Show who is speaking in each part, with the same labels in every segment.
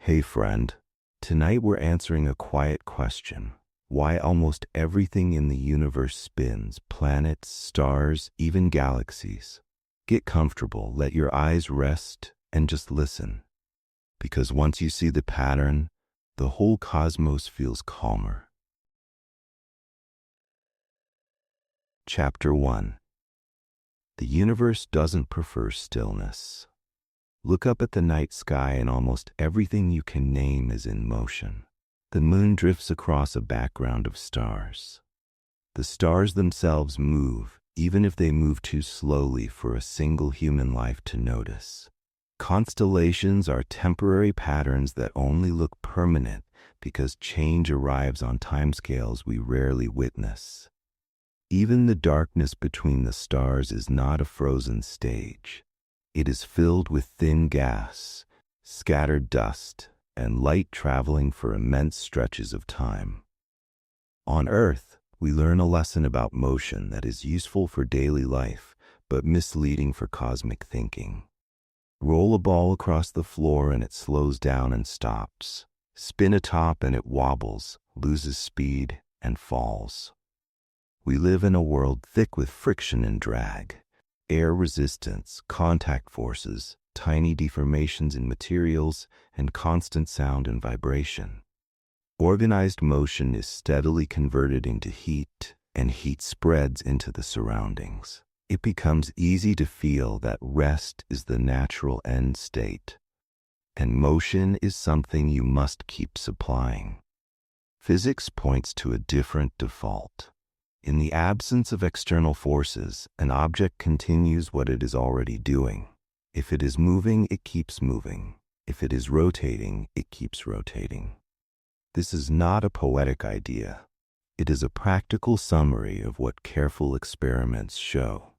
Speaker 1: Hey friend, tonight we're answering a quiet question. Why almost everything in the universe spins, planets, stars, even galaxies. Get comfortable, let your eyes rest, and just listen. Because once you see the pattern, the whole cosmos feels calmer. Chapter 1. The universe doesn't prefer stillness. Look up at the night sky and almost everything you can name is in motion. The moon drifts across a background of stars. The stars themselves move, even if they move too slowly for a single human life to notice. Constellations are temporary patterns that only look permanent because change arrives on timescales we rarely witness. Even the darkness between the stars is not a frozen stage. It is filled with thin gas, scattered dust, and light traveling for immense stretches of time. On Earth, we learn a lesson about motion that is useful for daily life, but misleading for cosmic thinking. Roll a ball across the floor and it slows down and stops. Spin a top and it wobbles, loses speed, and falls. We live in a world thick with friction and drag, air resistance, contact forces, tiny deformations in materials, and constant sound and vibration. Organized motion is steadily converted into heat, and heat spreads into the surroundings. It becomes easy to feel that rest is the natural end state, and motion is something you must keep supplying. Physics points to a different default. In the absence of external forces, an object continues what it is already doing. If it is moving, it keeps moving. If it is rotating, it keeps rotating. This is not a poetic idea. It is a practical summary of what careful experiments show.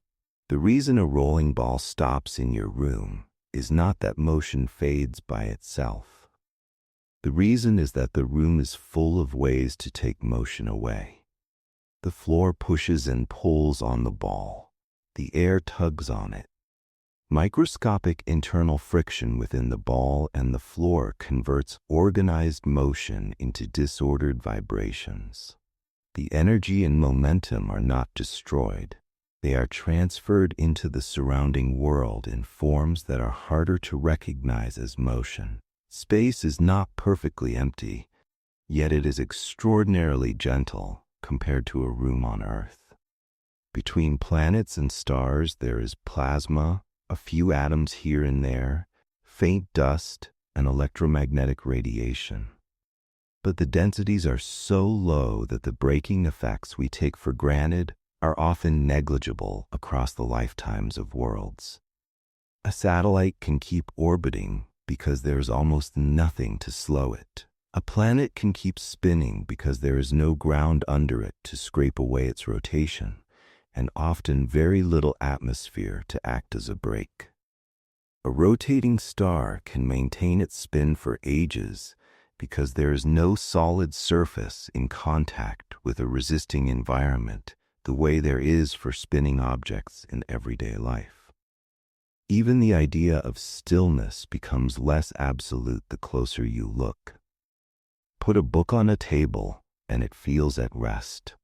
Speaker 1: The reason a rolling ball stops in your room is not that motion fades by itself. The reason is that the room is full of ways to take motion away. The floor pushes and pulls on the ball. The air tugs on it. Microscopic internal friction within the ball and the floor converts organized motion into disordered vibrations. The energy and momentum are not destroyed. They are transferred into the surrounding world in forms that are harder to recognize as motion. Space is not perfectly empty, yet it is extraordinarily gentle compared to a room on Earth. Between planets and stars there is plasma, a few atoms here and there, faint dust, and electromagnetic radiation. But the densities are so low that the breaking effects we take for granted are often negligible across the lifetimes of worlds. A satellite can keep orbiting because there is almost nothing to slow it. A planet can keep spinning because there is no ground under it to scrape away its rotation, and often very little atmosphere to act as a brake. A rotating star can maintain its spin for ages because there is no solid surface in contact with a resisting environment the way there is for spinning objects in everyday life. Even the idea of stillness becomes less absolute the closer you look. Put a book on a table and it feels at rest.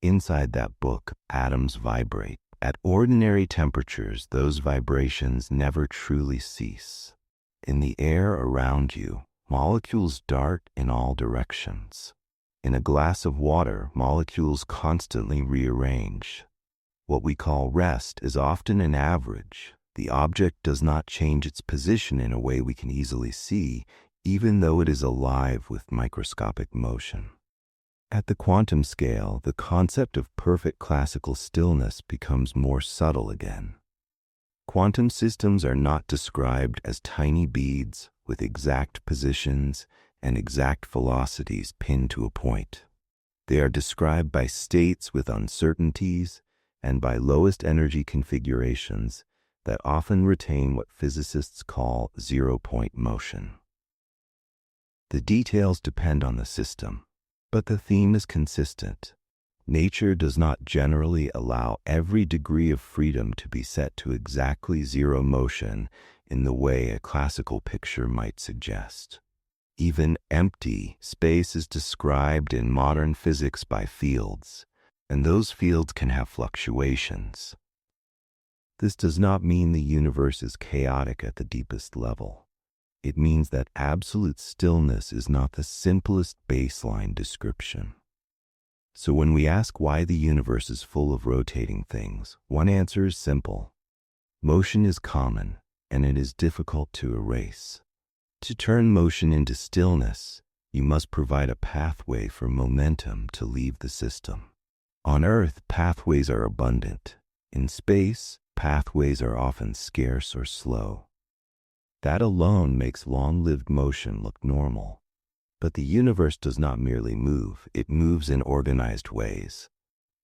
Speaker 1: Inside that book, atoms vibrate. At ordinary temperatures, those vibrations never truly cease. In the air around you, molecules dart in all directions. In a glass of water, molecules constantly rearrange. What we call rest is often an average. The object does not change its position in a way we can easily see, even though it is alive with microscopic motion. At the quantum scale, the concept of perfect classical stillness becomes more subtle again. Quantum systems are not described as tiny beads with exact positions and exact velocities pinned to a point. They are described by states with uncertainties and by lowest energy configurations that often retain what physicists call zero-point motion. The details depend on the system, but the theme is consistent. Nature does not generally allow every degree of freedom to be set to exactly zero motion in the way a classical picture might suggest. Even empty space is described in modern physics by fields, and those fields can have fluctuations. This does not mean the universe is chaotic at the deepest level. It means that absolute stillness is not the simplest baseline description. So when we ask why the universe is full of rotating things, one answer is simple. Motion is common, and it is difficult to erase. To turn motion into stillness, you must provide a pathway for momentum to leave the system. On Earth, pathways are abundant. In space, pathways are often scarce or slow. That alone makes long-lived motion look normal. But the universe does not merely move, it moves in organized ways.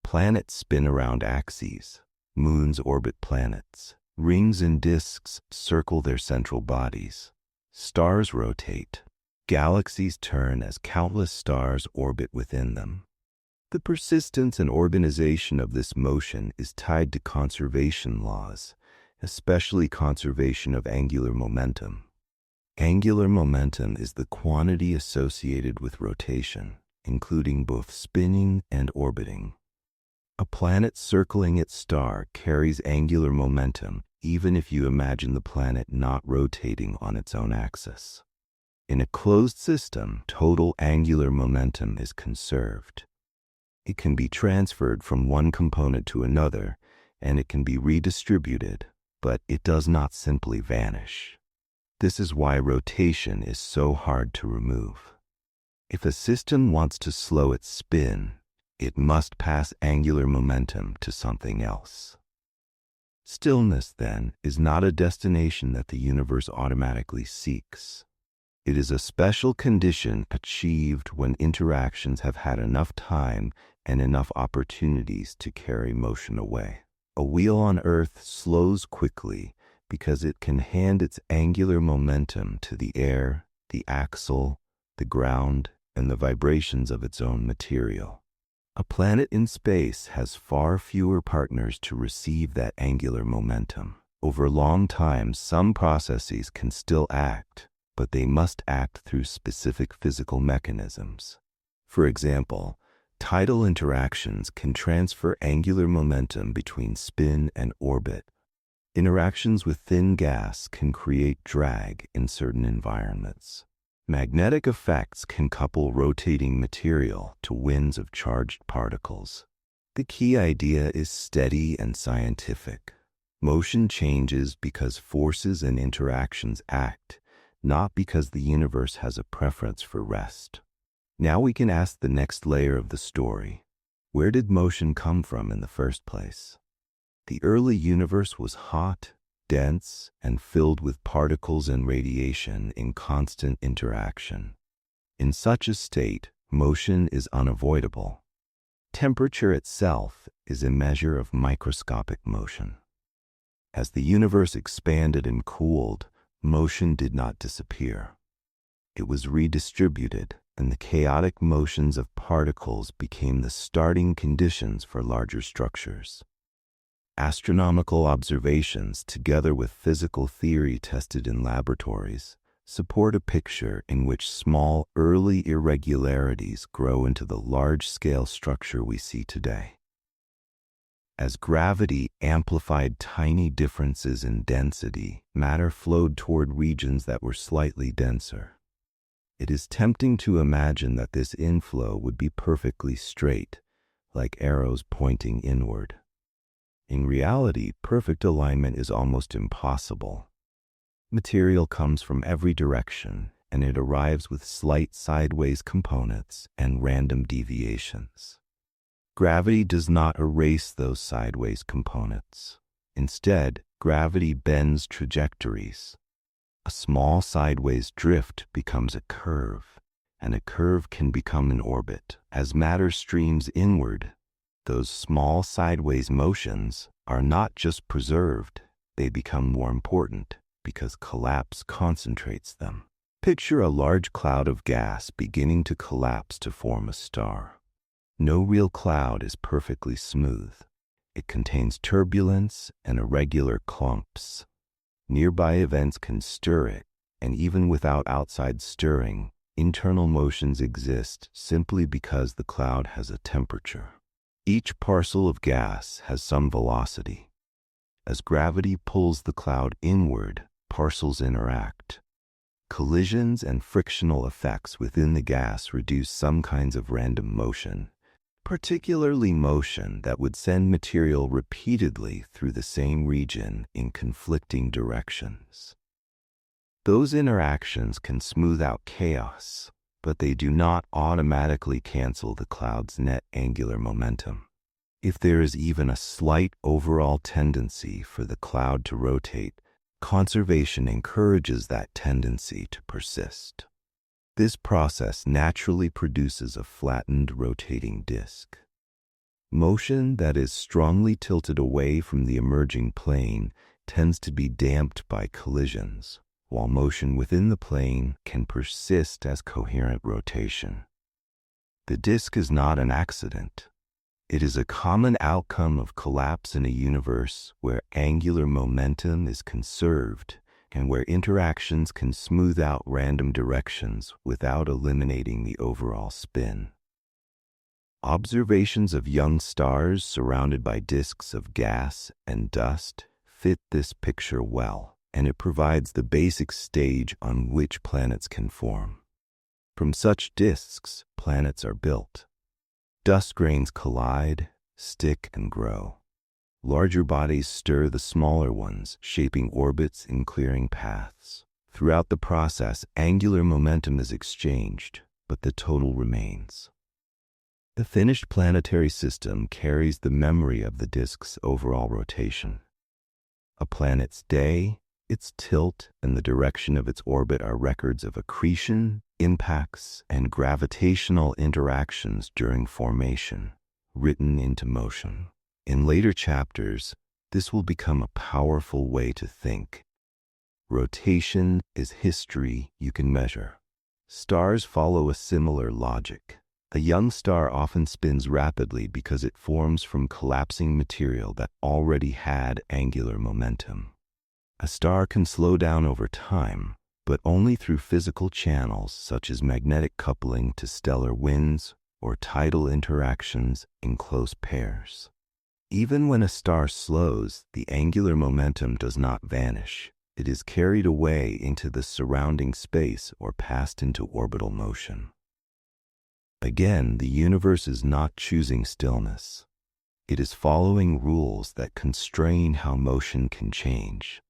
Speaker 1: Planets spin around axes, moons orbit planets, rings and disks circle their central bodies. Stars rotate, galaxies turn as countless stars orbit within them. The persistence and organization of this motion is tied to conservation laws, especially conservation of angular momentum. Angular momentum is the quantity associated with rotation, including both spinning and orbiting. A planet circling its star carries angular momentum, even if you imagine the planet not rotating on its own axis. In a closed system, total angular momentum is conserved. It can be transferred from one component to another, and it can be redistributed, but it does not simply vanish. This is why rotation is so hard to remove. If a system wants to slow its spin, it must pass angular momentum to something else. Stillness, then, is not a destination that the universe automatically seeks. It is a special condition achieved when interactions have had enough time and enough opportunities to carry motion away. A wheel on Earth slows quickly because it can hand its angular momentum to the air, the axle, the ground, and the vibrations of its own material. A planet in space has far fewer partners to receive that angular momentum. Over long time, some processes can still act, but they must act through specific physical mechanisms. For example, tidal interactions can transfer angular momentum between spin and orbit. Interactions with thin gas can create drag in certain environments. Magnetic effects can couple rotating material to winds of charged particles. The key idea is steady and scientific. Motion changes because forces and interactions act, not because the universe has a preference for rest. Now we can ask the next layer of the story. Where did motion come from in the first place? The early universe was hot, dense, and filled with particles and radiation in constant interaction. In such a state, motion is unavoidable. Temperature itself is a measure of microscopic motion. As the universe expanded and cooled, motion did not disappear. It was redistributed, and the chaotic motions of particles became the starting conditions for larger structures. Astronomical observations, together with physical theory tested in laboratories, support a picture in which small, early irregularities grow into the large-scale structure we see today. As gravity amplified tiny differences in density, matter flowed toward regions that were slightly denser. It is tempting to imagine that this inflow would be perfectly straight, like arrows pointing inward. In reality, perfect alignment is almost impossible. Material comes from every direction, and it arrives with slight sideways components and random deviations. Gravity does not erase those sideways components. Instead, gravity bends trajectories. A small sideways drift becomes a curve, and a curve can become an orbit. As matter streams inward, those small sideways motions are not just preserved, they become more important because collapse concentrates them. Picture a large cloud of gas beginning to collapse to form a star. No real cloud is perfectly smooth. It contains turbulence and irregular clumps. Nearby events can stir it, and even without outside stirring, internal motions exist simply because the cloud has a temperature. Each parcel of gas has some velocity. As gravity pulls the cloud inward, parcels interact. Collisions and frictional effects within the gas reduce some kinds of random motion, particularly motion that would send material repeatedly through the same region in conflicting directions. Those interactions can smooth out chaos, but they do not automatically cancel the cloud's net angular momentum. If there is even a slight overall tendency for the cloud to rotate, conservation encourages that tendency to persist. This process naturally produces a flattened rotating disk. Motion that is strongly tilted away from the emerging plane tends to be damped by collisions, while motion within the plane can persist as coherent rotation. The disk is not an accident. It is a common outcome of collapse in a universe where angular momentum is conserved and where interactions can smooth out random directions without eliminating the overall spin. Observations of young stars surrounded by disks of gas and dust fit this picture well, and it provides the basic stage on which planets can form. From such disks, planets are built. Dust grains collide, stick, and grow. Larger bodies stir the smaller ones, shaping orbits and clearing paths. Throughout the process, angular momentum is exchanged, but the total remains. The finished planetary system carries the memory of the disk's overall rotation. A planet's day, its tilt, and the direction of its orbit are records of accretion, impacts, and gravitational interactions during formation, written into motion. In later chapters, this will become a powerful way to think. Rotation is history you can measure. Stars follow a similar logic. A young star often spins rapidly because it forms from collapsing material that already had angular momentum. A star can slow down over time, but only through physical channels such as magnetic coupling to stellar winds or tidal interactions in close pairs. Even when a star slows, the angular momentum does not vanish. It is carried away into the surrounding space or passed into orbital motion. Again, the universe is not choosing stillness. It is following rules that constrain how motion can change.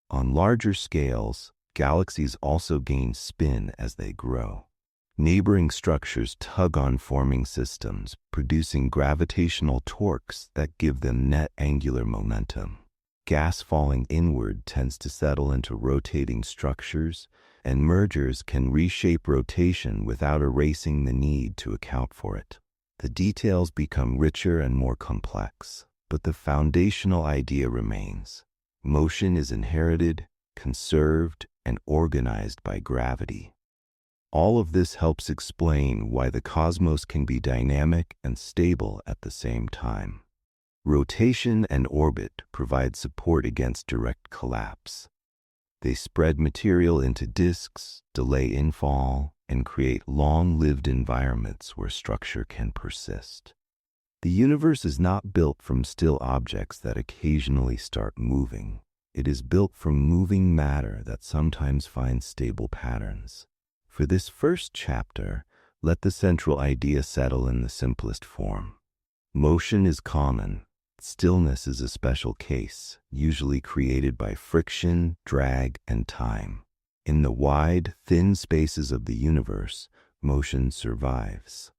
Speaker 1: On larger scales, galaxies also gain spin as they grow. Neighboring structures tug on forming systems, producing gravitational torques that give them net angular momentum. Gas falling inward tends to settle into rotating structures, and mergers can reshape rotation without erasing the need to account for it. The details become richer and more complex, but the foundational idea remains. Motion is inherited, conserved, and organized by gravity. All of this helps explain why the cosmos can be dynamic and stable at the same time. Rotation and orbit provide support against direct collapse. They spread material into disks, delay infall, and create long-lived environments where structure can persist. The universe is not built from still objects that occasionally start moving. It is built from moving matter that sometimes finds stable patterns. For this first chapter, let the central idea settle in the simplest form. Motion is common. Stillness is a special case, usually created by friction, drag, and time. In the wide, thin spaces of the universe, motion survives.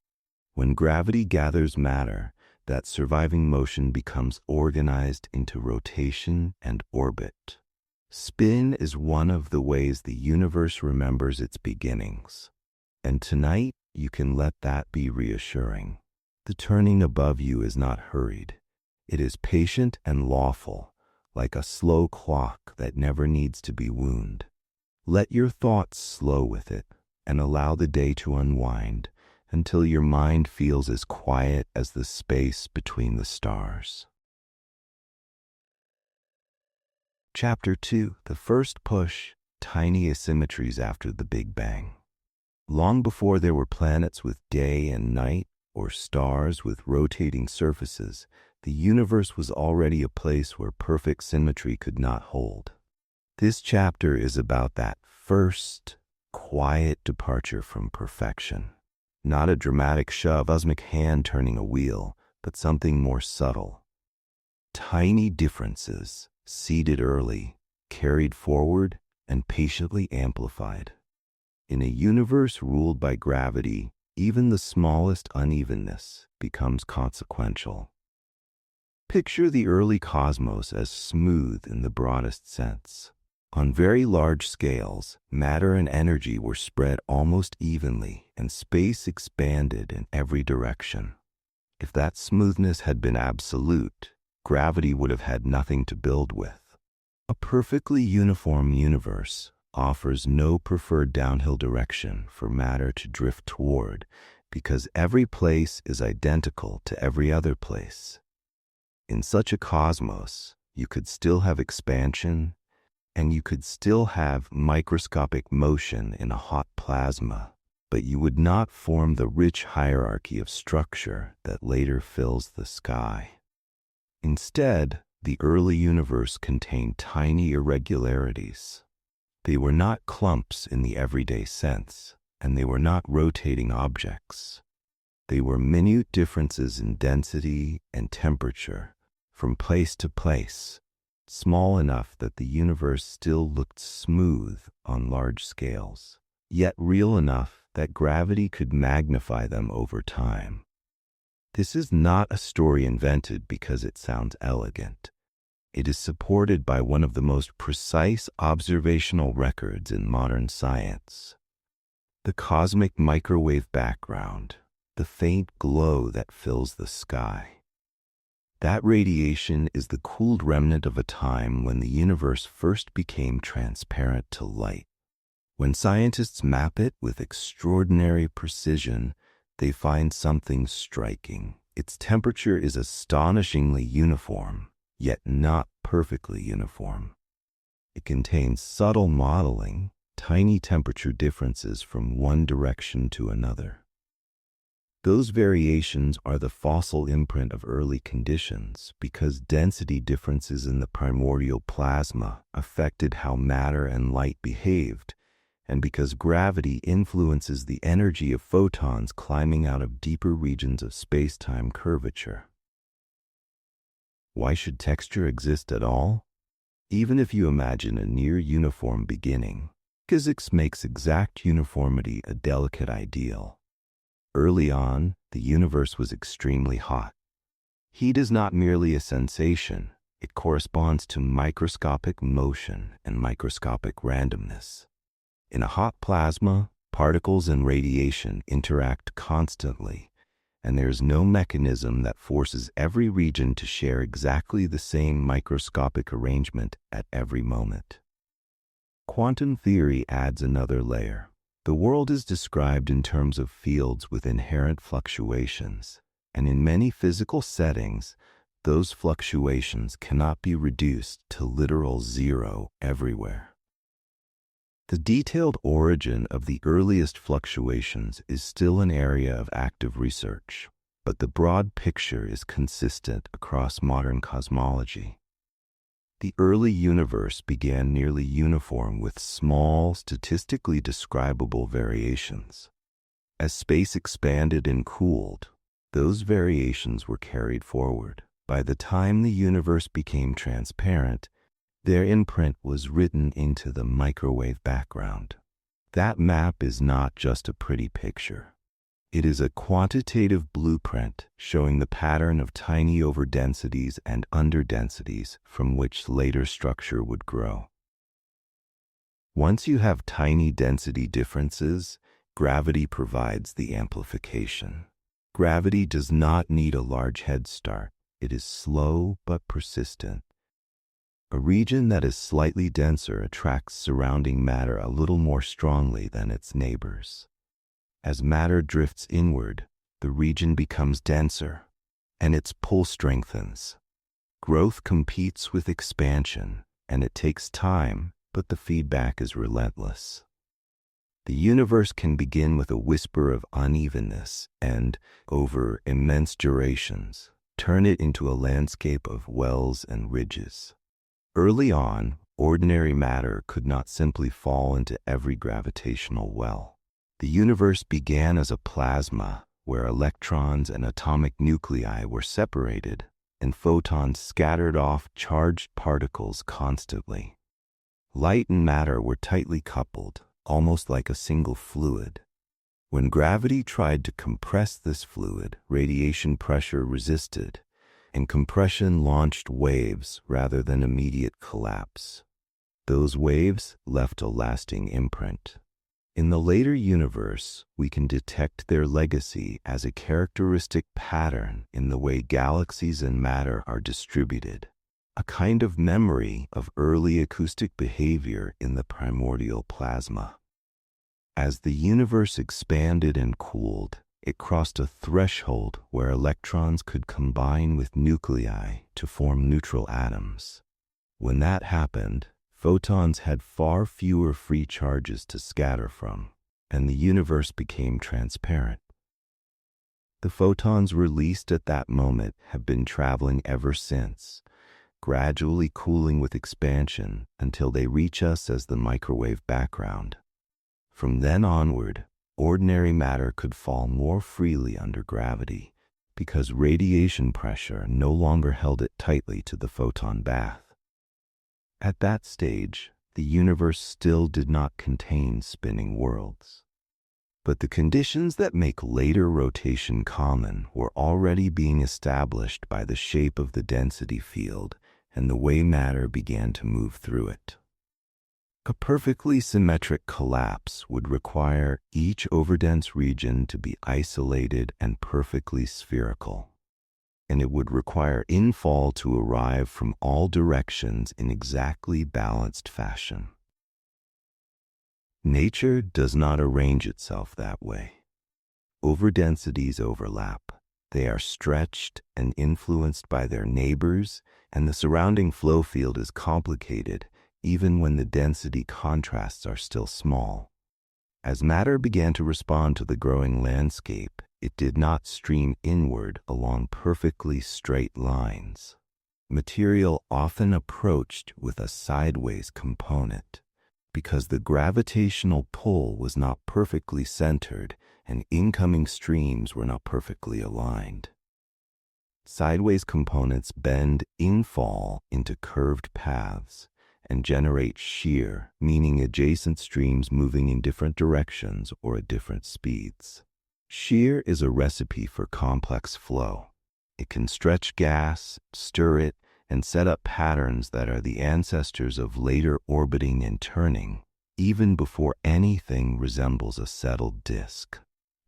Speaker 1: When gravity gathers matter, that surviving motion becomes organized into rotation and orbit. Spin is one of the ways the universe remembers its beginnings. And tonight, you can let that be reassuring. The turning above you is not hurried. It is patient and lawful, like a slow clock that never needs to be wound. Let your thoughts slow with it and allow the day to unwind until your mind feels as quiet as the space between the stars. Chapter 2, The First Push, Tiny Asymmetries After the Big Bang. Long before there were planets with day and night, or stars with rotating surfaces, the universe was already a place where perfect symmetry could not hold. This chapter is about that first, quiet departure from perfection. Not a dramatic shove, cosmic hand turning a wheel, but something more subtle. Tiny differences, seeded early, carried forward, and patiently amplified. In a universe ruled by gravity, even the smallest unevenness becomes consequential. Picture the early cosmos as smooth in the broadest sense. On very large scales, matter and energy were spread almost evenly, and space expanded in every direction. If that smoothness had been absolute, gravity would have had nothing to build with. A perfectly uniform universe offers no preferred downhill direction for matter to drift toward, because every place is identical to every other place. In such a cosmos, you could still have expansion, and you could still have microscopic motion in a hot plasma, but you would not form the rich hierarchy of structure that later fills the sky. Instead, the early universe contained tiny irregularities. They were not clumps in the everyday sense, and they were not rotating objects. They were minute differences in density and temperature from place to place, small enough that the universe still looked smooth on large scales, yet real enough that gravity could magnify them over time. This is not a story invented because it sounds elegant. It is supported by one of the most precise observational records in modern science. The cosmic microwave background, the faint glow that fills the sky. That radiation is the cooled remnant of a time when the universe first became transparent to light. When scientists map it with extraordinary precision, they find something striking. Its temperature is astonishingly uniform, yet not perfectly uniform. It contains subtle modeling, tiny temperature differences from one direction to another. Those variations are the fossil imprint of early conditions because density differences in the primordial plasma affected how matter and light behaved, and because gravity influences the energy of photons climbing out of deeper regions of space-time curvature. Why should texture exist at all? Even if you imagine a near-uniform beginning, physics makes exact uniformity a delicate ideal. Early on, the universe was extremely hot. Heat is not merely a sensation, it corresponds to microscopic motion and microscopic randomness. In a hot plasma, particles and radiation interact constantly, and there is no mechanism that forces every region to share exactly the same microscopic arrangement at every moment. Quantum theory adds another layer. The world is described in terms of fields with inherent fluctuations, and in many physical settings, those fluctuations cannot be reduced to literal zero everywhere. The detailed origin of the earliest fluctuations is still an area of active research, but the broad picture is consistent across modern cosmology. The early universe began nearly uniform with small, statistically describable variations. As space expanded and cooled, those variations were carried forward. By the time the universe became transparent, their imprint was written into the microwave background. That map is not just a pretty picture. It is a quantitative blueprint showing the pattern of tiny overdensities and underdensities from which later structure would grow. Once you have tiny density differences, gravity provides the amplification. Gravity does not need a large head start. It is slow but persistent. A region that is slightly denser attracts surrounding matter a little more strongly than its neighbors. As matter drifts inward, the region becomes denser, and its pull strengthens. Growth competes with expansion, and it takes time, but the feedback is relentless. The universe can begin with a whisper of unevenness and, over immense durations, turn it into a landscape of wells and ridges. Early on, ordinary matter could not simply fall into every gravitational well. The universe began as a plasma, where electrons and atomic nuclei were separated, and photons scattered off charged particles constantly. Light and matter were tightly coupled, almost like a single fluid. When gravity tried to compress this fluid, radiation pressure resisted, and compression launched waves rather than immediate collapse. Those waves left a lasting imprint. In the later universe, we can detect their legacy as a characteristic pattern in the way galaxies and matter are distributed, a kind of memory of early acoustic behavior in the primordial plasma. As the universe expanded and cooled, it crossed a threshold where electrons could combine with nuclei to form neutral atoms. When that happened, photons had far fewer free charges to scatter from, and the universe became transparent. The photons released at that moment have been traveling ever since, gradually cooling with expansion until they reach us as the microwave background. From then onward, ordinary matter could fall more freely under gravity because radiation pressure no longer held it tightly to the photon bath. At that stage, the universe still did not contain spinning worlds. But the conditions that make later rotation common were already being established by the shape of the density field and the way matter began to move through it. A perfectly symmetric collapse would require each overdense region to be isolated and perfectly spherical, and it would require infall to arrive from all directions in exactly balanced fashion. Nature does not arrange itself that way. Overdensities overlap. They are stretched and influenced by their neighbors, and the surrounding flow field is complicated even when the density contrasts are still small. As matter began to respond to the growing landscape, it did not stream inward along perfectly straight lines. Material often approached with a sideways component, because the gravitational pull was not perfectly centered and incoming streams were not perfectly aligned. Sideways components bend infall into curved paths and generate shear, meaning adjacent streams moving in different directions or at different speeds. Shear is a recipe for complex flow. It can stretch gas, stir it, and set up patterns that are the ancestors of later orbiting and turning, even before anything resembles a settled disk.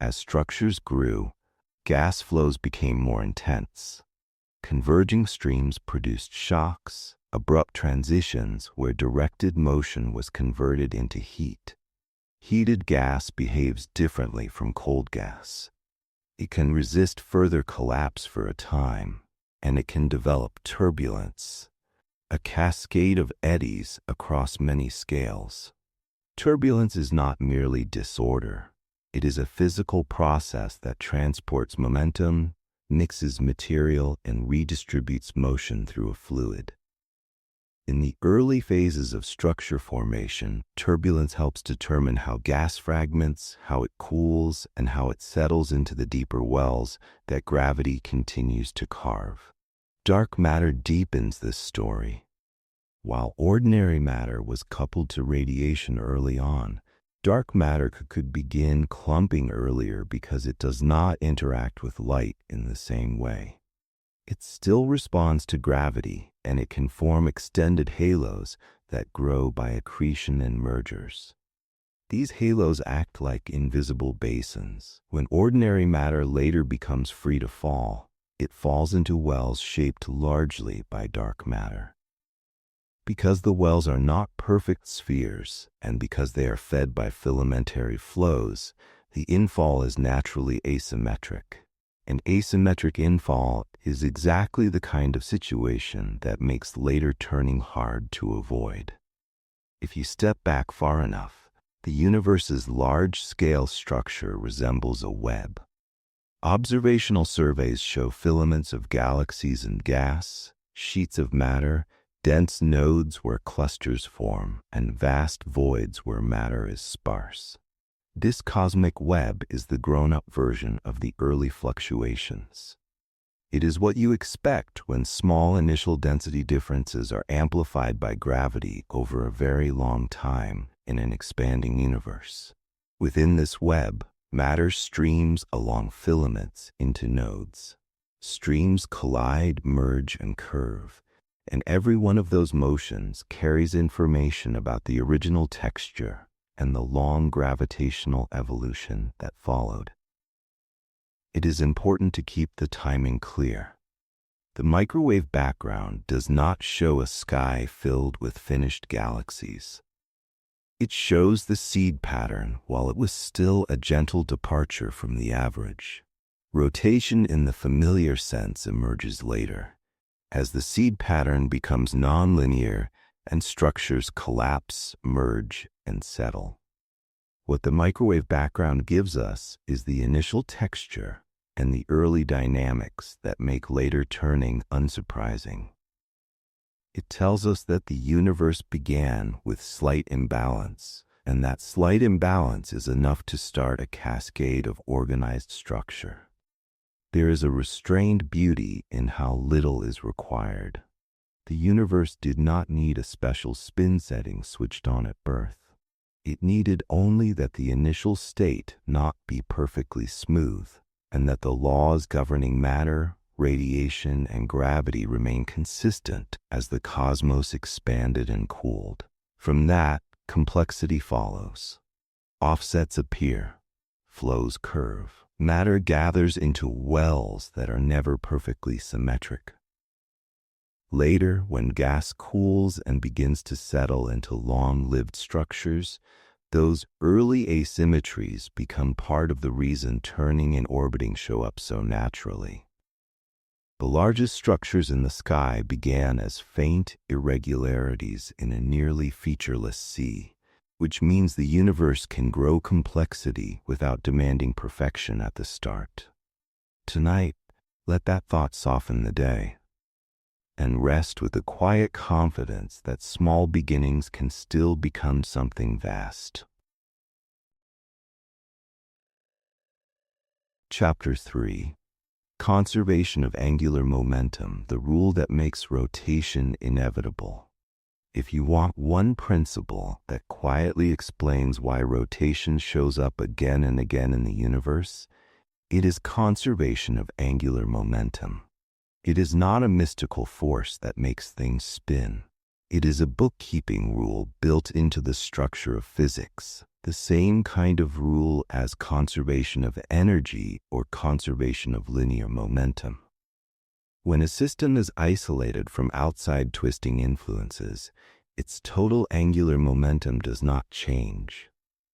Speaker 1: As structures grew, gas flows became more intense. Converging streams produced shocks, abrupt transitions where directed motion was converted into heat. Heated gas behaves differently from cold gas. It can resist further collapse for a time, and it can develop turbulence, a cascade of eddies across many scales. Turbulence is not merely disorder. It is a physical process that transports momentum, mixes material, and redistributes motion through a fluid. In the early phases of structure formation, turbulence helps determine how gas fragments, how it cools, and how it settles into the deeper wells that gravity continues to carve. Dark matter deepens this story. While ordinary matter was coupled to radiation early on, dark matter could begin clumping earlier because it does not interact with light in the same way. It still responds to gravity, and it can form extended halos that grow by accretion and mergers. These halos act like invisible basins. When ordinary matter later becomes free to fall, it falls into wells shaped largely by dark matter. Because the wells are not perfect spheres, and because they are fed by filamentary flows, the infall is naturally asymmetric. An asymmetric infall is exactly the kind of situation that makes later turning hard to avoid. If you step back far enough, The universe's large-scale structure resembles a web. Observational surveys show filaments of galaxies and gas, sheets of matter, dense nodes where clusters form, and vast voids where matter is sparse. This cosmic web is the grown-up version of the early fluctuations. It is what you expect when small initial density differences are amplified by gravity over a very long time in an expanding universe. Within this web, matter streams along filaments into nodes. Streams collide, merge, and curve, and every one of those motions carries information about the original texture and the long gravitational evolution that followed. It is important to keep the timing clear. The microwave background does not show a sky filled with finished galaxies. It shows the seed pattern while it was still a gentle departure from the average. Rotation in the familiar sense emerges later, as the seed pattern becomes nonlinear and structures collapse, merge, and settle. What the microwave background gives us is the initial texture and the early dynamics that make later turning unsurprising. It tells us that the universe began with slight imbalance, and that slight imbalance is enough to start a cascade of organized structure. There is a restrained beauty in how little is required. The universe did not need a special spin setting switched on at birth. It needed only that the initial state not be perfectly smooth, and that the laws governing matter, radiation, and gravity remain consistent as the cosmos expanded and cooled. From that, complexity follows. Offsets appear, flows curve. Matter gathers into wells that are never perfectly symmetric. Later, when gas cools and begins to settle into long-lived structures, those early asymmetries become part of the reason turning and orbiting show up so naturally. The largest structures in the sky began as faint irregularities in a nearly featureless sea, which means the universe can grow complexity without demanding perfection at the start. Tonight, let that thought soften the day, and rest with the quiet confidence that small beginnings can still become something vast. Chapter 3. Conservation of Angular Momentum, the rule that makes rotation inevitable. If you want one principle that quietly explains why rotation shows up again and again in the universe, it is conservation of angular momentum. It is not a mystical force that makes things spin. It is a bookkeeping rule built into the structure of physics, the same kind of rule as conservation of energy or conservation of linear momentum. When a system is isolated from outside twisting influences, its total angular momentum does not change.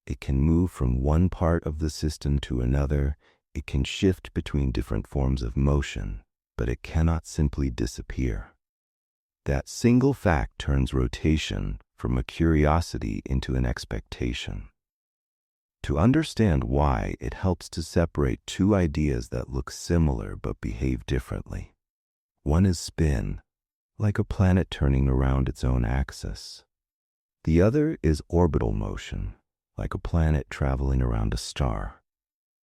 Speaker 1: It can move from one part of the system to another, it can shift between different forms of motion, but it cannot simply disappear. That single fact turns rotation from a curiosity into an expectation. To understand why, it helps to separate two ideas that look similar but behave differently. One is spin, like a planet turning around its own axis. The other is orbital motion, like a planet traveling around a star.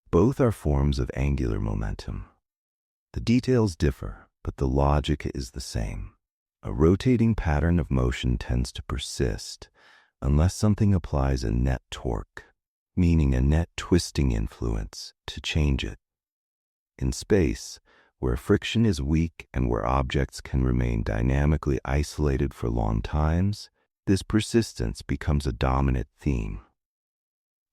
Speaker 1: Both are forms of angular momentum. The details differ, but the logic is the same. A rotating pattern of motion tends to persist unless something applies a net torque, meaning a net twisting influence, to change it. In space, where friction is weak and where objects can remain dynamically isolated for long times, this persistence becomes a dominant theme.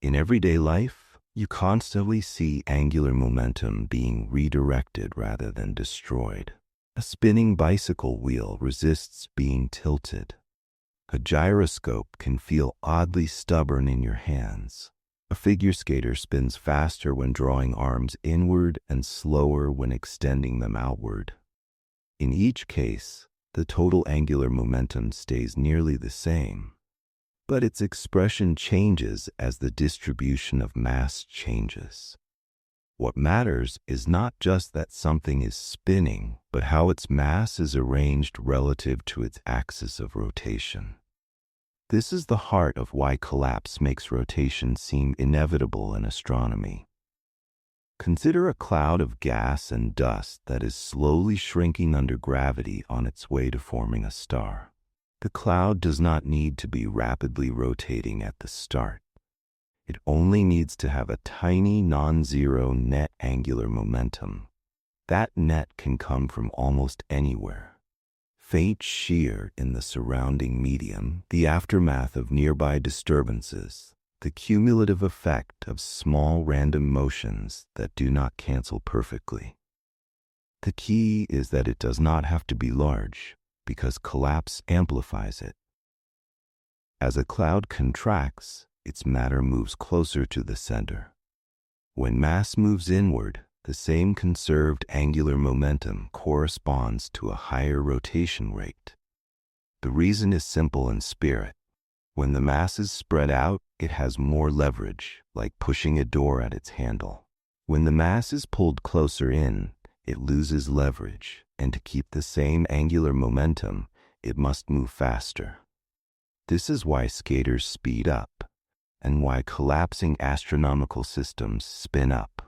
Speaker 1: In everyday life, you constantly see angular momentum being redirected rather than destroyed. A spinning bicycle wheel resists being tilted. A gyroscope can feel oddly stubborn in your hands. A figure skater spins faster when drawing arms inward and slower when extending them outward. In each case, the total angular momentum stays nearly the same. but its expression changes as the distribution of mass changes. What matters is not just that something is spinning, but how its mass is arranged relative to its axis of rotation. This is the heart of why collapse makes rotation seem inevitable in astronomy. Consider a cloud of gas and dust that is slowly shrinking under gravity on its way to forming a star. The cloud does not need to be rapidly rotating at the start. It only needs to have a tiny non-zero net angular momentum. That net can come from almost anywhere. Faint shear in the surrounding medium, the aftermath of nearby disturbances, the cumulative effect of small random motions that do not cancel perfectly. The key is that it does not have to be large, because collapse amplifies it. As a cloud contracts, its matter moves closer to the center. When mass moves inward, the same conserved angular momentum corresponds to a higher rotation rate. The reason is simple in spirit. When the mass is spread out, it has more leverage, like pushing a door at its handle. When the mass is pulled closer in, it loses leverage, and to keep the same angular momentum, it must move faster. This is why skaters speed up, and why collapsing astronomical systems spin up.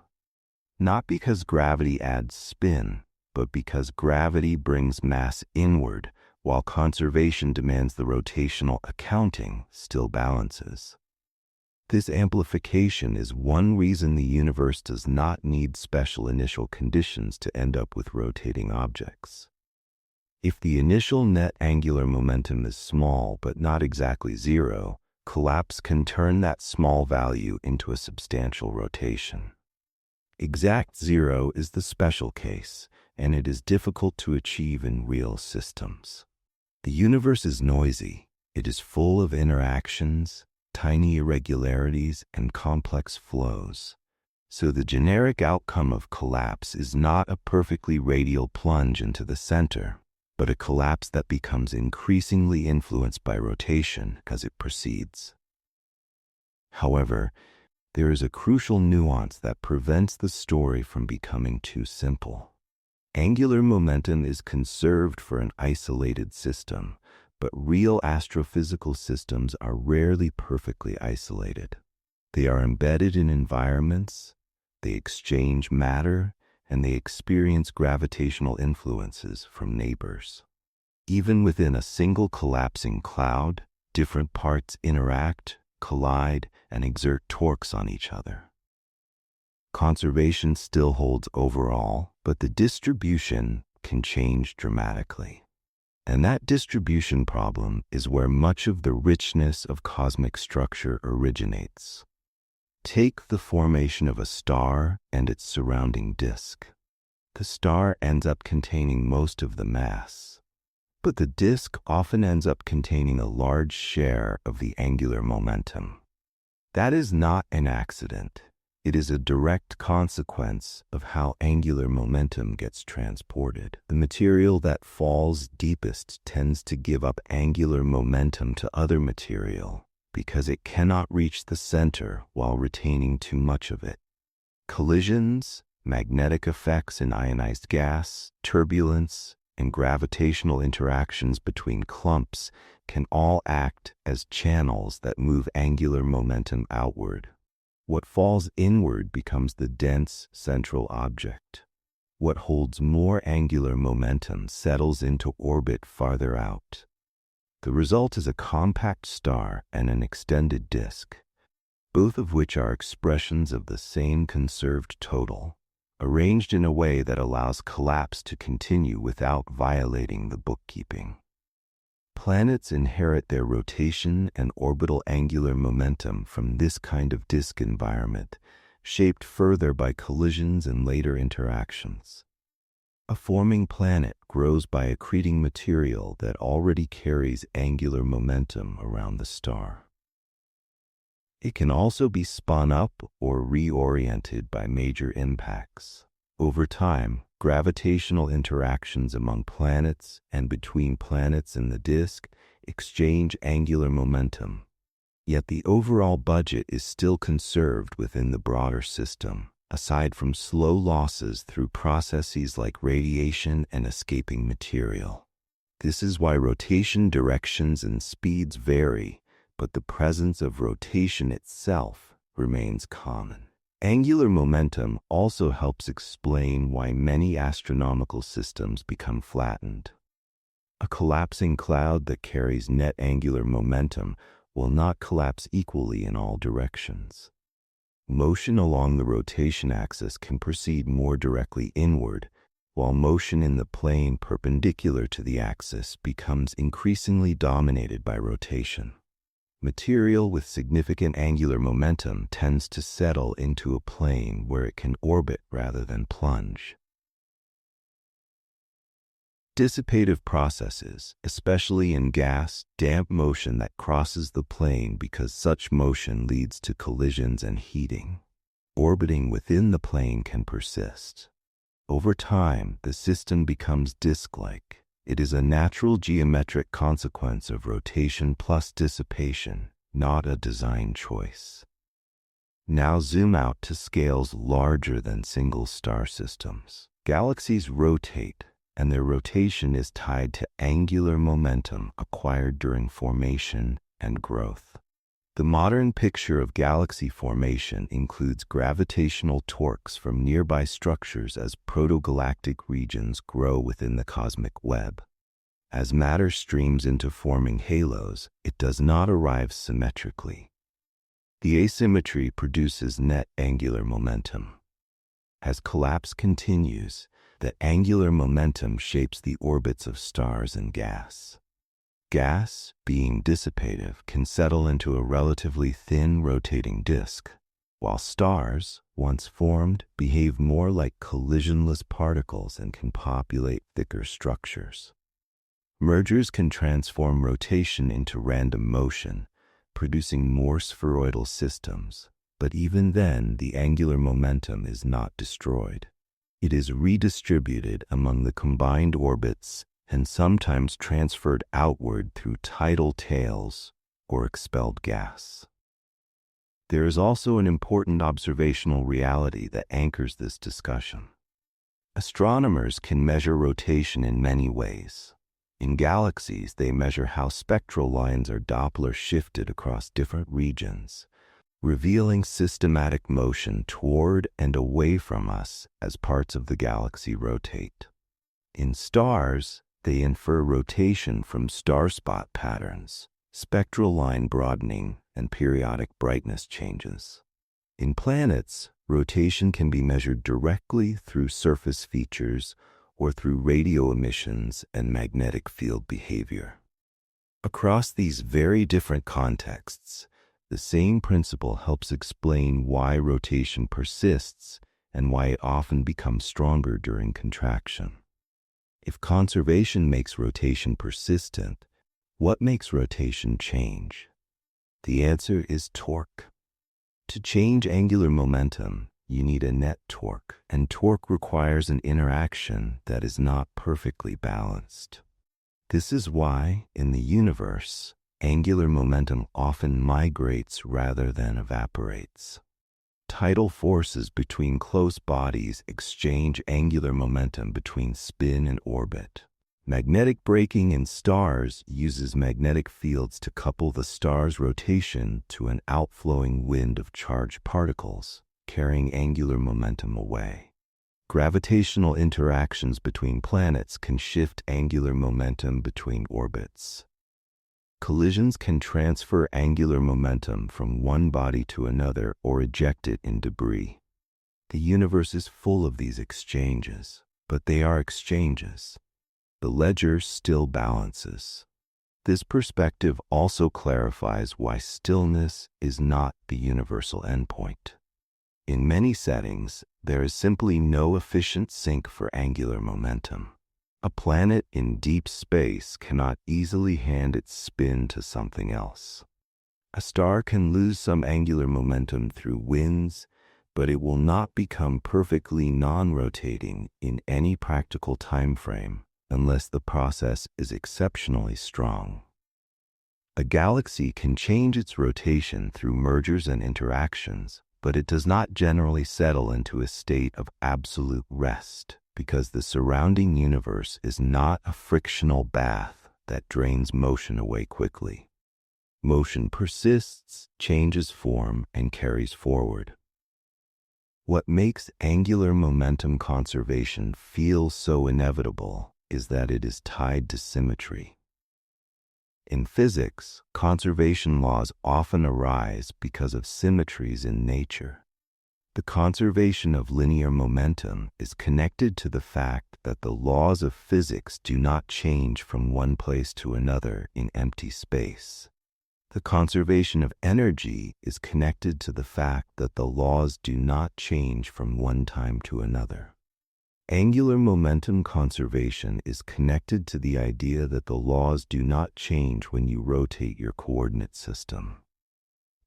Speaker 1: Not because gravity adds spin, but because gravity brings mass inward, while conservation demands the rotational accounting still balances. This amplification is one reason the universe does not need special initial conditions to end up with rotating objects. If the initial net angular momentum is small but not exactly zero, collapse can turn that small value into a substantial rotation. Exact zero is the special case, and it is difficult to achieve in real systems. The universe is noisy. It is full of interactions, tiny irregularities, and complex flows. So the generic outcome of collapse is not a perfectly radial plunge into the center, but a collapse that becomes increasingly influenced by rotation as it proceeds. However, there is a crucial nuance that prevents the story from becoming too simple. Angular momentum is conserved for an isolated system, but real astrophysical systems are rarely perfectly isolated. They are embedded in environments, they exchange matter, and they experience gravitational influences from neighbors. Even within a single collapsing cloud, different parts interact, collide, and exert torques on each other. Conservation still holds overall, but the distribution can change dramatically. And that distribution problem is where much of the richness of cosmic structure originates. Take the formation of a star and its surrounding disk. The star ends up containing most of the mass, but the disk often ends up containing a large share of the angular momentum. That is not an accident. It is a direct consequence of how angular momentum gets transported. The material that falls deepest tends to give up angular momentum to other material because it cannot reach the center while retaining too much of it. Collisions, magnetic effects in ionized gas, turbulence, and gravitational interactions between clumps can all act as channels that move angular momentum outward. What falls inward becomes the dense central object. What holds more angular momentum settles into orbit farther out. The result is a compact star and an extended disk, both of which are expressions of the same conserved total, arranged in a way that allows collapse to continue without violating the bookkeeping. Planets inherit their rotation and orbital angular momentum from this kind of disk environment, shaped further by collisions and later interactions. A forming planet grows by accreting material that already carries angular momentum around the star. It can also be spun up or reoriented by major impacts. Over time, gravitational interactions among planets and between planets in the disk exchange angular momentum, Yet the overall budget is still conserved within the broader system, aside from slow losses through processes like radiation and escaping material. This is why rotation directions and speeds vary, but the presence of rotation itself remains common. Angular momentum also helps explain why many astronomical systems become flattened. A collapsing cloud that carries net angular momentum will not collapse equally in all directions. Motion along the rotation axis can proceed more directly inward, while motion in the plane perpendicular to the axis becomes increasingly dominated by rotation. Material with significant angular momentum tends to settle into a plane where it can orbit rather than plunge. Dissipative processes, especially in gas, damp motion that crosses the plane because such motion leads to collisions and heating. Orbiting within the plane can persist. Over time, the system becomes disk-like. It is a natural geometric consequence of rotation plus dissipation, not a design choice. Now zoom out to scales larger than single star systems. Galaxies rotate, and their rotation is tied to angular momentum acquired during formation and growth. The modern picture of galaxy formation includes gravitational torques from nearby structures as protogalactic regions grow within the cosmic web. As matter streams into forming halos, it does not arrive symmetrically. The asymmetry produces net angular momentum. As collapse continues, the angular momentum shapes the orbits of stars and gas. Gas, being dissipative, can settle into a relatively thin rotating disk, while stars, once formed, behave more like collisionless particles and can populate thicker structures. Mergers can transform rotation into random motion, producing more spheroidal systems, but even then the angular momentum is not destroyed. It is redistributed among the combined orbits and sometimes transferred outward through tidal tails or expelled gas. There is also an important observational reality that anchors this discussion. Astronomers can measure rotation in many ways. In galaxies, they measure how spectral lines are Doppler shifted across different regions, revealing systematic motion toward and away from us as parts of the galaxy rotate. In stars, they infer rotation from star spot patterns, spectral line broadening, and periodic brightness changes. In planets, rotation can be measured directly through surface features or through radio emissions and magnetic field behavior. Across these very different contexts, the same principle helps explain why rotation persists and why it often becomes stronger during contraction. If conservation makes rotation persistent, what makes rotation change? The answer is torque. To change angular momentum, you need a net torque, and torque requires an interaction that is not perfectly balanced. This is why, in the universe, angular momentum often migrates rather than evaporates. Tidal forces between close bodies exchange angular momentum between spin and orbit. Magnetic braking in stars uses magnetic fields to couple the star's rotation to an outflowing wind of charged particles, carrying angular momentum away. Gravitational interactions between planets can shift angular momentum between orbits. Collisions can transfer angular momentum from one body to another or eject it in debris. The universe is full of these exchanges, but they are exchanges. The ledger still balances. This perspective also clarifies why stillness is not the universal endpoint. In many settings, there is simply no efficient sink for angular momentum. A planet in deep space cannot easily hand its spin to something else. A star can lose some angular momentum through winds, but it will not become perfectly non-rotating in any practical time frame unless the process is exceptionally strong. A galaxy can change its rotation through mergers and interactions, but it does not generally settle into a state of absolute rest because the surrounding universe is not a frictional bath that drains motion away quickly. Motion persists, changes form, and carries forward. What makes angular momentum conservation feel so inevitable is that it is tied to symmetry. In physics, conservation laws often arise because of symmetries in nature. The conservation of linear momentum is connected to the fact that the laws of physics do not change from one place to another in empty space. The conservation of energy is connected to the fact that the laws do not change from one time to another. Angular momentum conservation is connected to the idea that the laws do not change when you rotate your coordinate system.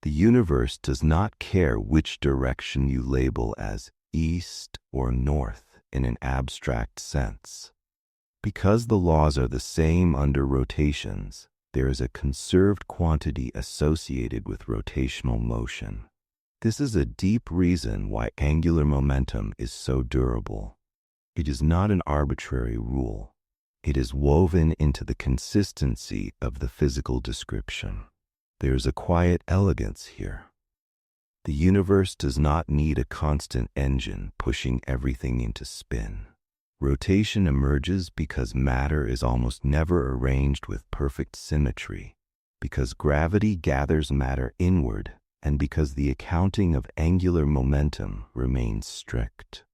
Speaker 1: The universe does not care which direction you label as east or north in an abstract sense. Because the laws are the same under rotations, there is a conserved quantity associated with rotational motion. This is a deep reason why angular momentum is so durable. It is not an arbitrary rule. It is woven into the consistency of the physical description. There is a quiet elegance here. The universe does not need a constant engine pushing everything into spin. Rotation emerges because matter is almost never arranged with perfect symmetry, because gravity gathers matter inward, and because the accounting of angular momentum remains strict.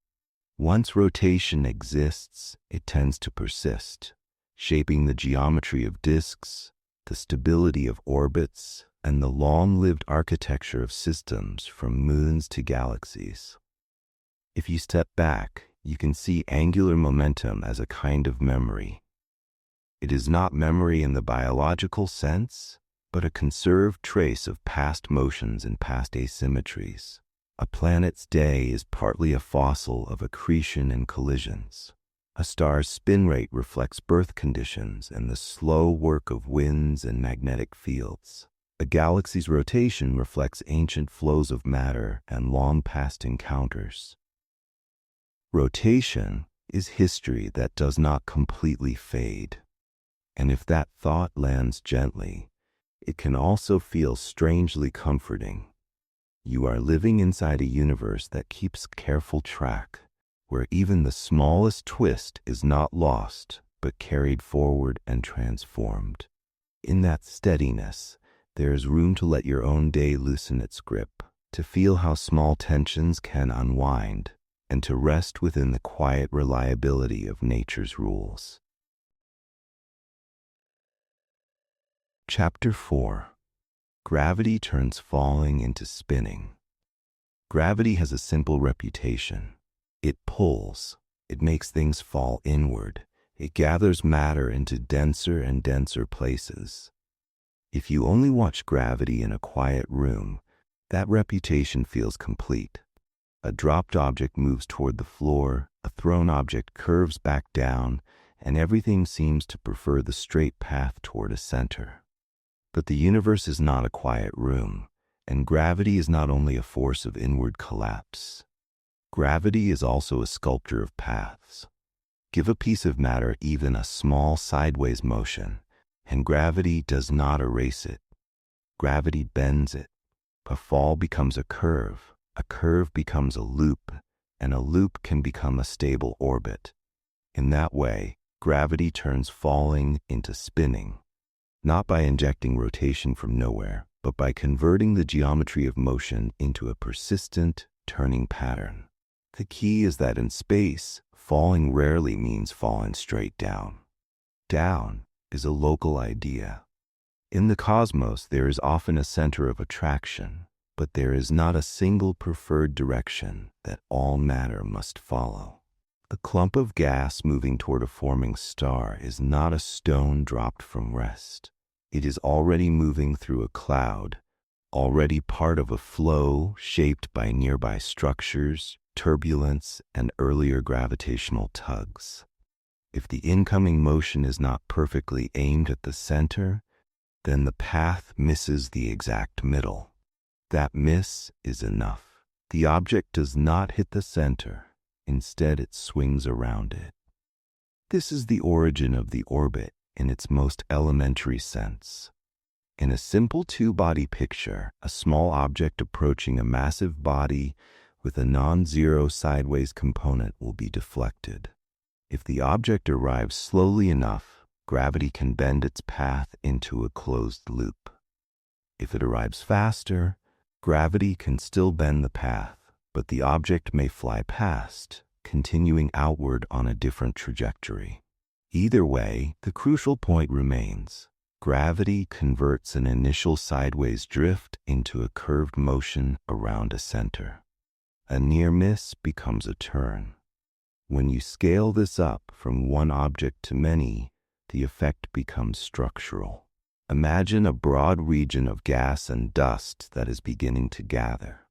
Speaker 1: Once rotation exists, it tends to persist, shaping the geometry of disks, the stability of orbits, and the long-lived architecture of systems from moons to galaxies. If you step back, you can see angular momentum as a kind of memory. It is not memory in the biological sense, but a conserved trace of past motions and past asymmetries. A planet's day is partly a fossil of accretion and collisions. A star's spin rate reflects birth conditions and the slow work of winds and magnetic fields. A galaxy's rotation reflects ancient flows of matter and long-past encounters. Rotation is history that does not completely fade. And if that thought lands gently, it can also feel strangely comforting. You are living inside a universe that keeps careful track, where even the smallest twist is not lost, but carried forward and transformed. In that steadiness, there is room to let your own day loosen its grip, to feel how small tensions can unwind, and to rest within the quiet reliability of nature's rules. Chapter 4. Gravity turns falling into spinning. Gravity has a simple reputation. It pulls. It makes things fall inward. It gathers matter into denser and denser places. If you only watch gravity in a quiet room, that reputation feels complete. A dropped object moves toward the floor, a thrown object curves back down, and everything seems to prefer the straight path toward a center. But the universe is not a quiet room, and gravity is not only a force of inward collapse. Gravity is also a sculptor of paths. Give a piece of matter even a small sideways motion, and gravity does not erase it. Gravity bends it. A fall becomes a curve becomes a loop, and a loop can become a stable orbit. In that way, gravity turns falling into spinning. Not by injecting rotation from nowhere, but by converting the geometry of motion into a persistent, turning pattern. The key is that in space, falling rarely means falling straight down. Down is a local idea. In the cosmos, there is often a center of attraction, but there is not a single preferred direction that all matter must follow. The clump of gas moving toward a forming star is not a stone dropped from rest. It is already moving through a cloud, already part of a flow shaped by nearby structures, turbulence, and earlier gravitational tugs. If the incoming motion is not perfectly aimed at the center, then the path misses the exact middle. That miss is enough. The object does not hit the center. Instead, it swings around it. This is the origin of the orbit in its most elementary sense. In a simple two-body picture, a small object approaching a massive body with a non-zero sideways component will be deflected. If the object arrives slowly enough, gravity can bend its path into a closed loop. If it arrives faster, gravity can still bend the path, but the object may fly past, continuing outward on a different trajectory. Either way, the crucial point remains. Gravity converts an initial sideways drift into a curved motion around a center. A near miss becomes a turn. When you scale this up from one object to many, the effect becomes structural. Imagine a broad region of gas and dust that is beginning to gather.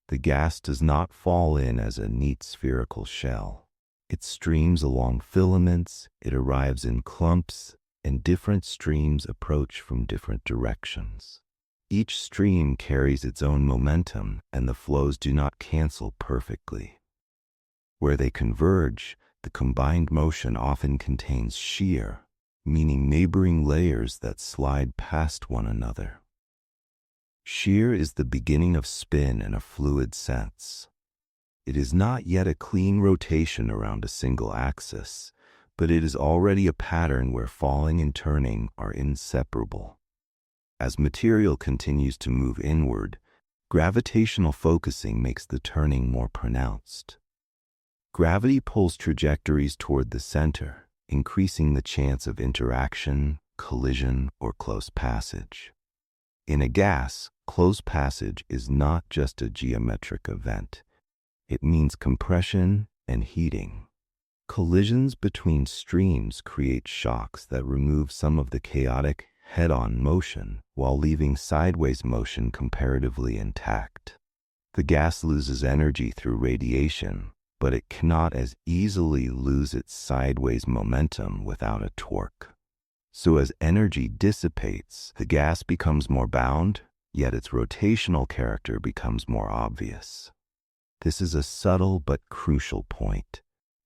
Speaker 1: The gas does not fall in as a neat spherical shell. It streams along filaments, it arrives in clumps, and different streams approach from different directions. Each stream carries its own momentum, and the flows do not cancel perfectly. Where they converge, the combined motion often contains shear, meaning neighboring layers that slide past one another. Shear is the beginning of spin in a fluid sense. It is not yet a clean rotation around a single axis, but it is already a pattern where falling and turning are inseparable. As material continues to move inward, gravitational focusing makes the turning more pronounced. Gravity pulls trajectories toward the center, increasing the chance of interaction, collision, or close passage. In a gas, close passage is not just a geometric event. It means compression and heating. Collisions between streams create shocks that remove some of the chaotic head-on motion while leaving sideways motion comparatively intact. The gas loses energy through radiation, but it cannot as easily lose its sideways momentum without a torque. So as energy dissipates, the gas becomes more bound, yet its rotational character becomes more obvious. This is a subtle but crucial point.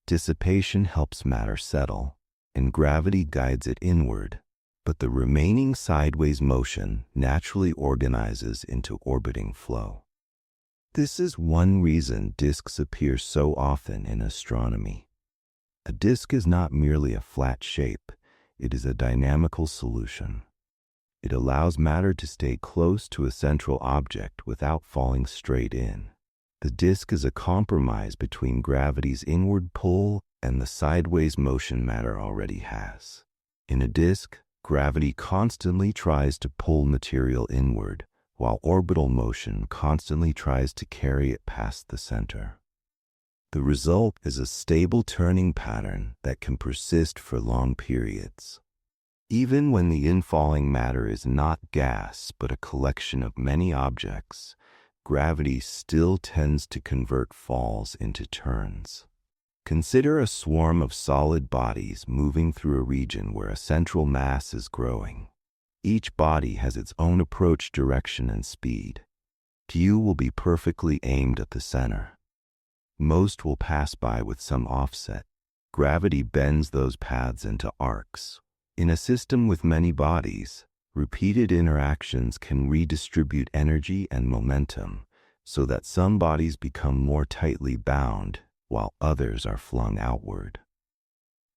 Speaker 1: Dissipation helps matter settle, and gravity guides it inward, but the remaining sideways motion naturally organizes into orbiting flow. This is one reason disks appear so often in astronomy. A disk is not merely a flat shape, it is a dynamical solution. It allows matter to stay close to a central object without falling straight in. The disk is a compromise between gravity's inward pull and the sideways motion matter already has. In a disk, gravity constantly tries to pull material inward, while orbital motion constantly tries to carry it past the center. The result is a stable turning pattern that can persist for long periods. Even when the infalling matter is not gas but a collection of many objects, gravity still tends to convert falls into turns. Consider a swarm of solid bodies moving through a region where a central mass is growing. Each body has its own approach direction and speed. Few will be perfectly aimed at the center. Most will pass by with some offset. Gravity bends those paths into arcs. In a system with many bodies, repeated interactions can redistribute energy and momentum so that some bodies become more tightly bound while others are flung outward.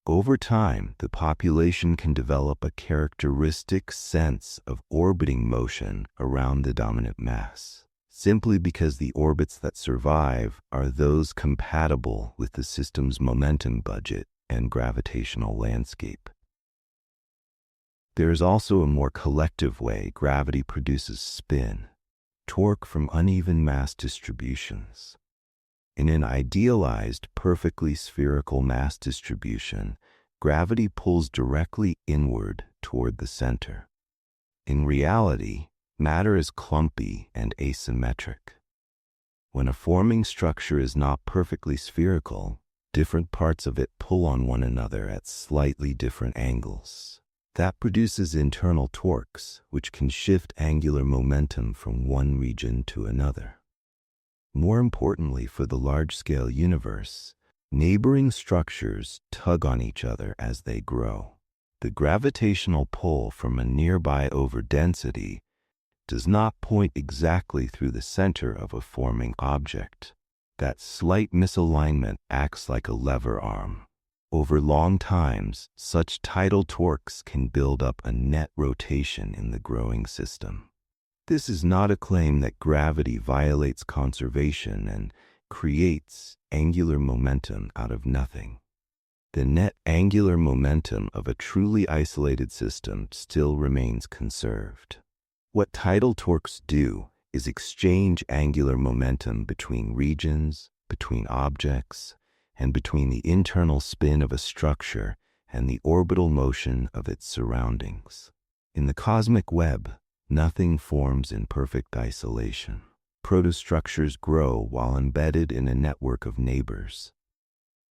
Speaker 1: Over time, the population can develop a characteristic sense of orbiting motion around the dominant mass, simply because the orbits that survive are those compatible with the system's momentum budget and gravitational landscape. There is also a more collective way gravity produces spin, torque from uneven mass distributions. In an idealized, perfectly spherical mass distribution, gravity pulls directly inward toward the center. In reality, matter is clumpy and asymmetric. When a forming structure is not perfectly spherical, different parts of it pull on one another at slightly different angles. That produces internal torques, which can shift angular momentum from one region to another. More importantly, for the large-scale universe, neighboring structures tug on each other as they grow. The gravitational pull from a nearby overdensity does not point exactly through the center of a forming object. That slight misalignment acts like a lever arm. Over long times, such tidal torques can build up a net rotation in the growing system. This is not a claim that gravity violates conservation and creates angular momentum out of nothing. The net angular momentum of a truly isolated system still remains conserved. What tidal torques do is exchange angular momentum between regions, between objects, and between the internal spin of a structure and the orbital motion of its surroundings. In the cosmic web, nothing forms in perfect isolation. Protostructures grow while embedded in a network of neighbors.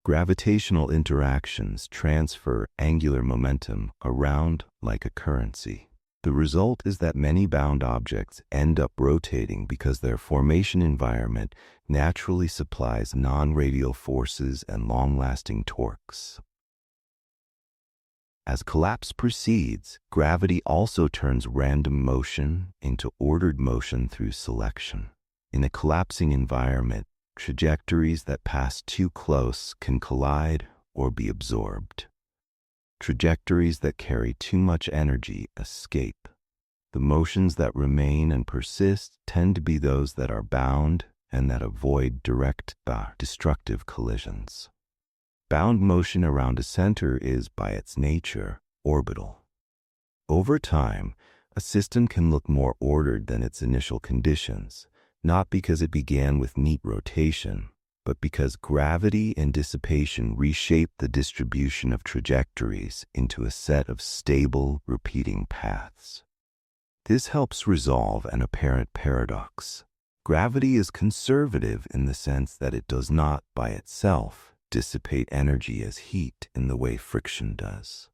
Speaker 1: Gravitational interactions transfer angular momentum around like a currency. The result is that many bound objects end up rotating because their formation environment naturally supplies non-radial forces and long-lasting torques. As collapse proceeds, gravity also turns random motion into ordered motion through selection. In a collapsing environment, trajectories that pass too close can collide or be absorbed. Trajectories that carry too much energy escape. The motions that remain and persist tend to be those that are bound and that avoid direct, destructive collisions. Bound motion around a center is, by its nature, orbital. Over time, a system can look more ordered than its initial conditions, not because it began with neat rotation, but because gravity and dissipation reshape the distribution of trajectories into a set of stable, repeating paths. This helps resolve an apparent paradox. Gravity is conservative in the sense that it does not, by itself, dissipate energy as heat in the way friction does.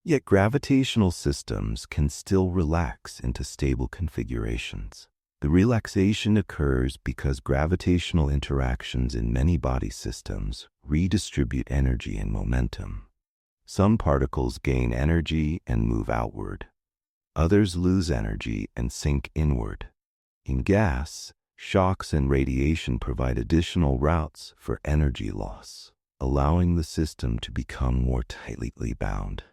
Speaker 1: Yet gravitational systems can still relax into stable configurations. The relaxation occurs because gravitational interactions in many body systems redistribute energy and momentum. Some particles gain energy and move outward. Others lose energy and sink inward. In gas, shocks and radiation provide additional routes for energy loss, allowing the system to become more tightly bound.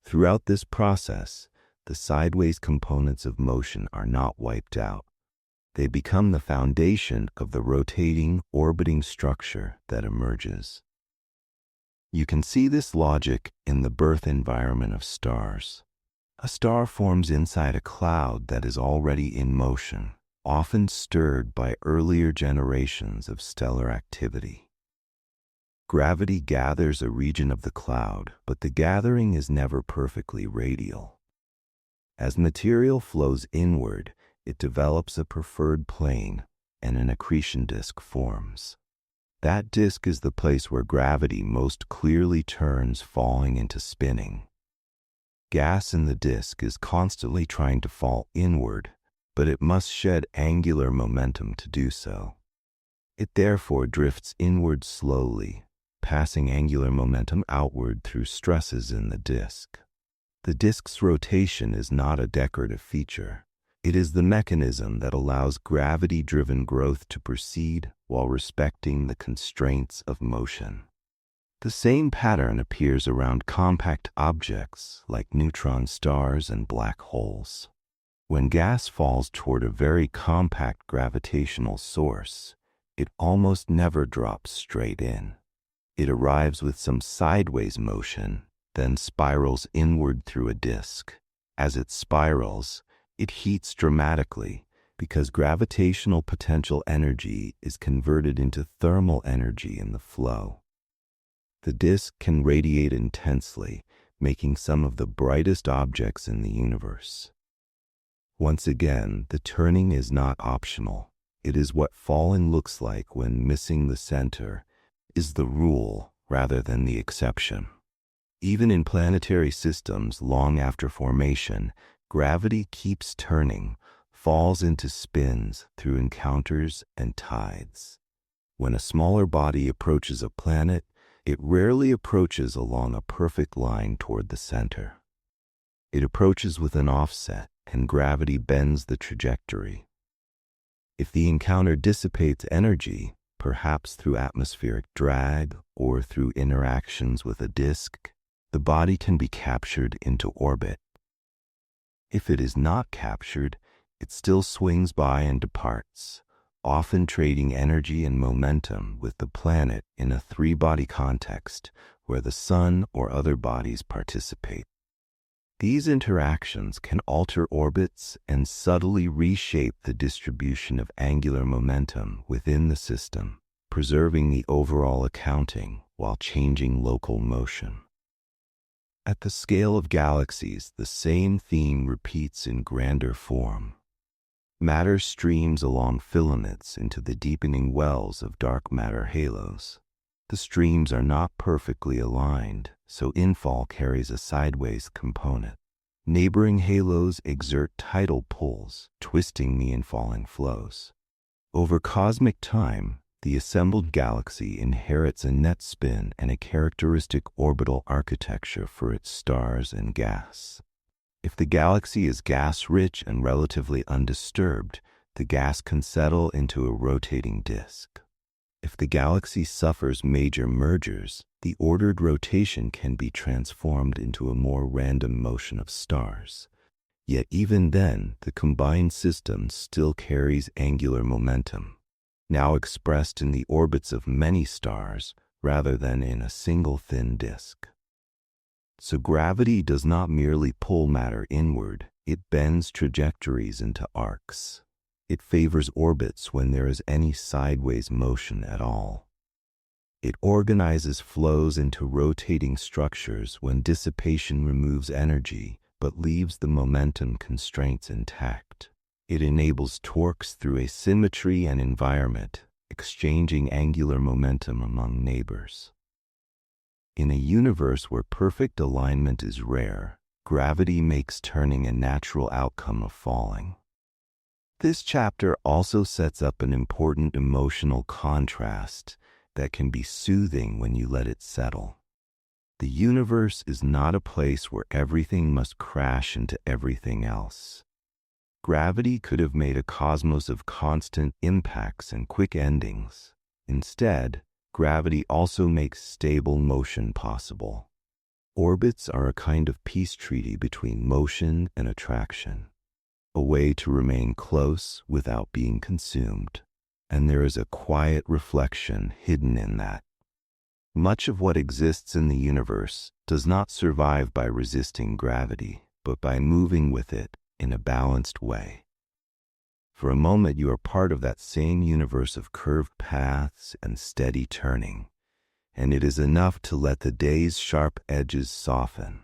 Speaker 1: Throughout this process, the sideways components of motion are not wiped out. They become the foundation of the rotating, orbiting structure that emerges. You can see this logic in the birth environment of stars. A star forms inside a cloud that is already in motion, often stirred by earlier generations of stellar activity. Gravity gathers a region of the cloud, but the gathering is never perfectly radial. As material flows inward, it develops a preferred plane and an accretion disk forms. That disk is the place where gravity most clearly turns falling into spinning. Gas in the disk is constantly trying to fall inward, but it must shed angular momentum to do so. It therefore drifts inward slowly, passing angular momentum outward through stresses in the disk. The disk's rotation is not a decorative feature. It is the mechanism that allows gravity-driven growth to proceed while respecting the constraints of motion. The same pattern appears around compact objects like neutron stars and black holes. When gas falls toward a very compact gravitational source, it almost never drops straight in. It arrives with some sideways motion, then spirals inward through a disk. As it spirals, it heats dramatically because gravitational potential energy is converted into thermal energy in the flow. The disk can radiate intensely, making some of the brightest objects in the universe. Once again, the turning is not optional. It is what falling looks like when missing the center is the rule rather than the exception. Even in planetary systems long after formation, gravity keeps turning, falls into spins through encounters and tides. When a smaller body approaches a planet, it rarely approaches along a perfect line toward the center. It approaches with an offset, and gravity bends the trajectory. If the encounter dissipates energy, perhaps through atmospheric drag or through interactions with a disk, the body can be captured into orbit. If it is not captured, it still swings by and departs, often trading energy and momentum with the planet in a three-body context where the sun or other bodies participate. These interactions can alter orbits and subtly reshape the distribution of angular momentum within the system, preserving the overall accounting while changing local motion. At the scale of galaxies, the same theme repeats in grander form. Matter streams along filaments into the deepening wells of dark matter halos. The streams are not perfectly aligned, so infall carries a sideways component. Neighboring halos exert tidal pulls, twisting the infalling flows. Over cosmic time, the assembled galaxy inherits a net spin and a characteristic orbital architecture for its stars and gas. If the galaxy is gas-rich and relatively undisturbed, the gas can settle into a rotating disk. If the galaxy suffers major mergers, the ordered rotation can be transformed into a more random motion of stars. Yet even then, the combined system still carries angular momentum, now expressed in the orbits of many stars rather than in a single thin disk. So gravity does not merely pull matter inward, it bends trajectories into arcs. It favors orbits when there is any sideways motion at all. It organizes flows into rotating structures when dissipation removes energy but leaves the momentum constraints intact. It enables torques through asymmetry and environment, exchanging angular momentum among neighbors. In a universe where perfect alignment is rare, gravity makes turning a natural outcome of falling. This chapter also sets up an important emotional contrast that can be soothing when you let it settle. The universe is not a place where everything must crash into everything else. Gravity could have made a cosmos of constant impacts and quick endings. Instead, gravity also makes stable motion possible. Orbits are a kind of peace treaty between motion and attraction, a way to remain close without being consumed. And there is a quiet reflection hidden in that. Much of what exists in the universe does not survive by resisting gravity, but by moving with it in a balanced way. For a moment, you are part of that same universe of curved paths and steady turning, and it is enough to let the day's sharp edges soften,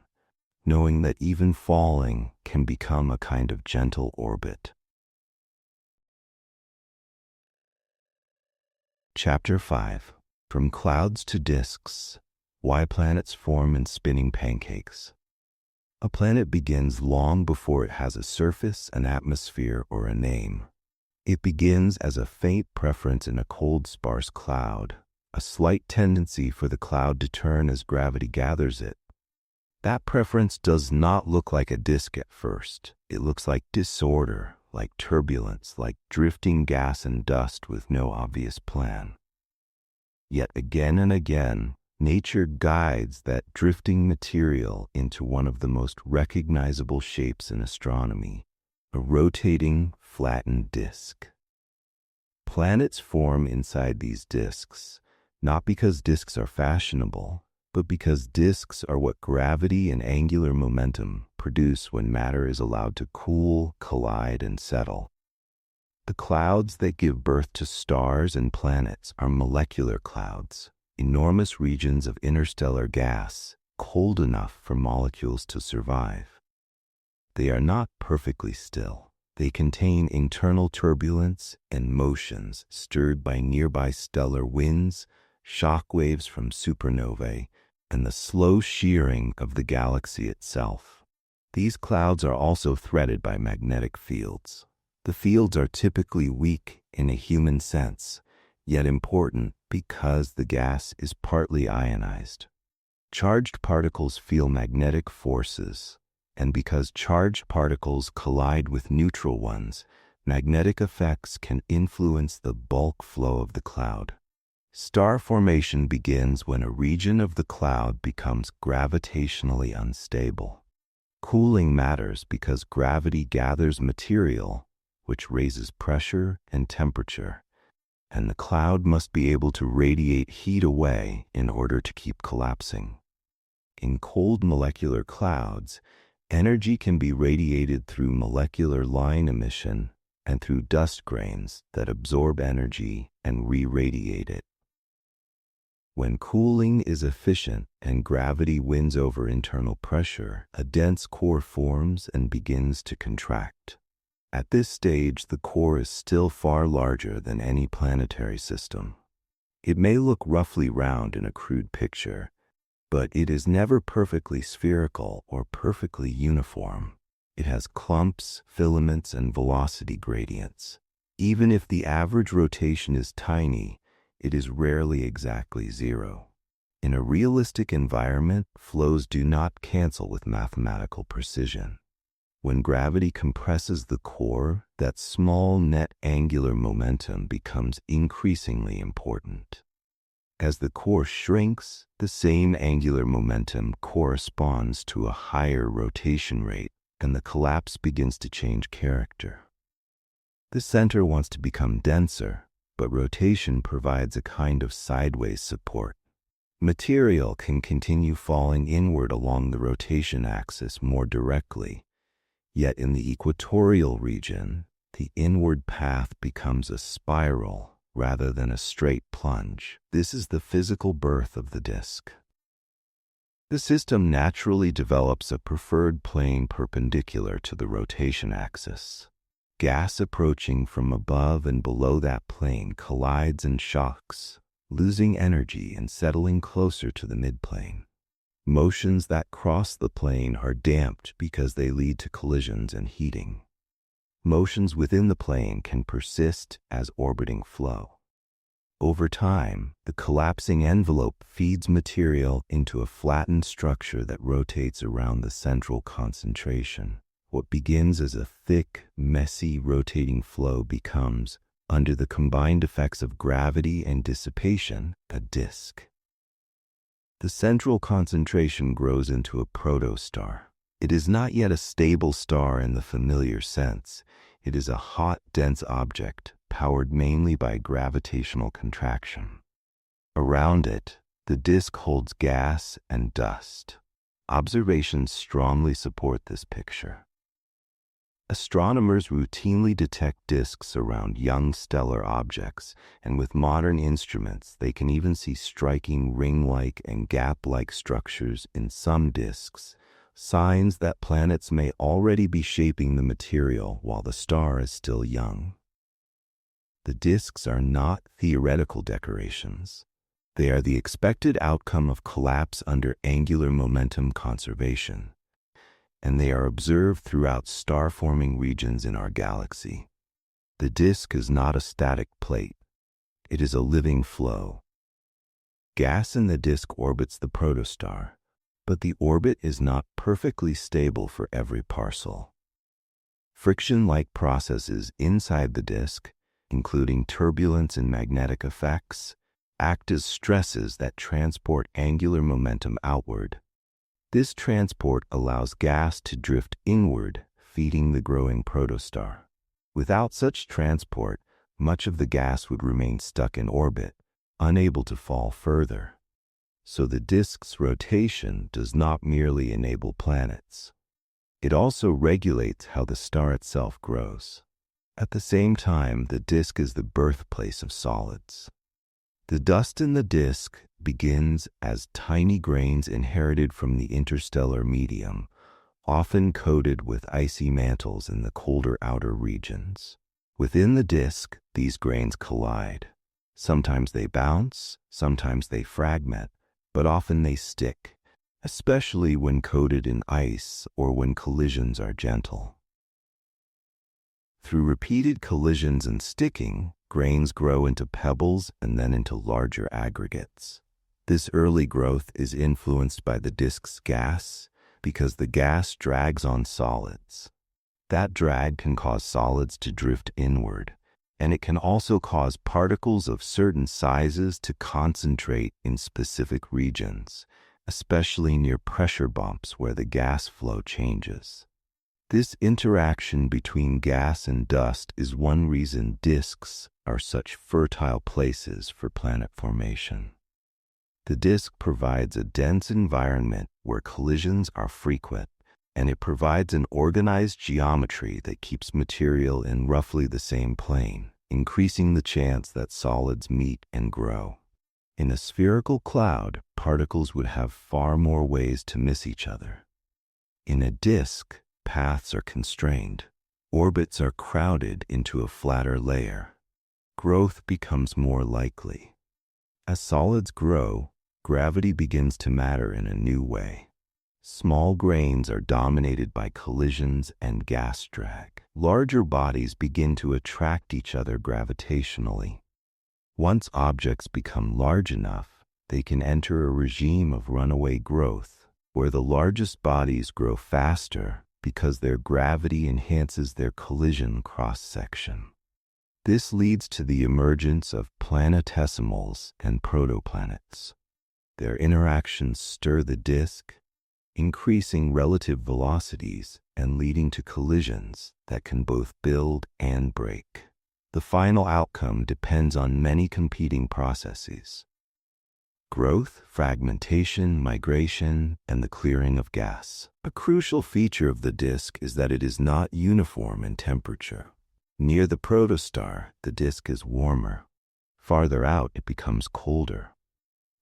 Speaker 1: knowing that even falling can become a kind of gentle orbit. Chapter 5. From Clouds to Disks, Why Planets Form in Spinning Pancakes. A planet begins long before it has a surface, an atmosphere, or a name. It begins as a faint preference in a cold, sparse cloud, a slight tendency for the cloud to turn as gravity gathers it. That preference does not look like a disk at first. It looks like disorder, like turbulence, like drifting gas and dust with no obvious plan. Yet again and again, nature guides that drifting material into one of the most recognizable shapes in astronomy, a rotating, flattened disk. Planets form inside these disks, not because disks are fashionable, but because disks are what gravity and angular momentum produce when matter is allowed to cool, collide, and settle. The clouds that give birth to stars and planets are molecular clouds, enormous regions of interstellar gas, cold enough for molecules to survive. They are not perfectly still. They contain internal turbulence and motions stirred by nearby stellar winds, shock waves from supernovae, and the slow shearing of the galaxy itself. These clouds are also threaded by magnetic fields. The fields are typically weak in a human sense, yet important because the gas is partly ionized. Charged particles feel magnetic forces, and because charged particles collide with neutral ones, magnetic effects can influence the bulk flow of the cloud. Star formation begins when a region of the cloud becomes gravitationally unstable. Cooling matters because gravity gathers material, which raises pressure and temperature, and the cloud must be able to radiate heat away in order to keep collapsing. In cold molecular clouds, energy can be radiated through molecular line emission and through dust grains that absorb energy and re-radiate it. When cooling is efficient and gravity wins over internal pressure, a dense core forms and begins to contract. At this stage, the core is still far larger than any planetary system. It may look roughly round in a crude picture, but it is never perfectly spherical or perfectly uniform. It has clumps, filaments, and velocity gradients. Even if the average rotation is tiny, it is rarely exactly zero. In a realistic environment, flows do not cancel with mathematical precision. When gravity compresses the core, that small net angular momentum becomes increasingly important. As the core shrinks, the same angular momentum corresponds to a higher rotation rate, and the collapse begins to change character. The center wants to become denser, but rotation provides a kind of sideways support. Material can continue falling inward along the rotation axis more directly, yet in the equatorial region, the inward path becomes a spiral rather than a straight plunge. This is the physical birth of the disk. The system naturally develops a preferred plane perpendicular to the rotation axis. Gas approaching from above and below that plane collides and shocks, losing energy and settling closer to the midplane. Motions that cross the plane are damped because they lead to collisions and heating. Motions within the plane can persist as orbiting flow. Over time, the collapsing envelope feeds material into a flattened structure that rotates around the central concentration. What begins as a thick, messy, rotating flow becomes, under the combined effects of gravity and dissipation, a disk. The central concentration grows into a protostar. It is not yet a stable star in the familiar sense. It is a hot, dense object, powered mainly by gravitational contraction. Around it, the disk holds gas and dust. Observations strongly support this picture. Astronomers routinely detect disks around young stellar objects, and with modern instruments, they can even see striking ring-like and gap-like structures in some disks, signs that planets may already be shaping the material while the star is still young. The disks are not theoretical decorations. They are the expected outcome of collapse under angular momentum conservation, and they are observed throughout star-forming regions in our galaxy. The disk is not a static plate. It is a living flow. Gas in the disk orbits the protostar, but the orbit is not perfectly stable for every parcel. Friction-like processes inside the disk, including turbulence and magnetic effects, act as stresses that transport angular momentum outward. This transport allows gas to drift inward, feeding the growing protostar. Without such transport, much of the gas would remain stuck in orbit, unable to fall further. So the disk's rotation does not merely enable planets. It also regulates how the star itself grows. At the same time, the disk is the birthplace of solids. The dust in the disk begins as tiny grains inherited from the interstellar medium, often coated with icy mantles in the colder outer regions. Within the disk, these grains collide. Sometimes they bounce, sometimes they fragment, but often they stick, especially when coated in ice or when collisions are gentle. Through repeated collisions and sticking, grains grow into pebbles and then into larger aggregates. This early growth is influenced by the disk's gas because the gas drags on solids. That drag can cause solids to drift inward, and it can also cause particles of certain sizes to concentrate in specific regions, especially near pressure bumps where the gas flow changes. This interaction between gas and dust is one reason disks are such fertile places for planet formation. The disk provides a dense environment where collisions are frequent, and it provides an organized geometry that keeps material in roughly the same plane, increasing the chance that solids meet and grow. In a spherical cloud, particles would have far more ways to miss each other. In a disk, paths are constrained. Orbits are crowded into a flatter layer. Growth becomes more likely. As solids grow, gravity begins to matter in a new way. Small grains are dominated by collisions and gas drag. Larger bodies begin to attract each other gravitationally. Once objects become large enough, they can enter a regime of runaway growth, where the largest bodies grow faster because their gravity enhances their collision cross-section. This leads to the emergence of planetesimals and protoplanets. Their interactions stir the disk, increasing relative velocities and leading to collisions that can both build and break. The final outcome depends on many competing processes: growth, fragmentation, migration, and the clearing of gas. A crucial feature of the disk is that it is not uniform in temperature. Near the protostar, the disk is warmer. Farther out, it becomes colder.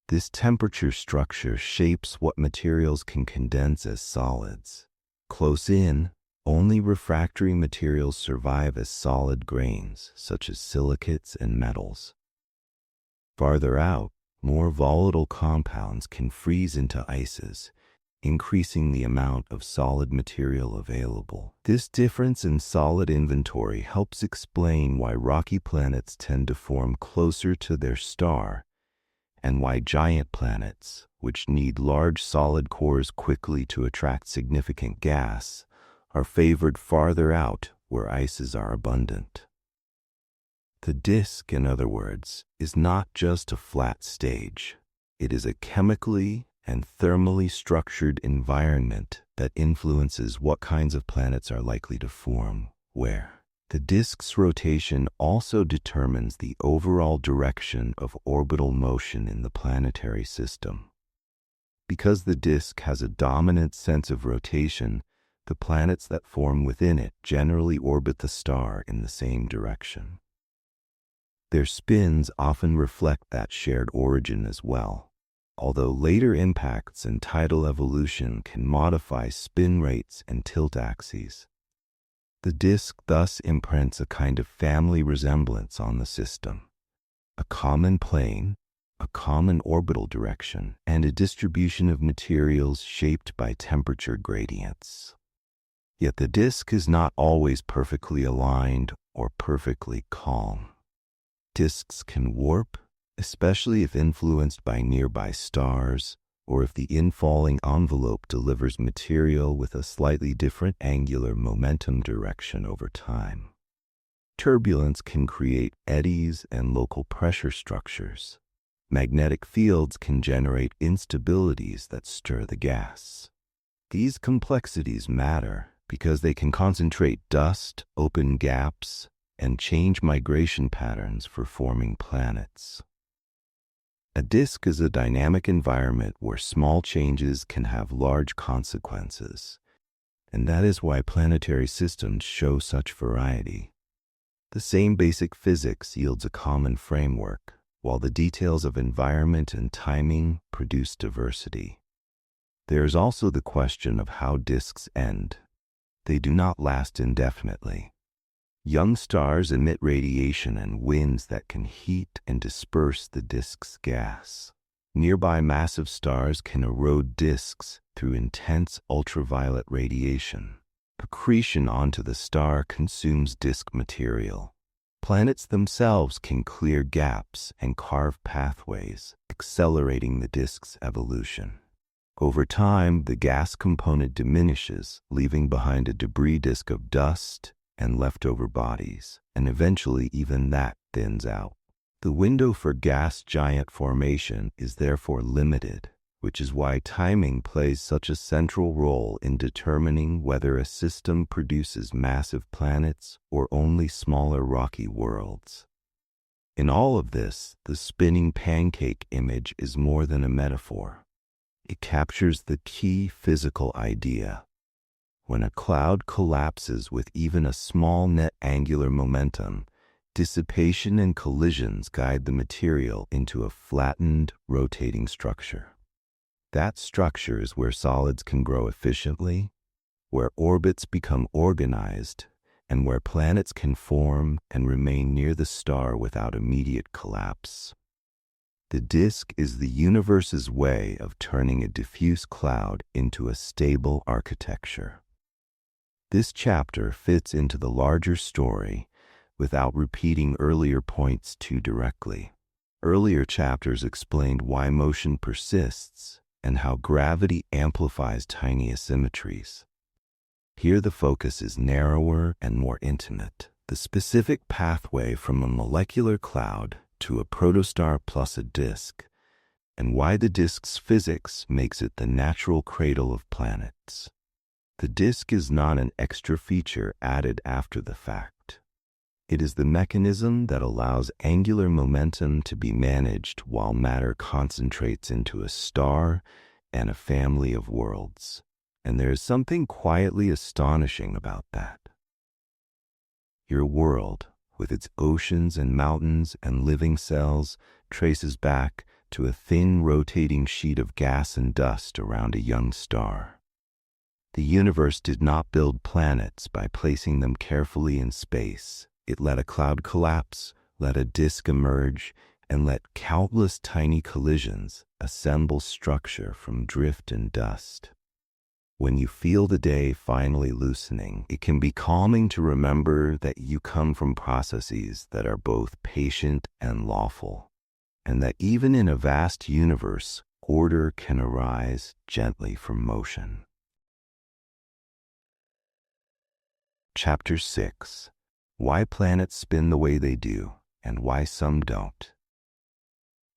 Speaker 1: This temperature structure shapes what materials can condense as solids. Close in, only refractory materials survive as solid grains, such as silicates and metals. Farther out, more volatile compounds can freeze into ices, increasing the amount of solid material available. This difference in solid inventory helps explain why rocky planets tend to form closer to their star, and why giant planets, which need large solid cores quickly to attract significant gas, are favored farther out where ices are abundant. The disk, in other words, is not just a flat stage. It is a chemically and thermally structured environment that influences what kinds of planets are likely to form where. The disk's rotation also determines the overall direction of orbital motion in the planetary system. Because the disk has a dominant sense of rotation, the planets that form within it generally orbit the star in the same direction. Their spins often reflect that shared origin as well, although later impacts and tidal evolution can modify spin rates and tilt axes. The disk thus imprints a kind of family resemblance on the system: a common plane, a common orbital direction, and a distribution of materials shaped by temperature gradients. Yet the disk is not always perfectly aligned or perfectly calm. Disks can warp, especially if influenced by nearby stars, or if the infalling envelope delivers material with a slightly different angular momentum direction over time. Turbulence can create eddies and local pressure structures. Magnetic fields can generate instabilities that stir the gas. These complexities matter because they can concentrate dust, open gaps, and change migration patterns for forming planets. A disk is a dynamic environment where small changes can have large consequences, and that is why planetary systems show such variety. The same basic physics yields a common framework, while the details of environment and timing produce diversity. There is also the question of how disks end. They do not last indefinitely. Young stars emit radiation and winds that can heat and disperse the disk's gas. Nearby massive stars can erode disks through intense ultraviolet radiation. Accretion onto the star consumes disk material. Planets themselves can clear gaps and carve pathways, accelerating the disk's evolution. Over time, the gas component diminishes, leaving behind a debris disk of dust and leftover bodies, and eventually even that thins out. The window for gas giant formation is therefore limited, which is why timing plays such a central role in determining whether a system produces massive planets or only smaller rocky worlds. In all of this, the spinning pancake image is more than a metaphor. It captures the key physical idea. When a cloud collapses with even a small net angular momentum, dissipation and collisions guide the material into a flattened, rotating structure. That structure is where solids can grow efficiently, where orbits become organized, and where planets can form and remain near the star without immediate collapse. The disk is the universe's way of turning a diffuse cloud into a stable architecture. This chapter fits into the larger story without repeating earlier points too directly. Earlier chapters explained why motion persists and how gravity amplifies tiny asymmetries. Here the focus is narrower and more intimate. The specific pathway from a molecular cloud to a protostar plus a disk, and why the disk's physics makes it the natural cradle of planets. The disk is not an extra feature added after the fact. It is the mechanism that allows angular momentum to be managed while matter concentrates into a star and a family of worlds. And there is something quietly astonishing about that. Your world, with its oceans and mountains and living cells, traces back to a thin rotating sheet of gas and dust around a young star. The universe did not build planets by placing them carefully in space. It let a cloud collapse, let a disk emerge, and let countless tiny collisions assemble structure from drift and dust. When you feel the day finally loosening, it can be calming to remember that you come from processes that are both patient and lawful, and that even in a vast universe, order can arise gently from motion. Chapter 6. Why planets spin the way they do, and why some don't.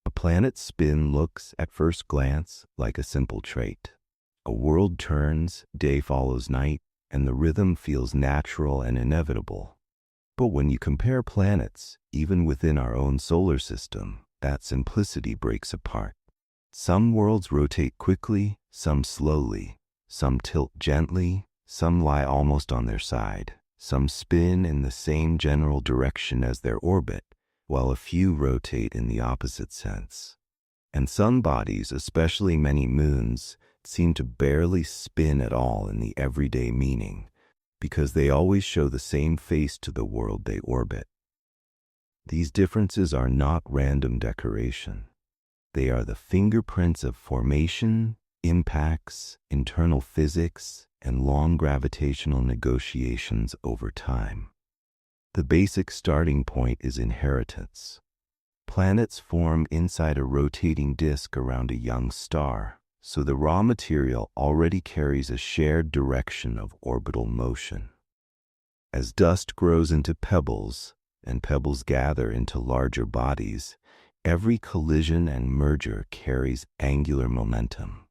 Speaker 1: A planet's spin looks, at first glance, like a simple trait. A world turns, day follows night, and the rhythm feels natural and inevitable. But when you compare planets, even within our own solar system, that simplicity breaks apart. Some worlds rotate quickly, some slowly, some tilt gently, some lie almost on their side, some spin in the same general direction as their orbit, while a few rotate in the opposite sense. And some bodies, especially many moons, seem to barely spin at all in the everyday meaning, because they always show the same face to the world they orbit. These differences are not random decoration. They are the fingerprints of formation, impacts, internal physics, and long gravitational negotiations over time. The basic starting point is inheritance. Planets form inside a rotating disk around a young star, so the raw material already carries a shared direction of orbital motion. As dust grows into pebbles, and pebbles gather into larger bodies, every collision and merger carries angular momentum.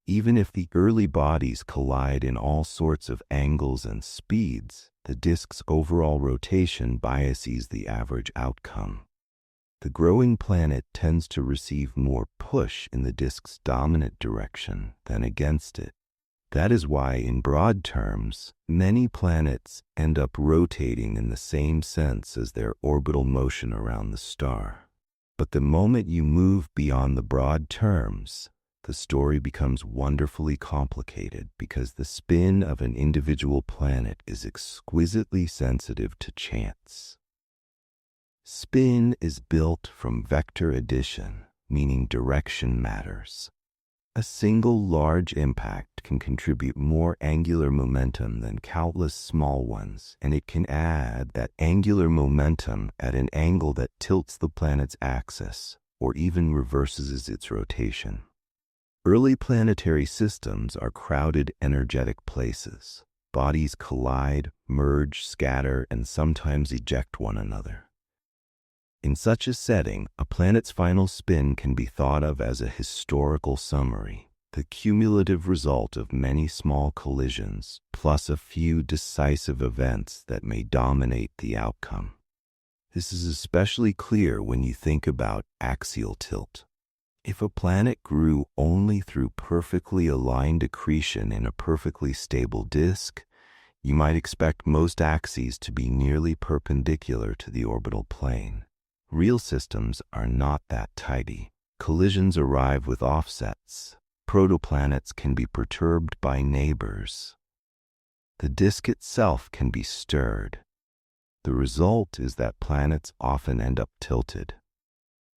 Speaker 1: Even if the early bodies collide in all sorts of angles and speeds, the disk's overall rotation biases the average outcome. The growing planet tends to receive more push in the disk's dominant direction than against it. That is why, in broad terms, many planets end up rotating in the same sense as their orbital motion around the star. But the moment you move beyond the broad terms, the story becomes wonderfully complicated because the spin of an individual planet is exquisitely sensitive to chance. Spin is built from vector addition, meaning direction matters. A single large impact can contribute more angular momentum than countless small ones, and it can add that angular momentum at an angle that tilts the planet's axis or even reverses its rotation. Early planetary systems are crowded, energetic places. Bodies collide, merge, scatter, and sometimes eject one another. In such a setting, a planet's final spin can be thought of as a historical summary, the cumulative result of many small collisions, plus a few decisive events that may dominate the outcome. This is especially clear when you think about axial tilt. If a planet grew only through perfectly aligned accretion in a perfectly stable disk, you might expect most axes to be nearly perpendicular to the orbital plane. Real systems are not that tidy. Collisions arrive with offsets. Protoplanets can be perturbed by neighbors. The disk itself can be stirred. The result is that planets often end up tilted.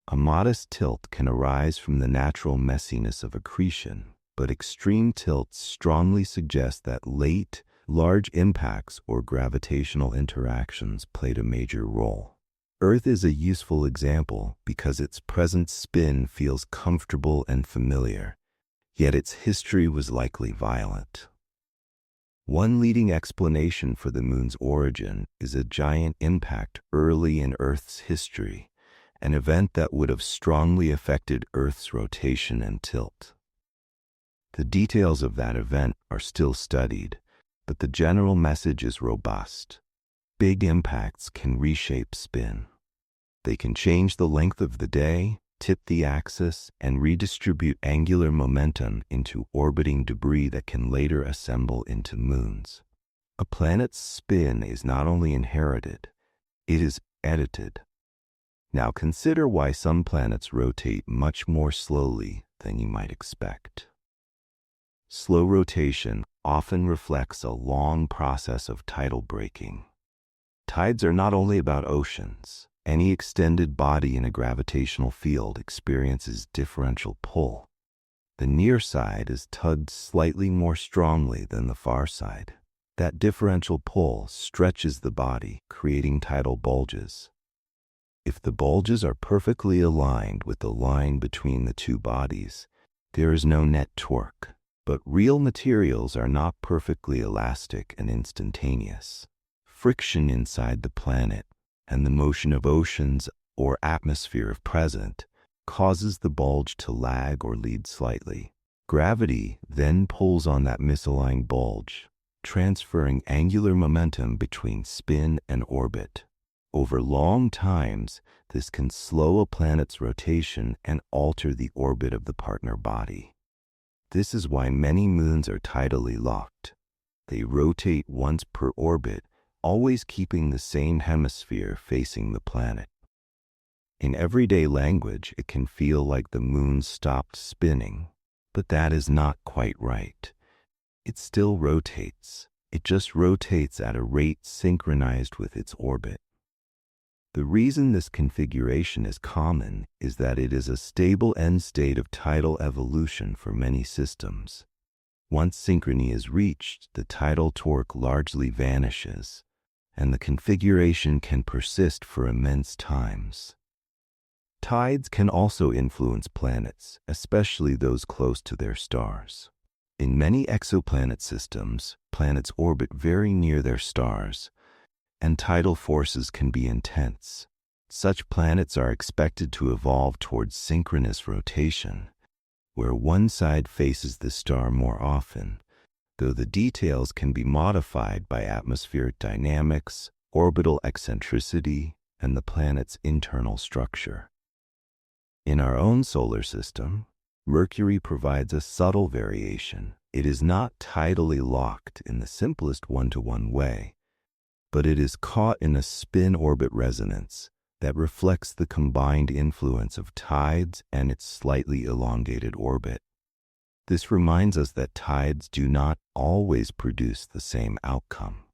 Speaker 1: A modest tilt can arise from the natural messiness of accretion, but extreme tilts strongly suggest that late, large impacts or gravitational interactions played a major role. Earth is a useful example because its present spin feels comfortable and familiar, yet its history was likely violent. One leading explanation for the Moon's origin is a giant impact early in Earth's history, an event that would have strongly affected Earth's rotation and tilt. The details of that event are still studied, but the general message is robust. Big impacts can reshape spin. They can change the length of the day, tip the axis, and redistribute angular momentum into orbiting debris that can later assemble into moons. A planet's spin is not only inherited, it is edited. Now consider why some planets rotate much more slowly than you might expect. Slow rotation often reflects a long process of tidal breaking. Tides are not only about oceans. Any extended body in a gravitational field experiences differential pull. The near side is tugged slightly more strongly than the far side. That differential pull stretches the body, creating tidal bulges. If the bulges are perfectly aligned with the line between the two bodies, there is no net torque. But real materials are not perfectly elastic and instantaneous. Friction inside the planet and the motion of oceans or atmosphere if present causes the bulge to lag or lead slightly. Gravity then pulls on that misaligned bulge, transferring angular momentum between spin and orbit. Over long times, this can slow a planet's rotation and alter the orbit of the partner body. This is why many moons are tidally locked. They rotate once per orbit, always keeping the same hemisphere facing the planet. In everyday language, it can feel like the moon stopped spinning, but that is not quite right. It still rotates. It just rotates at a rate synchronized with its orbit. The reason this configuration is common is that it is a stable end state of tidal evolution for many systems. Once synchrony is reached, the tidal torque largely vanishes, and the configuration can persist for immense times. Tides can also influence planets, especially those close to their stars. In many exoplanet systems, planets orbit very near their stars, and tidal forces can be intense. Such planets are expected to evolve towards synchronous rotation, where one side faces the star more often, though the details can be modified by atmospheric dynamics, orbital eccentricity, and the planet's internal structure. In our own solar system, Mercury provides a subtle variation. It is not tidally locked in the simplest one-to-one way, but it is caught in a spin-orbit resonance that reflects the combined influence of tides and its slightly elongated orbit. This reminds us that tides do not always produce the same outcome.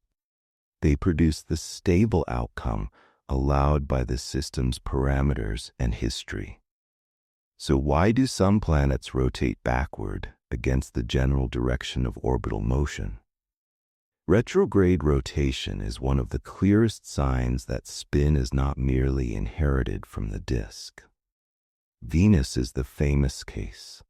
Speaker 1: They produce the stable outcome allowed by the system's parameters and history. So why do some planets rotate backward against the general direction of orbital motion? Retrograde rotation is one of the clearest signs that spin is not merely inherited from the disk. Venus is the famous case.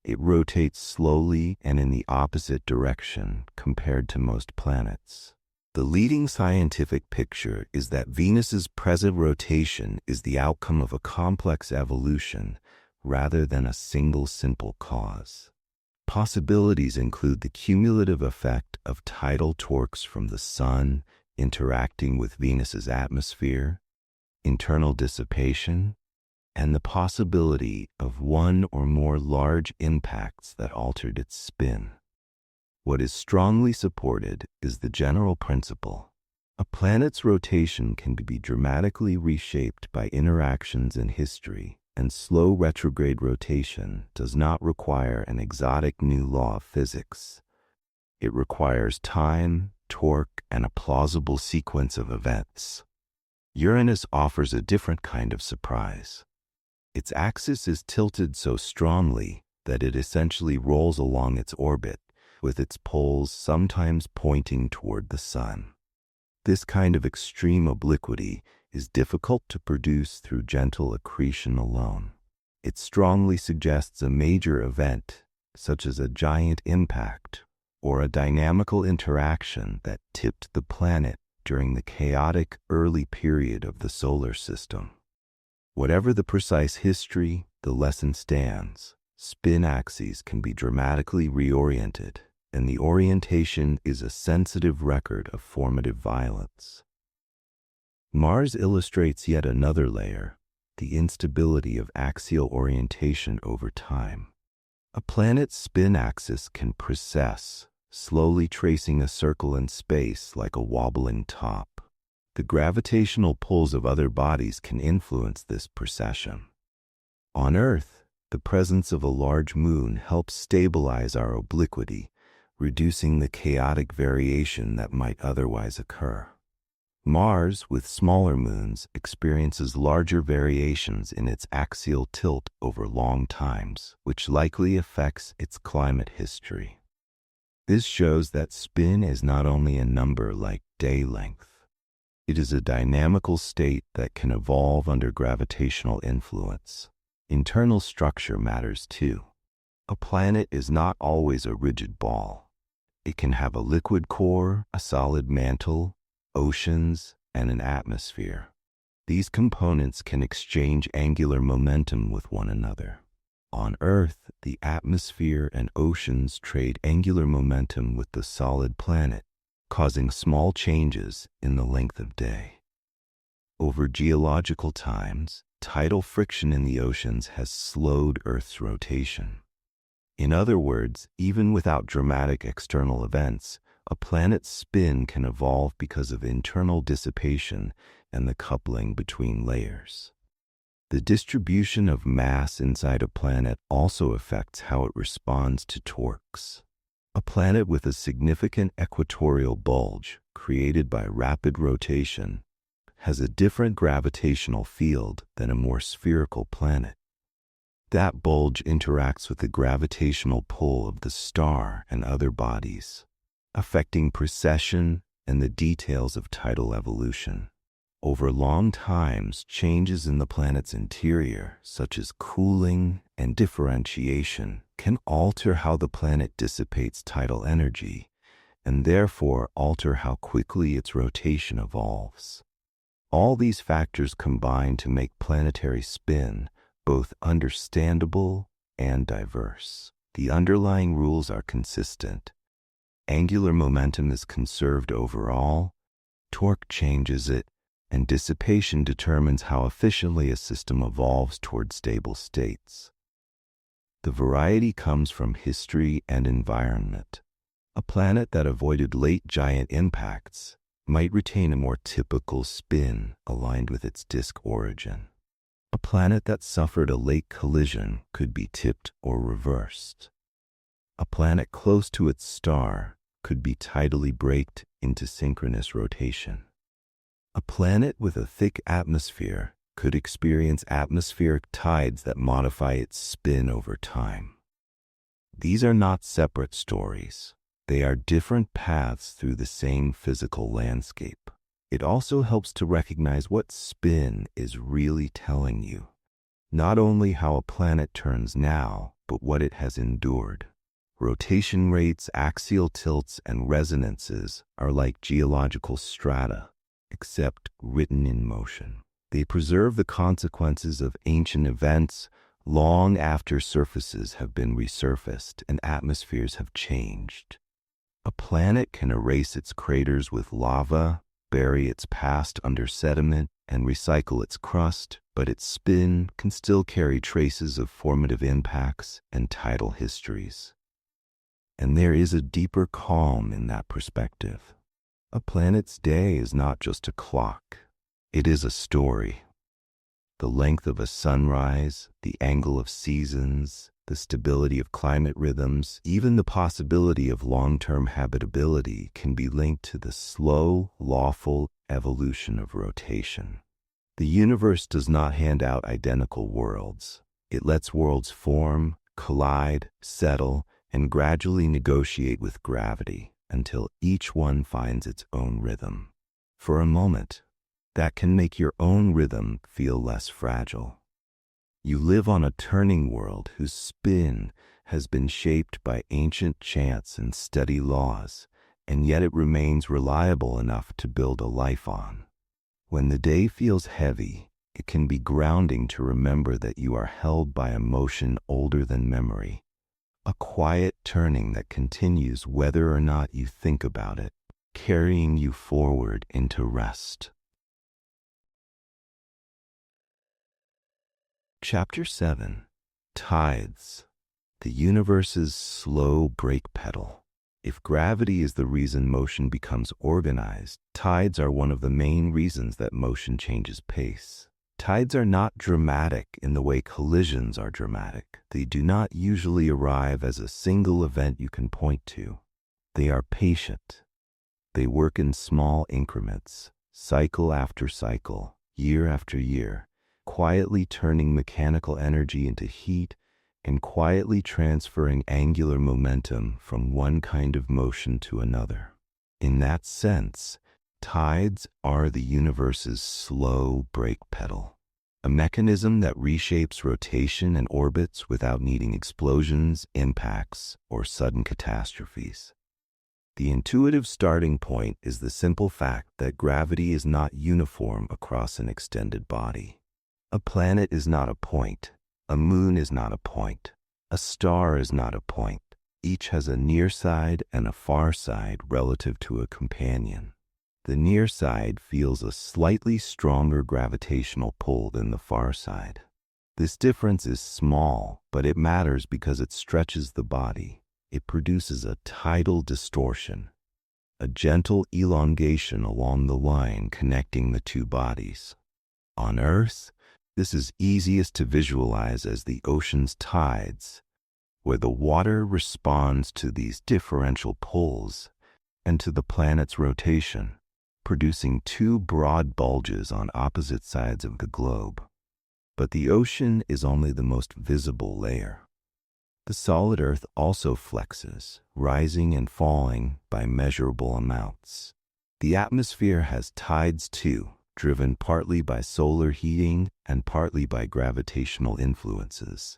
Speaker 1: It rotates slowly and in the opposite direction compared to most planets. The leading scientific picture is that Venus's present rotation is the outcome of a complex evolution rather than a single simple cause. Possibilities include the cumulative effect of tidal torques from the Sun interacting with Venus's atmosphere, internal dissipation, and the possibility of one or more large impacts that altered its spin. What is strongly supported is the general principle. A planet's rotation can be dramatically reshaped by interactions in history, and slow retrograde rotation does not require an exotic new law of physics. It requires time, torque, and a plausible sequence of events. Uranus offers a different kind of surprise. Its axis is tilted so strongly that it essentially rolls along its orbit, with its poles sometimes pointing toward the Sun. This kind of extreme obliquity is difficult to produce through gentle accretion alone. It strongly suggests a major event, such as a giant impact or a dynamical interaction that tipped the planet during the chaotic early period of the solar system. Whatever the precise history, the lesson stands. Spin axes can be dramatically reoriented, and the orientation is a sensitive record of formative violence. Mars illustrates yet another layer, the instability of axial orientation over time. A planet's spin axis can precess, slowly tracing a circle in space like a wobbling top. The gravitational pulls of other bodies can influence this precession. On Earth, the presence of a large moon helps stabilize our obliquity, reducing the chaotic variation that might otherwise occur. Mars, with smaller moons, experiences larger variations in its axial tilt over long times, which likely affects its climate history. This shows that spin is not only a number like day length. It is a dynamical state that can evolve under gravitational influence. Internal structure matters too. A planet is not always a rigid ball. It can have a liquid core, a solid mantle, oceans, and an atmosphere. These components can exchange angular momentum with one another. On Earth, the atmosphere and oceans trade angular momentum with the solid planet, causing small changes in the length of day. Over geological times, tidal friction in the oceans has slowed Earth's rotation. In other words, even without dramatic external events, a planet's spin can evolve because of internal dissipation and the coupling between layers. The distribution of mass inside a planet also affects how it responds to torques. A planet with a significant equatorial bulge, created by rapid rotation, has a different gravitational field than a more spherical planet. That bulge interacts with the gravitational pull of the star and other bodies, affecting precession and the details of tidal evolution. Over long times, changes in the planet's interior, such as cooling and differentiation, can alter how the planet dissipates tidal energy, and therefore alter how quickly its rotation evolves. All these factors combine to make planetary spin both understandable and diverse. The underlying rules are consistent. Angular momentum is conserved overall, torque changes it, and dissipation determines how efficiently a system evolves toward stable states. The variety comes from history and environment. A planet that avoided late giant impacts might retain a more typical spin aligned with its disk origin. A planet that suffered a late collision could be tipped or reversed. A planet close to its star could be tidally braked into synchronous rotation. A planet with a thick atmosphere could experience atmospheric tides that modify its spin over time. These are not separate stories. They are different paths through the same physical landscape. It also helps to recognize what spin is really telling you. Not only how a planet turns now, but what it has endured. Rotation rates, axial tilts, and resonances are like geological strata, except written in motion. They preserve the consequences of ancient events long after surfaces have been resurfaced and atmospheres have changed. A planet can erase its craters with lava, bury its past under sediment, and recycle its crust, but its spin can still carry traces of formative impacts and tidal histories. And there is a deeper calm in that perspective. A planet's day is not just a clock. It is a story. The length of a sunrise, the angle of seasons, the stability of climate rhythms, even the possibility of long-term habitability can be linked to the slow, lawful evolution of rotation. The universe does not hand out identical worlds. It lets worlds form, collide, settle, and gradually negotiate with gravity until each one finds its own rhythm. For a moment, that can make your own rhythm feel less fragile. You live on a turning world whose spin has been shaped by ancient chants and steady laws, and yet it remains reliable enough to build a life on. When the day feels heavy, it can be grounding to remember that you are held by a motion older than memory, a quiet turning that continues whether or not you think about it, carrying you forward into rest. Chapter 7. Tides, the universe's slow brake pedal. If gravity is the reason motion becomes organized, tides are one of the main reasons that motion changes pace. Tides are not dramatic in the way collisions are dramatic. They do not usually arrive as a single event you can point to. They are patient. They work in small increments, cycle after cycle, year after year, quietly turning mechanical energy into heat and quietly transferring angular momentum from one kind of motion to another. In that sense, tides are the universe's slow brake pedal, a mechanism that reshapes rotation and orbits without needing explosions, impacts, or sudden catastrophes. The intuitive starting point is the simple fact that gravity is not uniform across an extended body. A planet is not a point. A moon is not a point. A star is not a point. Each has a near side and a far side relative to a companion. The near side feels a slightly stronger gravitational pull than the far side. This difference is small, but it matters because it stretches the body. It produces a tidal distortion, a gentle elongation along the line connecting the two bodies. On Earth, this is easiest to visualize as the ocean's tides, where the water responds to these differential pulls and to the planet's rotation, producing two broad bulges on opposite sides of the globe. But the ocean is only the most visible layer. The solid Earth also flexes, rising and falling by measurable amounts. The atmosphere has tides too, driven partly by solar heating and partly by gravitational influences.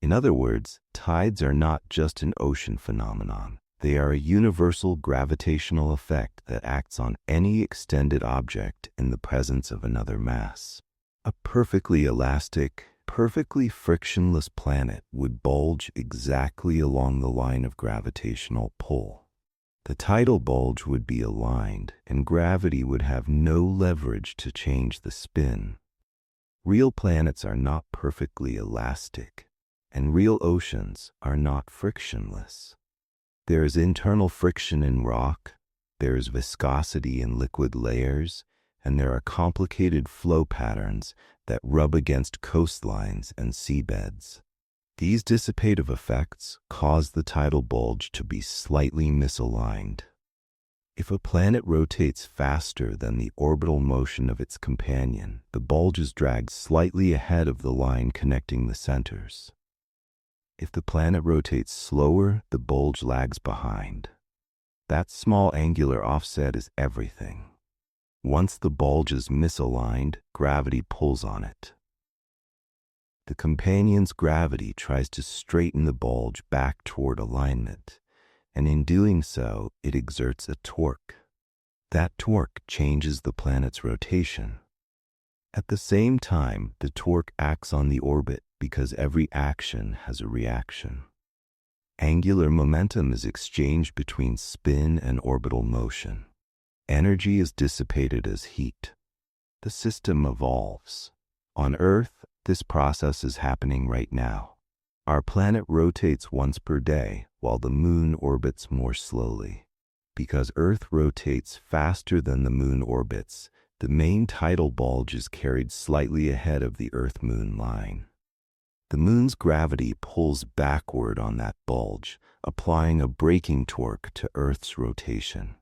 Speaker 1: In other words, tides are not just an ocean phenomenon. They are a universal gravitational effect that acts on any extended object in the presence of another mass. A perfectly elastic, perfectly frictionless planet would bulge exactly along the line of gravitational pull. The tidal bulge would be aligned, and gravity would have no leverage to change the spin. Real planets are not perfectly elastic, and real oceans are not frictionless. There is internal friction in rock, there is viscosity in liquid layers, and there are complicated flow patterns that rub against coastlines and seabeds. These dissipative effects cause the tidal bulge to be slightly misaligned. If a planet rotates faster than the orbital motion of its companion, the bulges drag slightly ahead of the line connecting the centers. If the planet rotates slower, the bulge lags behind. That small angular offset is everything. Once the bulge is misaligned, gravity pulls on it. The companion's gravity tries to straighten the bulge back toward alignment, and in doing so, it exerts a torque. That torque changes the planet's rotation. At the same time, the torque acts on the orbit because every action has a reaction. Angular momentum is exchanged between spin and orbital motion. Energy is dissipated as heat. The system evolves. On Earth, this process is happening right now. Our planet rotates once per day, while the moon orbits more slowly. Because Earth rotates faster than the moon orbits, the main tidal bulge is carried slightly ahead of the Earth-Moon line. The moon's gravity pulls backward on that bulge, applying a braking torque to Earth's rotation.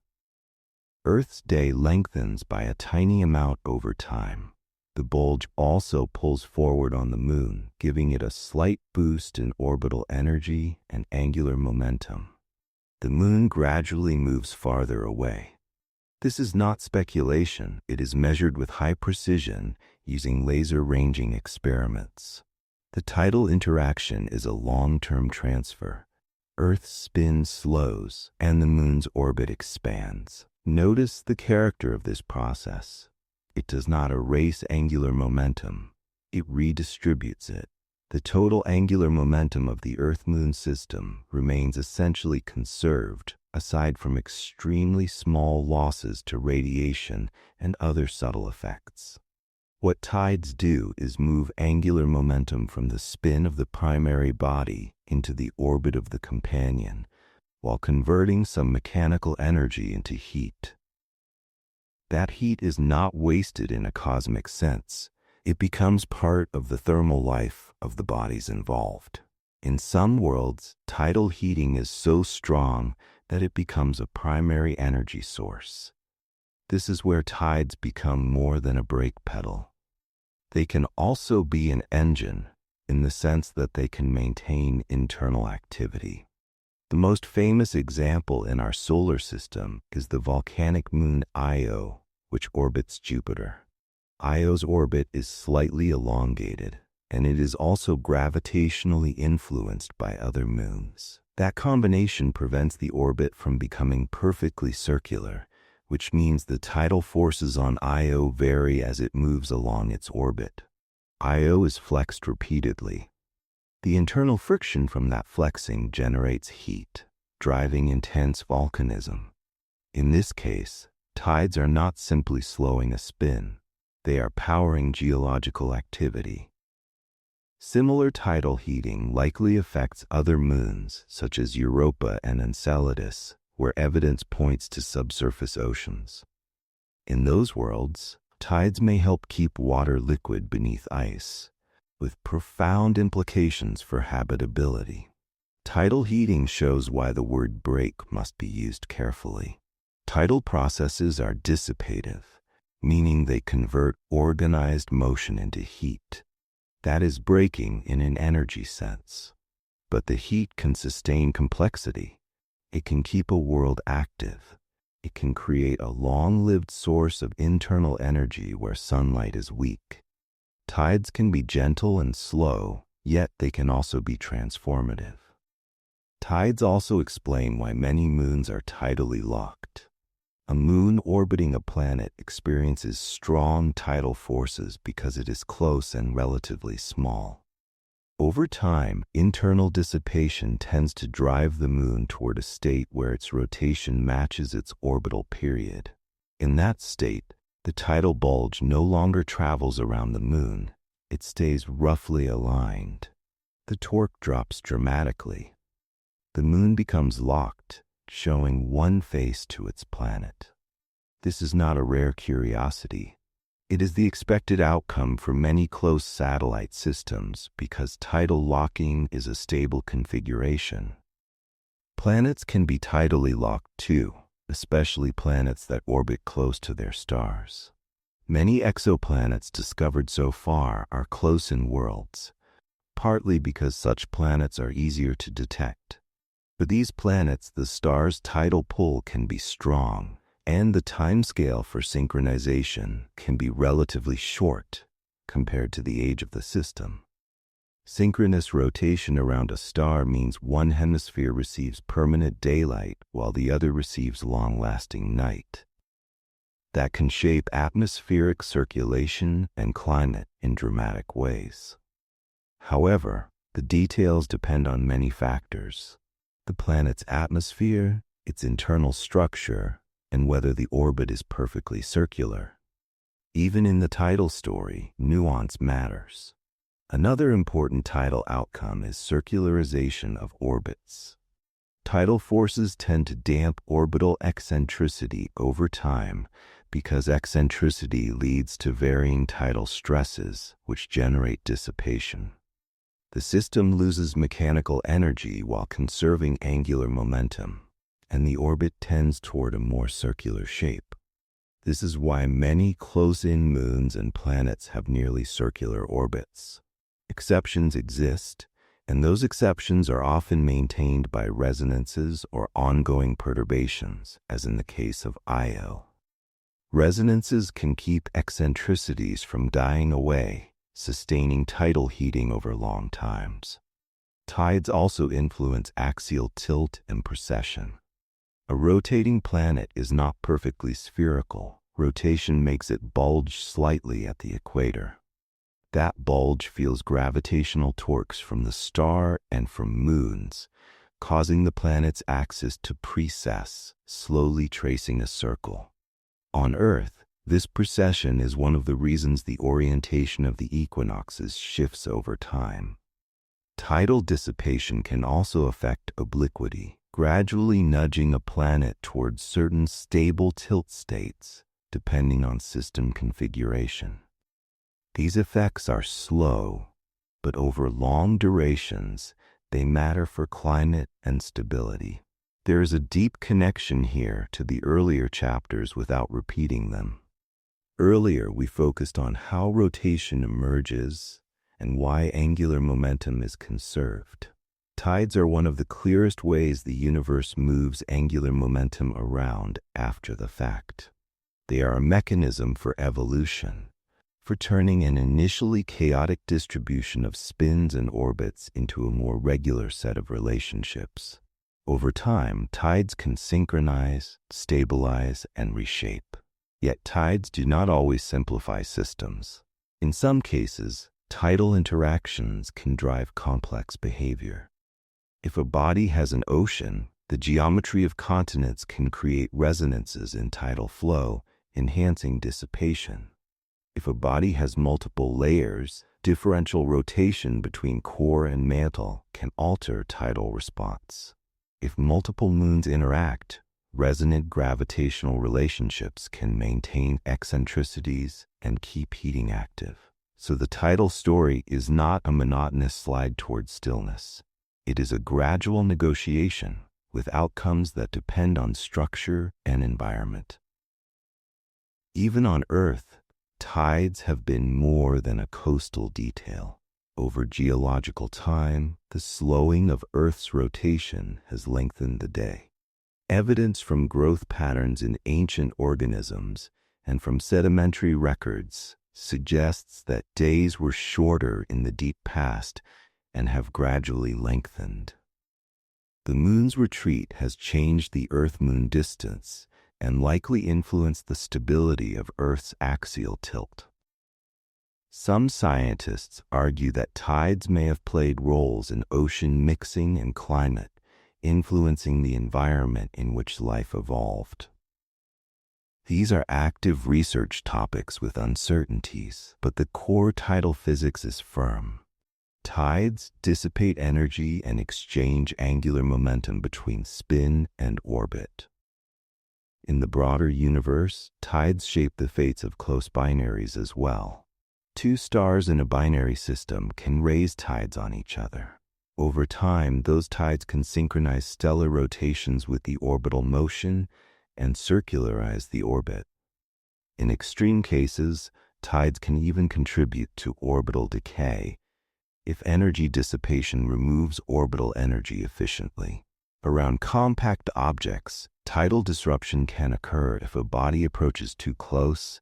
Speaker 1: Earth's day lengthens by a tiny amount over time. The bulge also pulls forward on the moon, giving it a slight boost in orbital energy and angular momentum. The moon gradually moves farther away. This is not speculation. It is measured with high precision using laser ranging experiments. The tidal interaction is a long-term transfer. Earth's spin slows and the moon's orbit expands. Notice the character of this process. It does not erase angular momentum. It redistributes it. The total angular momentum of the Earth-Moon system remains essentially conserved, aside from extremely small losses to radiation and other subtle effects. What tides do is move angular momentum from the spin of the primary body into the orbit of the companion, while converting some mechanical energy into heat. That heat is not wasted in a cosmic sense. It becomes part of the thermal life of the bodies involved. In some worlds, tidal heating is so strong that it becomes a primary energy source. This is where tides become more than a brake pedal. They can also be an engine, in the sense that they can maintain internal activity. The most famous example in our solar system is the volcanic moon Io, which orbits Jupiter. Io's orbit is slightly elongated, and it is also gravitationally influenced by other moons. That combination prevents the orbit from becoming perfectly circular, which means the tidal forces on Io vary as it moves along its orbit. Io is flexed repeatedly. The internal friction from that flexing generates heat, driving intense volcanism. In this case, tides are not simply slowing a spin. They are powering geological activity. Similar tidal heating likely affects other moons, such as Europa and Enceladus, where evidence points to subsurface oceans. In those worlds, tides may help keep water liquid beneath ice, with profound implications for habitability. Tidal heating shows why the word break must be used carefully. Tidal processes are dissipative, meaning they convert organized motion into heat. That is breaking in an energy sense. But the heat can sustain complexity. It can keep a world active. It can create a long-lived source of internal energy where sunlight is weak. Tides can be gentle and slow, yet they can also be transformative. Tides also explain why many moons are tidally locked. A moon orbiting a planet experiences strong tidal forces because it is close and relatively small. Over time, internal dissipation tends to drive the moon toward a state where its rotation matches its orbital period. In that state, the tidal bulge no longer travels around the moon. It stays roughly aligned. The torque drops dramatically. The moon becomes locked, showing one face to its planet. This is not a rare curiosity. It is the expected outcome for many close satellite systems because tidal locking is a stable configuration. Planets can be tidally locked too, especially planets that orbit close to their stars. Many exoplanets discovered so far are close-in worlds, partly because such planets are easier to detect. For these planets, the star's tidal pull can be strong, and the timescale for synchronization can be relatively short compared to the age of the system. Synchronous rotation around a star means one hemisphere receives permanent daylight while the other receives long-lasting night. That can shape atmospheric circulation and climate in dramatic ways. However, the details depend on many factors: the planet's atmosphere, its internal structure, and whether the orbit is perfectly circular. Even in the tidal story, nuance matters. Another important tidal outcome is circularization of orbits. Tidal forces tend to damp orbital eccentricity over time because eccentricity leads to varying tidal stresses, which generate dissipation. The system loses mechanical energy while conserving angular momentum, and the orbit tends toward a more circular shape. This is why many close-in moons and planets have nearly circular orbits. Exceptions exist, and those exceptions are often maintained by resonances or ongoing perturbations, as in the case of Io. Resonances can keep eccentricities from dying away, sustaining tidal heating over long times. Tides also influence axial tilt and precession. A rotating planet is not perfectly spherical. Rotation makes it bulge slightly at the equator. That bulge feels gravitational torques from the star and from moons, causing the planet's axis to precess, slowly tracing a circle. On Earth, this precession is one of the reasons the orientation of the equinoxes shifts over time. Tidal dissipation can also affect obliquity, gradually nudging a planet towards certain stable tilt states, depending on system configuration. These effects are slow, but over long durations, they matter for climate and stability. There is a deep connection here to the earlier chapters without repeating them. Earlier, we focused on how rotation emerges and why angular momentum is conserved. Tides are one of the clearest ways the universe moves angular momentum around after the fact. They are a mechanism for evolution, for turning an initially chaotic distribution of spins and orbits into a more regular set of relationships. Over time, tides can synchronize, stabilize, and reshape. Yet tides do not always simplify systems. In some cases, tidal interactions can drive complex behavior. If a body has an ocean, the geometry of continents can create resonances in tidal flow, enhancing dissipation. If a body has multiple layers, differential rotation between core and mantle can alter tidal response. If multiple moons interact, resonant gravitational relationships can maintain eccentricities and keep heating active. So the tidal story is not a monotonous slide towards stillness. It is a gradual negotiation with outcomes that depend on structure and environment. Even on Earth, tides have been more than a coastal detail. Over geological time, the slowing of Earth's rotation has lengthened the day. Evidence from growth patterns in ancient organisms and from sedimentary records suggests that days were shorter in the deep past and have gradually lengthened. The moon's retreat has changed the Earth-Moon distance and likely influenced the stability of Earth's axial tilt. Some scientists argue that tides may have played roles in ocean mixing and climate, influencing the environment in which life evolved. These are active research topics with uncertainties, but the core tidal physics is firm. Tides dissipate energy and exchange angular momentum between spin and orbit. In the broader universe, tides shape the fates of close binaries as well. Two stars in a binary system can raise tides on each other. Over time, those tides can synchronize stellar rotations with the orbital motion and circularize the orbit. In extreme cases, tides can even contribute to orbital decay if energy dissipation removes orbital energy efficiently. Around compact objects, tidal disruption can occur if a body approaches too close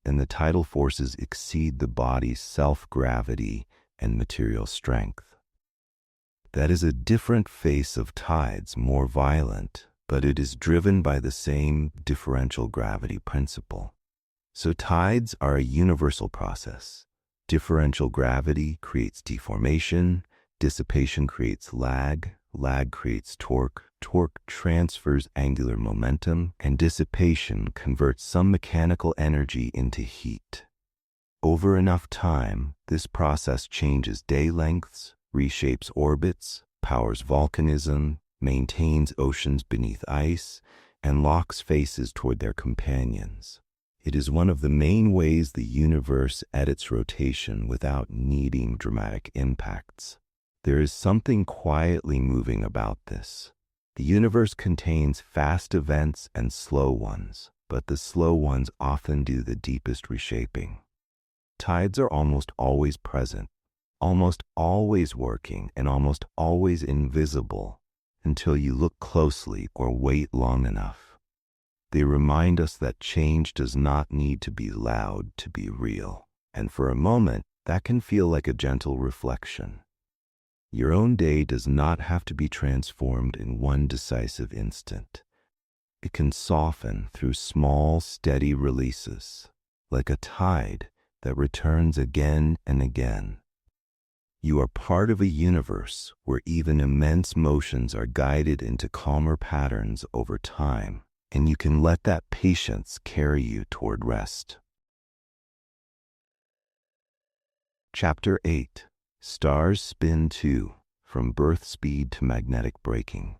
Speaker 1: and the tidal forces exceed the body's self-gravity and material strength. That is a different face of tides, more violent, but it is driven by the same differential gravity principle. So tides are a universal process. Differential gravity creates deformation, dissipation creates lag, lag creates torque, torque transfers angular momentum, and dissipation converts some mechanical energy into heat. Over enough time, this process changes day lengths, reshapes orbits, powers volcanism, maintains oceans beneath ice, and locks faces toward their companions. It is one of the main ways the universe edits rotation without needing dramatic impacts. There is something quietly moving about this. The universe contains fast events and slow ones, but the slow ones often do the deepest reshaping. Tides are almost always present, almost always working, and almost always invisible until you look closely or wait long enough. They remind us that change does not need to be loud to be real, and for a moment, that can feel like a gentle reflection. Your own day does not have to be transformed in one decisive instant. It can soften through small, steady releases, like a tide that returns again and again. You are part of a universe where even immense motions are guided into calmer patterns over time, and you can let that patience carry you toward rest. Chapter 8. Stars spin too, from birth speed to magnetic braking.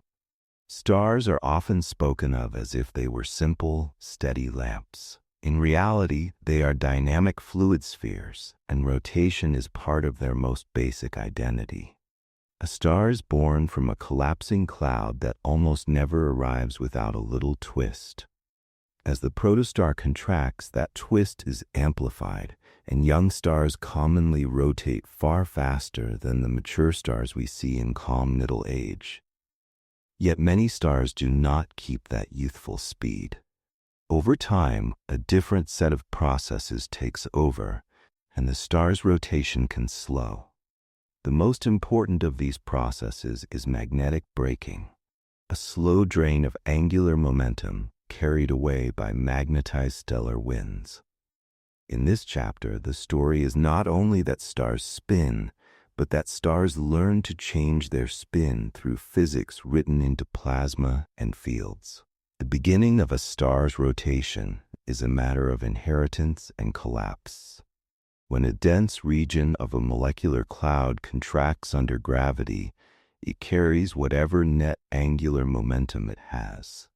Speaker 1: Stars are often spoken of as if they were simple, steady lamps. In reality, they are dynamic fluid spheres, and rotation is part of their most basic identity. A star is born from a collapsing cloud that almost never arrives without a little twist. As the protostar contracts, that twist is amplified, and young stars commonly rotate far faster than the mature stars we see in calm middle age. Yet many stars do not keep that youthful speed. Over time, a different set of processes takes over, and the star's rotation can slow. The most important of these processes is magnetic braking, a slow drain of angular momentum carried away by magnetized stellar winds. In this chapter, the story is not only that stars spin, but that stars learn to change their spin through physics written into plasma and fields. The beginning of a star's rotation is a matter of inheritance and collapse. When a dense region of a molecular cloud contracts under gravity, it carries whatever net angular momentum it has.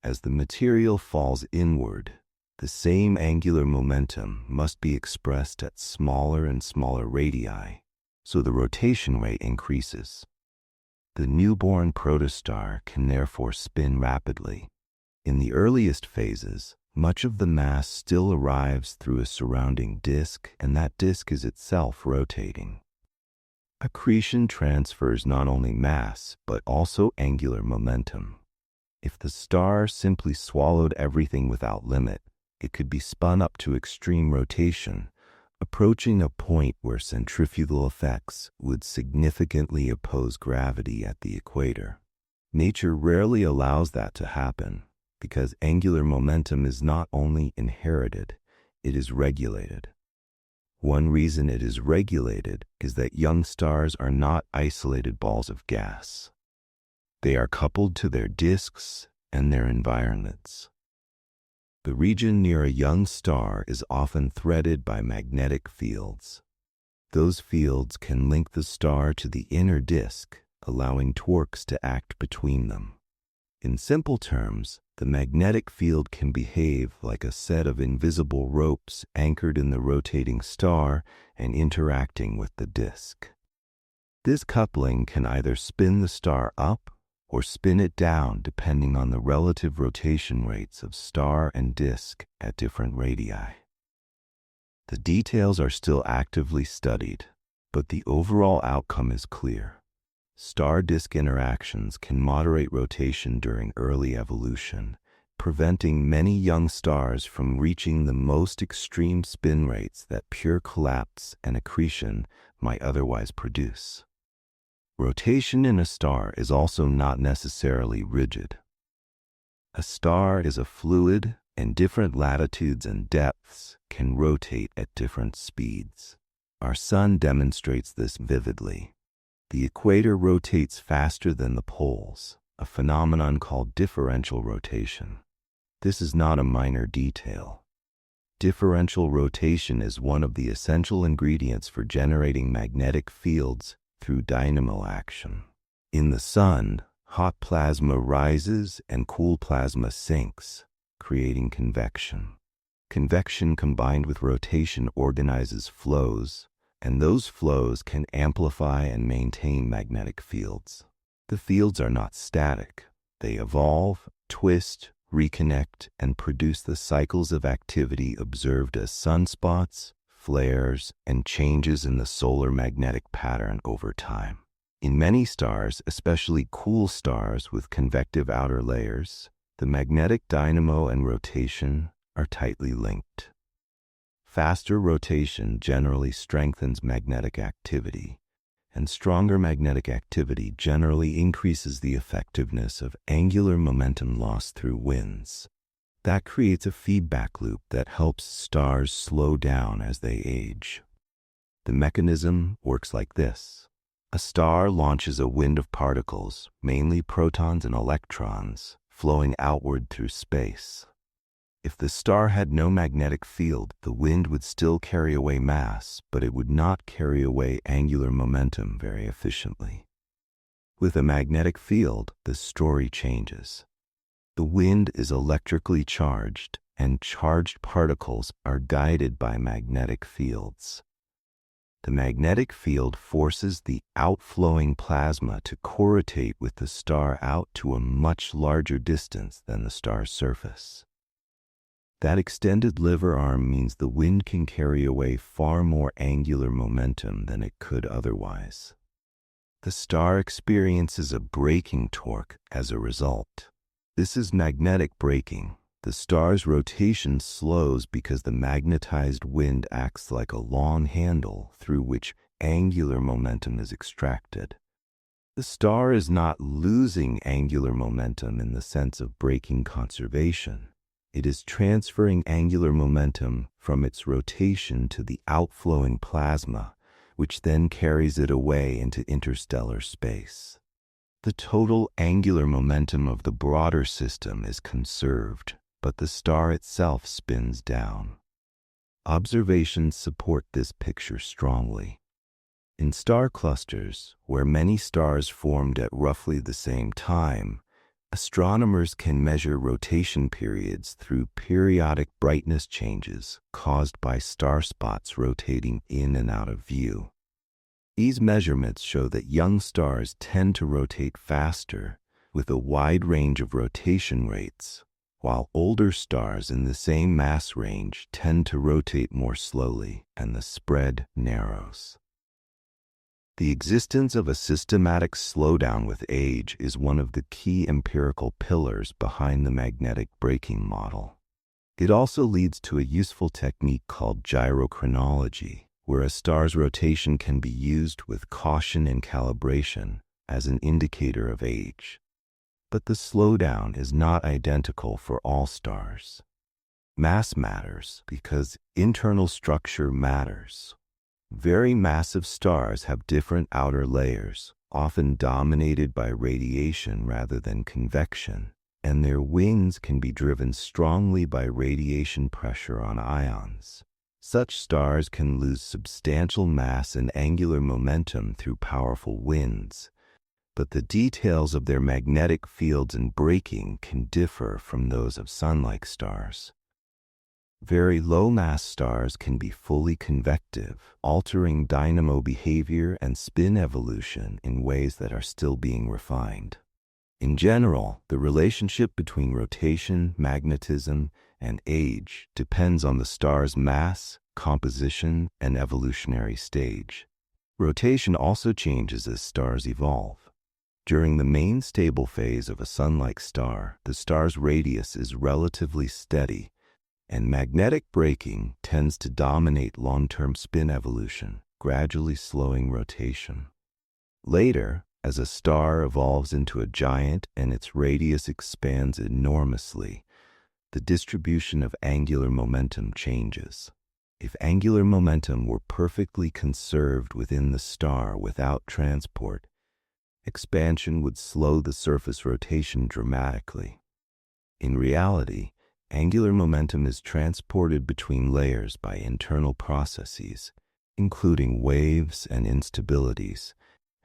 Speaker 1: As the material falls inward, the same angular momentum must be expressed at smaller and smaller radii, so the rotation rate increases. The newborn protostar can therefore spin rapidly. In the earliest phases, much of the mass still arrives through a surrounding disk, and that disk is itself rotating. Accretion transfers not only mass, but also angular momentum. If the star simply swallowed everything without limit, it could be spun up to extreme rotation, approaching a point where centrifugal effects would significantly oppose gravity at the equator. Nature rarely allows that to happen, because angular momentum is not only inherited, it is regulated. One reason it is regulated is that young stars are not isolated balls of gas. They are coupled to their disks and their environments. The region near a young star is often threaded by magnetic fields. Those fields can link the star to the inner disk, allowing torques to act between them. In simple terms, the magnetic field can behave like a set of invisible ropes anchored in the rotating star and interacting with the disk. This coupling can either spin the star up or spin it down depending on the relative rotation rates of star and disk at different radii. The details are still actively studied, but the overall outcome is clear. Star-disk interactions can moderate rotation during early evolution, preventing many young stars from reaching the most extreme spin rates that pure collapse and accretion might otherwise produce. Rotation in a star is also not necessarily rigid. A star is a fluid, and different latitudes and depths can rotate at different speeds. Our Sun demonstrates this vividly. The equator rotates faster than the poles, a phenomenon called differential rotation. This is not a minor detail. Differential rotation is one of the essential ingredients for generating magnetic fields through dynamo action. In the Sun, hot plasma rises and cool plasma sinks, creating convection. Convection combined with rotation organizes flows, and those flows can amplify and maintain magnetic fields. The fields are not static. They evolve, twist, reconnect, and produce the cycles of activity observed as sunspots, flares, and changes in the solar magnetic pattern over time. In many stars, especially cool stars with convective outer layers, the magnetic dynamo and rotation are tightly linked. Faster rotation generally strengthens magnetic activity, and stronger magnetic activity generally increases the effectiveness of angular momentum loss through winds. That creates a feedback loop that helps stars slow down as they age. The mechanism works like this. A star launches a wind of particles, mainly protons and electrons, flowing outward through space. If the star had no magnetic field, the wind would still carry away mass, but it would not carry away angular momentum very efficiently. With a magnetic field, the story changes. The wind is electrically charged, and charged particles are guided by magnetic fields. The magnetic field forces the outflowing plasma to corrotate with the star out to a much larger distance than the star's surface. That extended lever arm means the wind can carry away far more angular momentum than it could otherwise. The star experiences a braking torque as a result. This is magnetic braking. The star's rotation slows because the magnetized wind acts like a long handle through which angular momentum is extracted. The star is not losing angular momentum in the sense of braking conservation. It is transferring angular momentum from its rotation to the outflowing plasma, which then carries it away into interstellar space. The total angular momentum of the broader system is conserved, but the star itself spins down. Observations support this picture strongly. In star clusters, where many stars formed at roughly the same time, astronomers can measure rotation periods through periodic brightness changes caused by star spots rotating in and out of view. These measurements show that young stars tend to rotate faster, with a wide range of rotation rates, while older stars in the same mass range tend to rotate more slowly, and the spread narrows. The existence of a systematic slowdown with age is one of the key empirical pillars behind the magnetic braking model. It also leads to a useful technique called gyrochronology, where a star's rotation can be used with caution and calibration as an indicator of age. But the slowdown is not identical for all stars. Mass matters because internal structure matters. Very massive stars have different outer layers, often dominated by radiation rather than convection, and their wings can be driven strongly by radiation pressure on ions. Such stars can lose substantial mass and angular momentum through powerful winds, but the details of their magnetic fields and braking can differ from those of Sun-like stars. Very low-mass stars can be fully convective, altering dynamo behavior and spin evolution in ways that are still being refined. In general, the relationship between rotation, magnetism, and age depends on the star's mass, composition, and evolutionary stage. Rotation also changes as stars evolve. During the main stable phase of a sun-like star, the star's radius is relatively steady, and magnetic braking tends to dominate long-term spin evolution, gradually slowing rotation. Later, as a star evolves into a giant and its radius expands enormously, the distribution of angular momentum changes. If angular momentum were perfectly conserved within the star without transport, expansion would slow the surface rotation dramatically. In reality, angular momentum is transported between layers by internal processes, including waves and instabilities,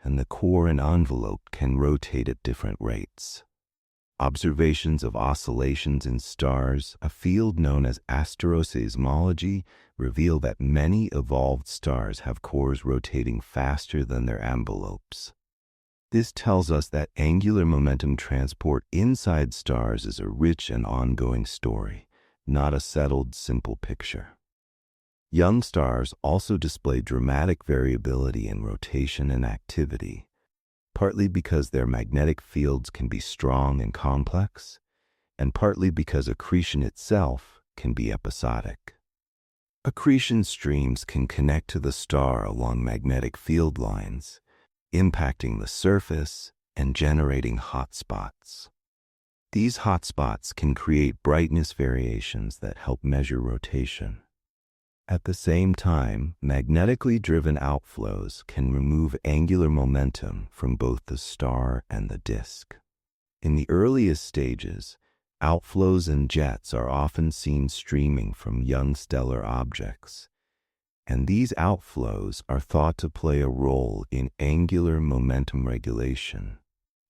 Speaker 1: and the core and envelope can rotate at different rates. Observations of oscillations in stars, a field known as astroseismology, reveal that many evolved stars have cores rotating faster than their envelopes. This tells us that angular momentum transport inside stars is a rich and ongoing story, not a settled, simple picture. Young stars also display dramatic variability in rotation and activity, partly because their magnetic fields can be strong and complex, and partly because accretion itself can be episodic. Accretion streams can connect to the star along magnetic field lines, impacting the surface and generating hotspots. These hotspots can create brightness variations that help measure rotation. At the same time, magnetically driven outflows can remove angular momentum from both the star and the disk. In the earliest stages, outflows and jets are often seen streaming from young stellar objects, and these outflows are thought to play a role in angular momentum regulation,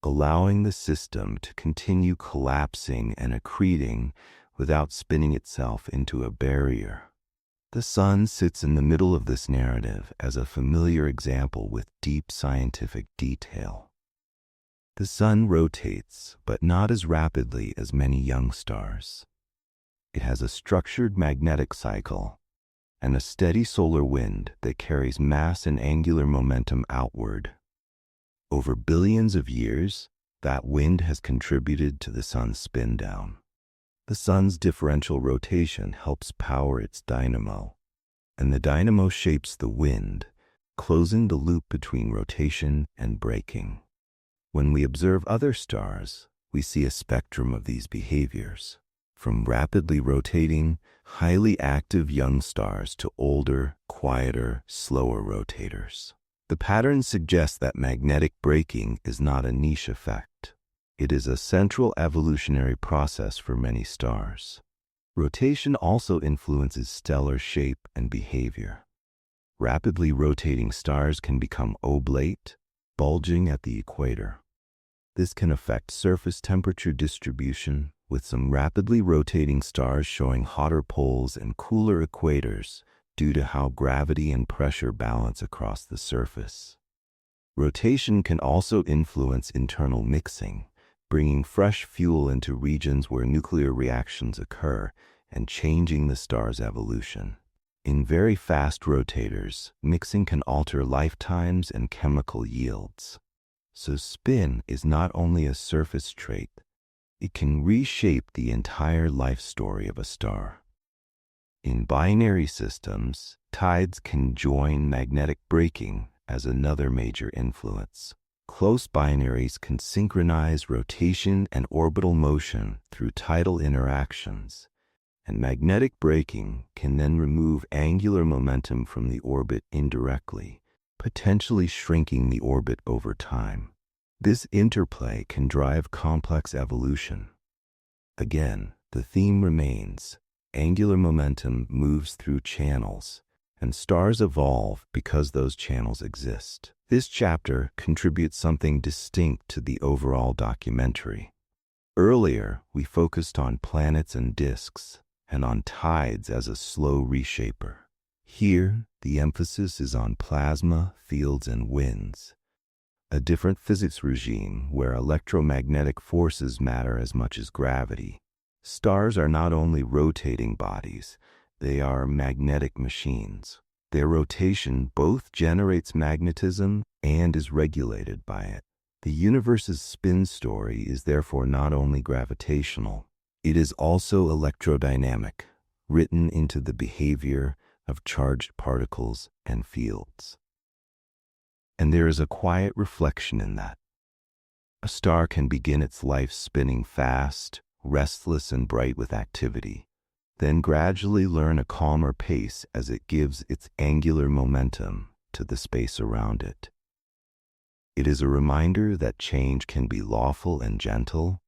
Speaker 1: allowing the system to continue collapsing and accreting without spinning itself into a barrier. The sun sits in the middle of this narrative as a familiar example with deep scientific detail. The sun rotates, but not as rapidly as many young stars. It has a structured magnetic cycle and a steady solar wind that carries mass and angular momentum outward. Over billions of years, that wind has contributed to the sun's spin down. The sun's differential rotation helps power its dynamo, and the dynamo shapes the wind, closing the loop between rotation and braking. When we observe other stars, we see a spectrum of these behaviors, from rapidly rotating, highly active young stars to older, quieter, slower rotators. The pattern suggests that magnetic braking is not a niche effect. It is a central evolutionary process for many stars. Rotation also influences stellar shape and behavior. Rapidly rotating stars can become oblate, bulging at the equator. This can affect surface temperature distribution, with some rapidly rotating stars showing hotter poles and cooler equators due to how gravity and pressure balance across the surface. Rotation can also influence internal mixing, bringing fresh fuel into regions where nuclear reactions occur and changing the star's evolution. In very fast rotators, mixing can alter lifetimes and chemical yields. So spin is not only a surface trait, it can reshape the entire life story of a star. In binary systems, tides can join magnetic braking as another major influence. Close binaries can synchronize rotation and orbital motion through tidal interactions, and magnetic braking can then remove angular momentum from the orbit indirectly, potentially shrinking the orbit over time. This interplay can drive complex evolution. Again, the theme remains: angular momentum moves through channels, and stars evolve because those channels exist. This chapter contributes something distinct to the overall documentary. Earlier, we focused on planets and disks, and on tides as a slow reshaper. Here, the emphasis is on plasma, fields, and winds, a different physics regime where electromagnetic forces matter as much as gravity. Stars are not only rotating bodies, they are magnetic machines. Their rotation both generates magnetism and is regulated by it. The universe's spin story is therefore not only gravitational, it is also electrodynamic, written into the behavior of charged particles and fields. And there is a quiet reflection in that. A star can begin its life spinning fast, restless and bright with activity, then gradually learn a calmer pace as it gives its angular momentum to the space around it. It is a reminder that change can be lawful and gentle,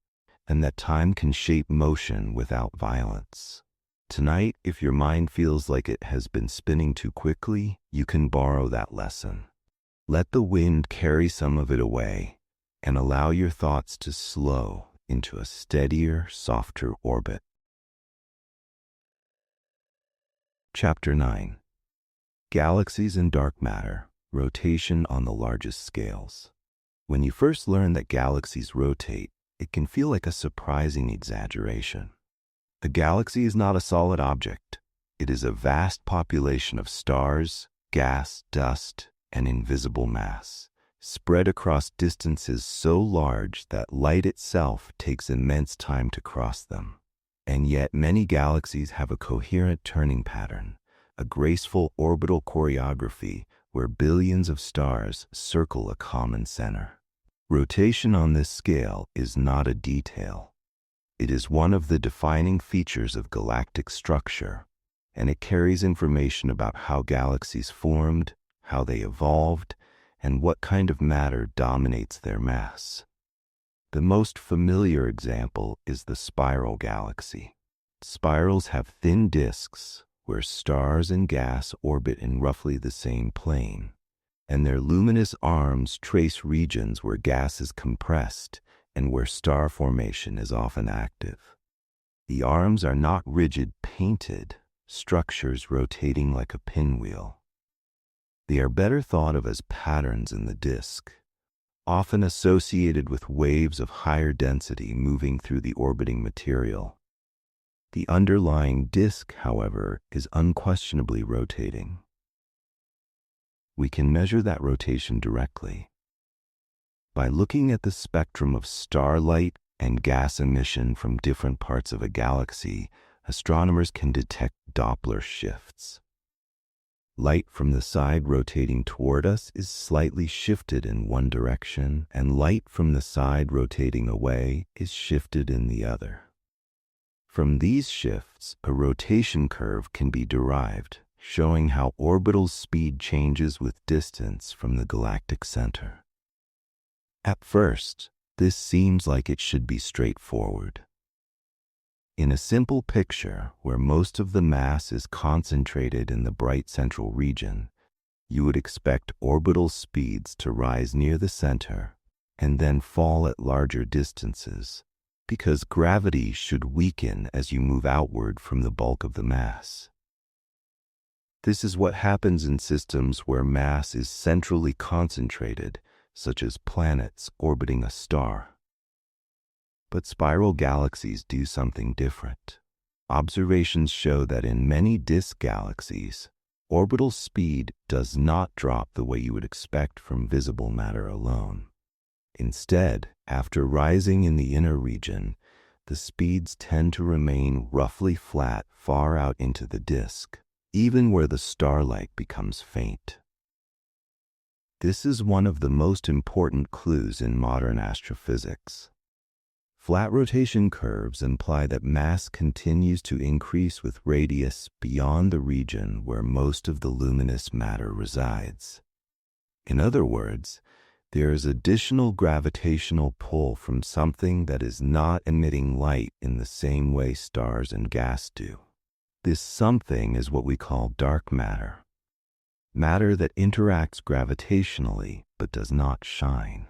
Speaker 1: and that time can shape motion without violence. Tonight, if your mind feels like it has been spinning too quickly, you can borrow that lesson. Let the wind carry some of it away, and allow your thoughts to slow into a steadier, softer orbit. Chapter 9. Galaxies and Dark Matter, Rotation on the Largest Scales. When you first learn that galaxies rotate, it can feel like a surprising exaggeration. A galaxy is not a solid object. It is a vast population of stars, gas, dust, and invisible mass, spread across distances so large that light itself takes immense time to cross them. And yet many galaxies have a coherent turning pattern, a graceful orbital choreography where billions of stars circle a common center. Rotation on this scale is not a detail. It is one of the defining features of galactic structure, and it carries information about how galaxies formed, how they evolved, and what kind of matter dominates their mass. The most familiar example is the spiral galaxy. Spirals have thin disks where stars and gas orbit in roughly the same plane, and their luminous arms trace regions where gas is compressed and where star formation is often active. The arms are not rigid, painted structures rotating like a pinwheel. They are better thought of as patterns in the disk, often associated with waves of higher density moving through the orbiting material. The underlying disk, however, is unquestionably rotating. We can measure that rotation directly. By looking at the spectrum of starlight and gas emission from different parts of a galaxy, astronomers can detect Doppler shifts. Light from the side rotating toward us is slightly shifted in one direction, and light from the side rotating away is shifted in the other. From these shifts, a rotation curve can be derived, showing how orbital speed changes with distance from the galactic center. At first, this seems like it should be straightforward. In a simple picture where most of the mass is concentrated in the bright central region, you would expect orbital speeds to rise near the center and then fall at larger distances, because gravity should weaken as you move outward from the bulk of the mass. This is what happens in systems where mass is centrally concentrated, such as planets orbiting a star. But spiral galaxies do something different. Observations show that in many disk galaxies, orbital speed does not drop the way you would expect from visible matter alone. Instead, after rising in the inner region, the speeds tend to remain roughly flat far out into the disk, even where the starlight becomes faint. This is one of the most important clues in modern astrophysics. Flat rotation curves imply that mass continues to increase with radius beyond the region where most of the luminous matter resides. In other words, there is additional gravitational pull from something that is not emitting light in the same way stars and gas do. This something is what we call dark matter, matter that interacts gravitationally but does not shine.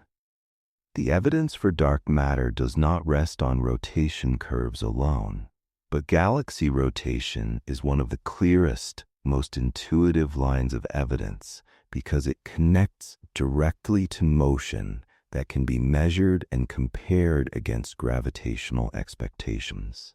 Speaker 1: The evidence for dark matter does not rest on rotation curves alone, but galaxy rotation is one of the clearest, most intuitive lines of evidence because it connects directly to motion that can be measured and compared against gravitational expectations.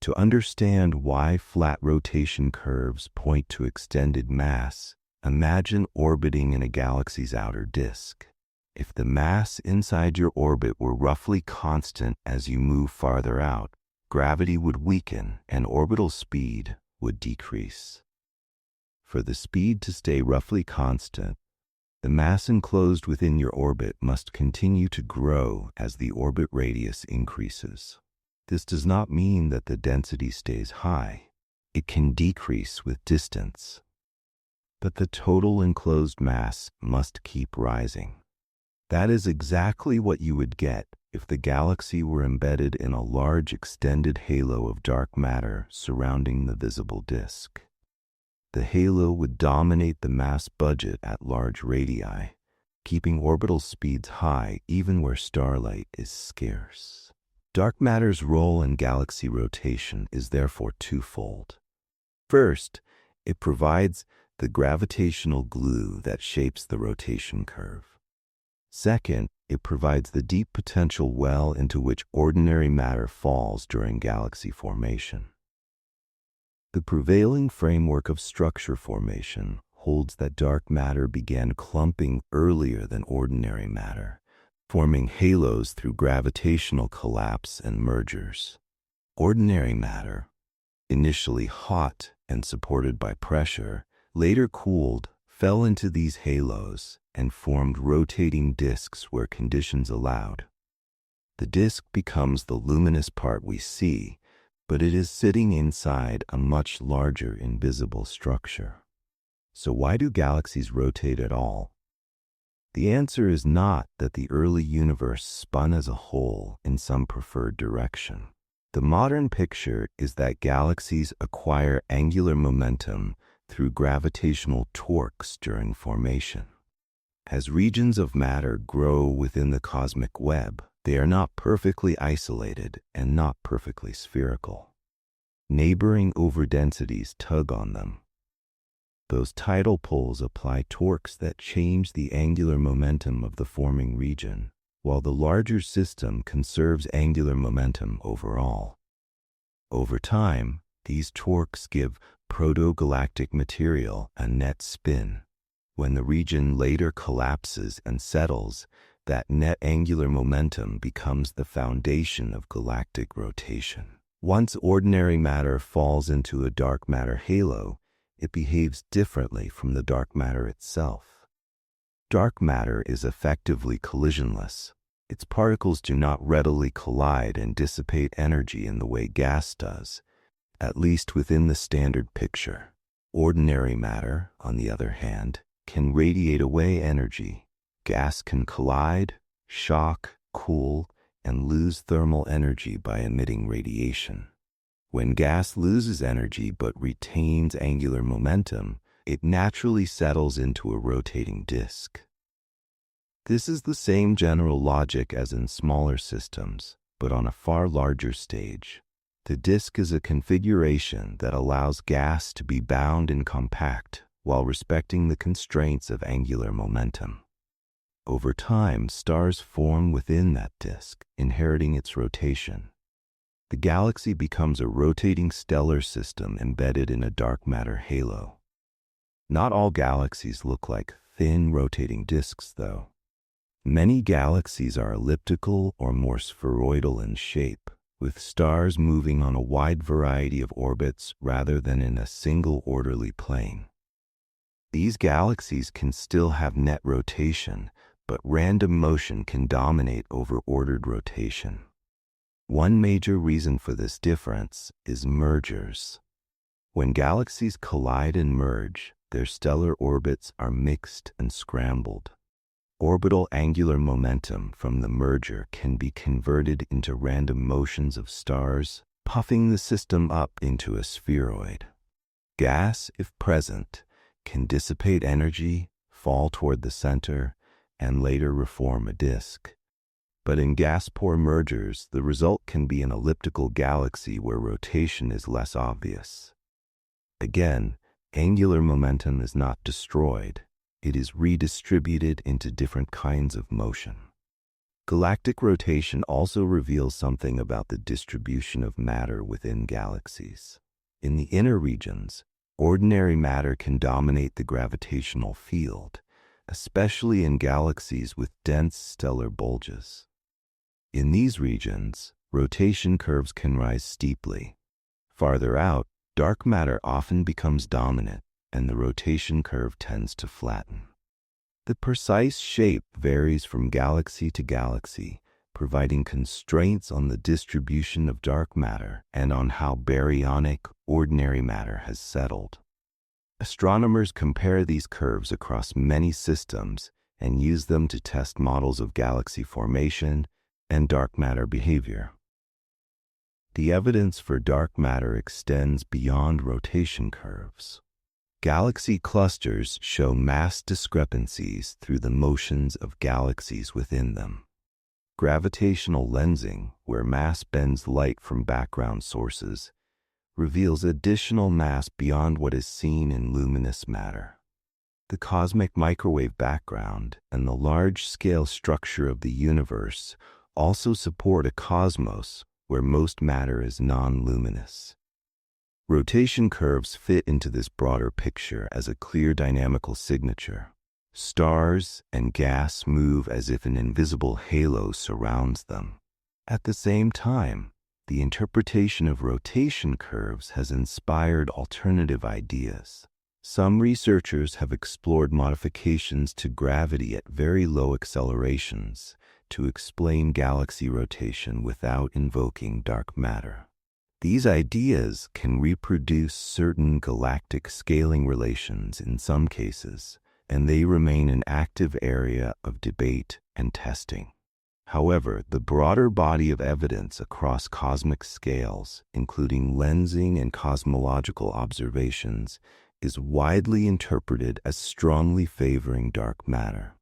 Speaker 1: To understand why flat rotation curves point to extended mass, imagine orbiting in a galaxy's outer disk. If the mass inside your orbit were roughly constant as you move farther out, gravity would weaken and orbital speed would decrease. For the speed to stay roughly constant, the mass enclosed within your orbit must continue to grow as the orbit radius increases. This does not mean that the density stays high. It can decrease with distance. But the total enclosed mass must keep rising. That is exactly what you would get if the galaxy were embedded in a large extended halo of dark matter surrounding the visible disk. The halo would dominate the mass budget at large radii, keeping orbital speeds high even where starlight is scarce. Dark matter's role in galaxy rotation is therefore twofold. First, it provides the gravitational glue that shapes the rotation curve. Second, it provides the deep potential well into which ordinary matter falls during galaxy formation. The prevailing framework of structure formation holds that dark matter began clumping earlier than ordinary matter, forming halos through gravitational collapse and mergers. Ordinary matter, initially hot and supported by pressure, later cooled, fell into these halos, and formed rotating disks where conditions allowed. The disk becomes the luminous part we see, but it is sitting inside a much larger invisible structure. So why do galaxies rotate at all? The answer is not that the early universe spun as a whole in some preferred direction. The modern picture is that galaxies acquire angular momentum through gravitational torques during formation. As regions of matter grow within the cosmic web, they are not perfectly isolated and not perfectly spherical. Neighboring overdensities tug on them. Those tidal pulls apply torques that change the angular momentum of the forming region, while the larger system conserves angular momentum overall. Over time, these torques give protogalactic material a net spin. When the region later collapses and settles, that net angular momentum becomes the foundation of galactic rotation. Once ordinary matter falls into a dark matter halo, it behaves differently from the dark matter itself. Dark matter is effectively collisionless. Its particles do not readily collide and dissipate energy in the way gas does, at least within the standard picture. Ordinary matter, on the other hand, can radiate away energy. Gas can collide, shock, cool, and lose thermal energy by emitting radiation. When gas loses energy but retains angular momentum, it naturally settles into a rotating disk. This is the same general logic as in smaller systems, but on a far larger stage. The disk is a configuration that allows gas to be bound and compact while respecting the constraints of angular momentum. Over time, stars form within that disk, inheriting its rotation. The galaxy becomes a rotating stellar system embedded in a dark matter halo. Not all galaxies look like thin rotating disks, though. Many galaxies are elliptical or more spheroidal in shape, with stars moving on a wide variety of orbits rather than in a single orderly plane. These galaxies can still have net rotation, but random motion can dominate over ordered rotation. One major reason for this difference is mergers. When galaxies collide and merge, their stellar orbits are mixed and scrambled. Orbital angular momentum from the merger can be converted into random motions of stars, puffing the system up into a spheroid. Gas, if present, can dissipate energy, fall toward the center, and later reform a disk. But in gas-poor mergers, the result can be an elliptical galaxy where rotation is less obvious. Again, angular momentum is not destroyed. it is redistributed into different kinds of motion. Galactic rotation also reveals something about the distribution of matter within galaxies. In the inner regions, ordinary matter can dominate the gravitational field, especially in galaxies with dense stellar bulges. In these regions, rotation curves can rise steeply. Farther out, dark matter often becomes dominant, and the rotation curve tends to flatten. The precise shape varies from galaxy to galaxy, providing constraints on the distribution of dark matter and on how baryonic, ordinary matter has settled. Astronomers compare these curves across many systems and use them to test models of galaxy formation and dark matter behavior. The evidence for dark matter extends beyond rotation curves. Galaxy clusters show mass discrepancies through the motions of galaxies within them. Gravitational lensing, where mass bends light from background sources, reveals additional mass beyond what is seen in luminous matter. The cosmic microwave background and the large-scale structure of the universe also support a cosmos where most matter is non-luminous. Rotation curves fit into this broader picture as a clear dynamical signature. Stars and gas move as if an invisible halo surrounds them. At the same time, the interpretation of rotation curves has inspired alternative ideas. Some researchers have explored modifications to gravity at very low accelerations to explain galaxy rotation without invoking dark matter. These ideas can reproduce certain galactic scaling relations in some cases, and they remain an active area of debate and testing. However, the broader body of evidence across cosmic scales, including lensing and cosmological observations, is widely interpreted as strongly favoring dark matter.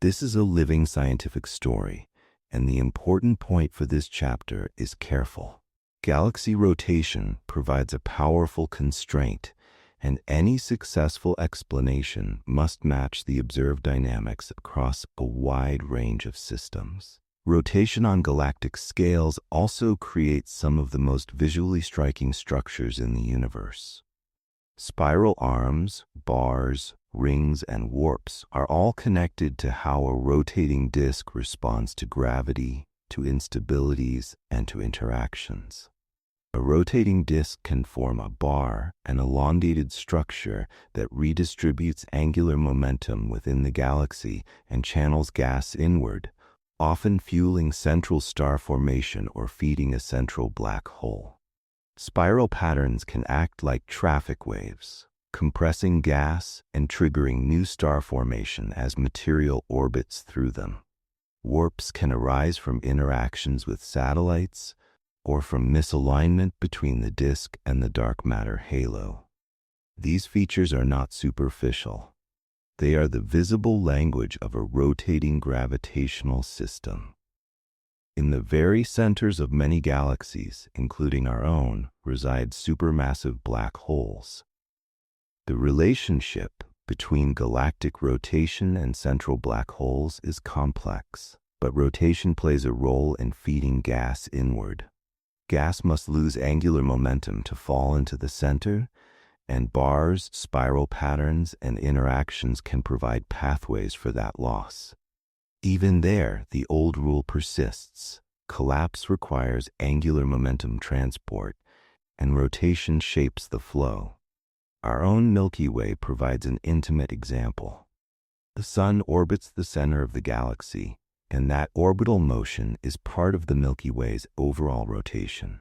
Speaker 1: This is a living scientific story, and the important point for this chapter is careful. Galaxy rotation provides a powerful constraint, and any successful explanation must match the observed dynamics across a wide range of systems. Rotation on galactic scales also creates some of the most visually striking structures in the universe. Spiral arms, bars, rings, and warps are all connected to how a rotating disk responds to gravity, to instabilities, and to interactions. A rotating disk can form a bar, an elongated structure that redistributes angular momentum within the galaxy and channels gas inward, often fueling central star formation or feeding a central black hole. Spiral patterns can act like traffic waves, compressing gas and triggering new star formation as material orbits through them. Warps can arise from interactions with satellites, or from misalignment between the disk and the dark matter halo. These features are not superficial. They are the visible language of a rotating gravitational system. In the very centers of many galaxies, including our own, reside supermassive black holes. The relationship between galactic rotation and central black holes is complex, but rotation plays a role in feeding gas inward. Gas must lose angular momentum to fall into the center, and bars, spiral patterns, and interactions can provide pathways for that loss. Even there, the old rule persists. Collapse requires angular momentum transport, and rotation shapes the flow. Our own Milky Way provides an intimate example. The Sun orbits the center of the galaxy, and that orbital motion is part of the Milky Way's overall rotation.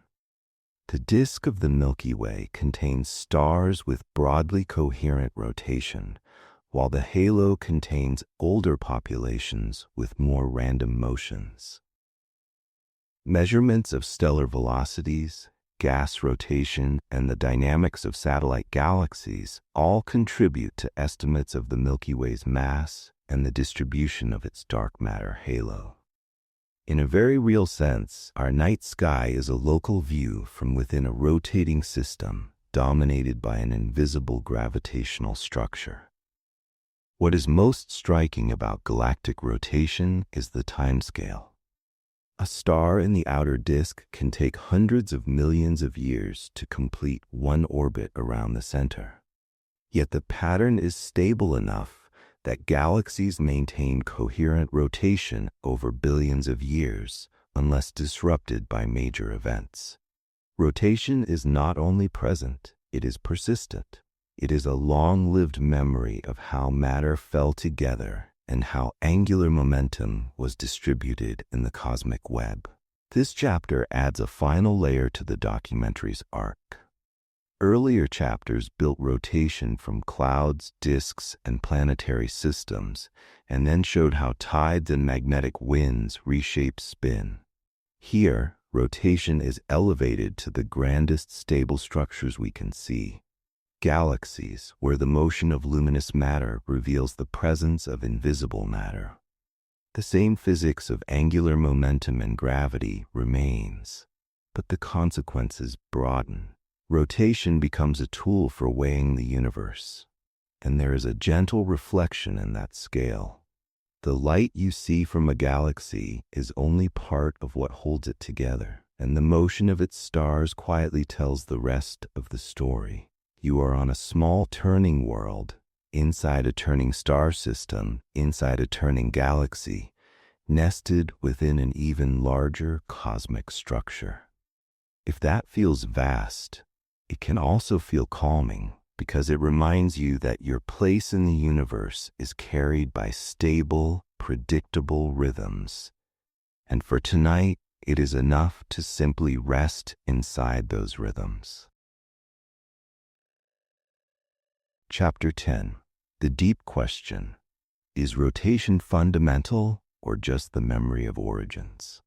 Speaker 1: The disk of the Milky Way contains stars with broadly coherent rotation, while the halo contains older populations with more random motions. Measurements of stellar velocities, gas rotation, and the dynamics of satellite galaxies all contribute to estimates of the Milky Way's mass and the distribution of its dark matter halo. In a very real sense, our night sky is a local view from within a rotating system dominated by an invisible gravitational structure. What is most striking about galactic rotation is the timescale. A star in the outer disk can take hundreds of millions of years to complete one orbit around the center. Yet the pattern is stable enough that galaxies maintain coherent rotation over billions of years unless disrupted by major events. Rotation is not only present, it is persistent. It is a long-lived memory of how matter fell together and how angular momentum was distributed in the cosmic web. This chapter adds a final layer to the documentary's arc. Earlier chapters built rotation from clouds, disks, and planetary systems, and then showed how tides and magnetic winds reshape spin. Here, rotation is elevated to the grandest stable structures we can see. Galaxies, where the motion of luminous matter reveals the presence of invisible matter. The same physics of angular momentum and gravity remains, but the consequences broaden. Rotation becomes a tool for weighing the universe, and there is a gentle reflection in that scale. The light you see from a galaxy is only part of what holds it together, and the motion of its stars quietly tells the rest of the story. You are on a small turning world, inside a turning star system, inside a turning galaxy, nested within an even larger cosmic structure. If that feels vast, it can also feel calming, because it reminds you that your place in the universe is carried by stable, predictable rhythms. And for tonight, it is enough to simply rest inside those rhythms. Chapter 10. The Deep Question. Is rotation fundamental or just the memory of origins?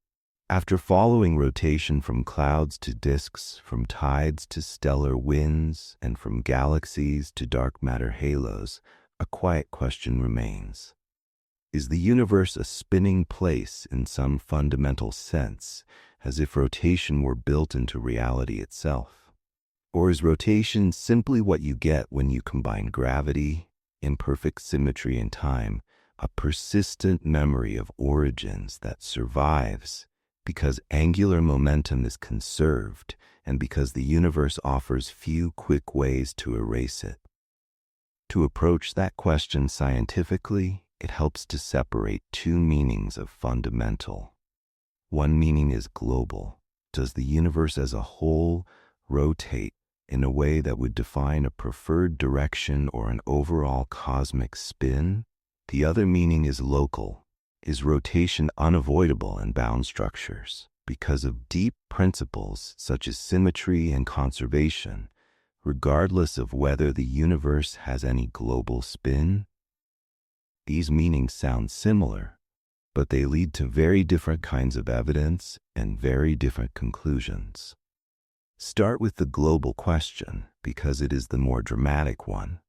Speaker 1: After following rotation from clouds to disks, from tides to stellar winds, and from galaxies to dark matter halos, a quiet question remains. Is the universe a spinning place in some fundamental sense, as if rotation were built into reality itself? Or is rotation simply what you get when you combine gravity, imperfect symmetry and time, a persistent memory of origins that survives because angular momentum is conserved and because the universe offers few quick ways to erase it? To approach that question scientifically, it helps to separate two meanings of fundamental. One meaning is global. Does the universe as a whole rotate in a way that would define a preferred direction or an overall cosmic spin? The other meaning is local. Is rotation unavoidable in bound structures because of deep principles such as symmetry and conservation, regardless of whether the universe has any global spin? These meanings sound similar, but they lead to very different kinds of evidence and very different conclusions. Start with the global question because it is the more dramatic one.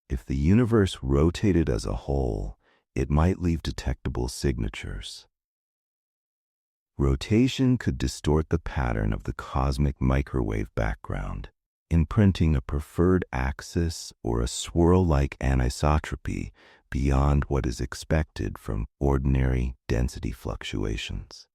Speaker 1: If the universe rotated as a whole, it might leave detectable signatures. Rotation could distort the pattern of the cosmic microwave background, imprinting a preferred axis or a swirl-like anisotropy beyond what is expected from ordinary density fluctuations.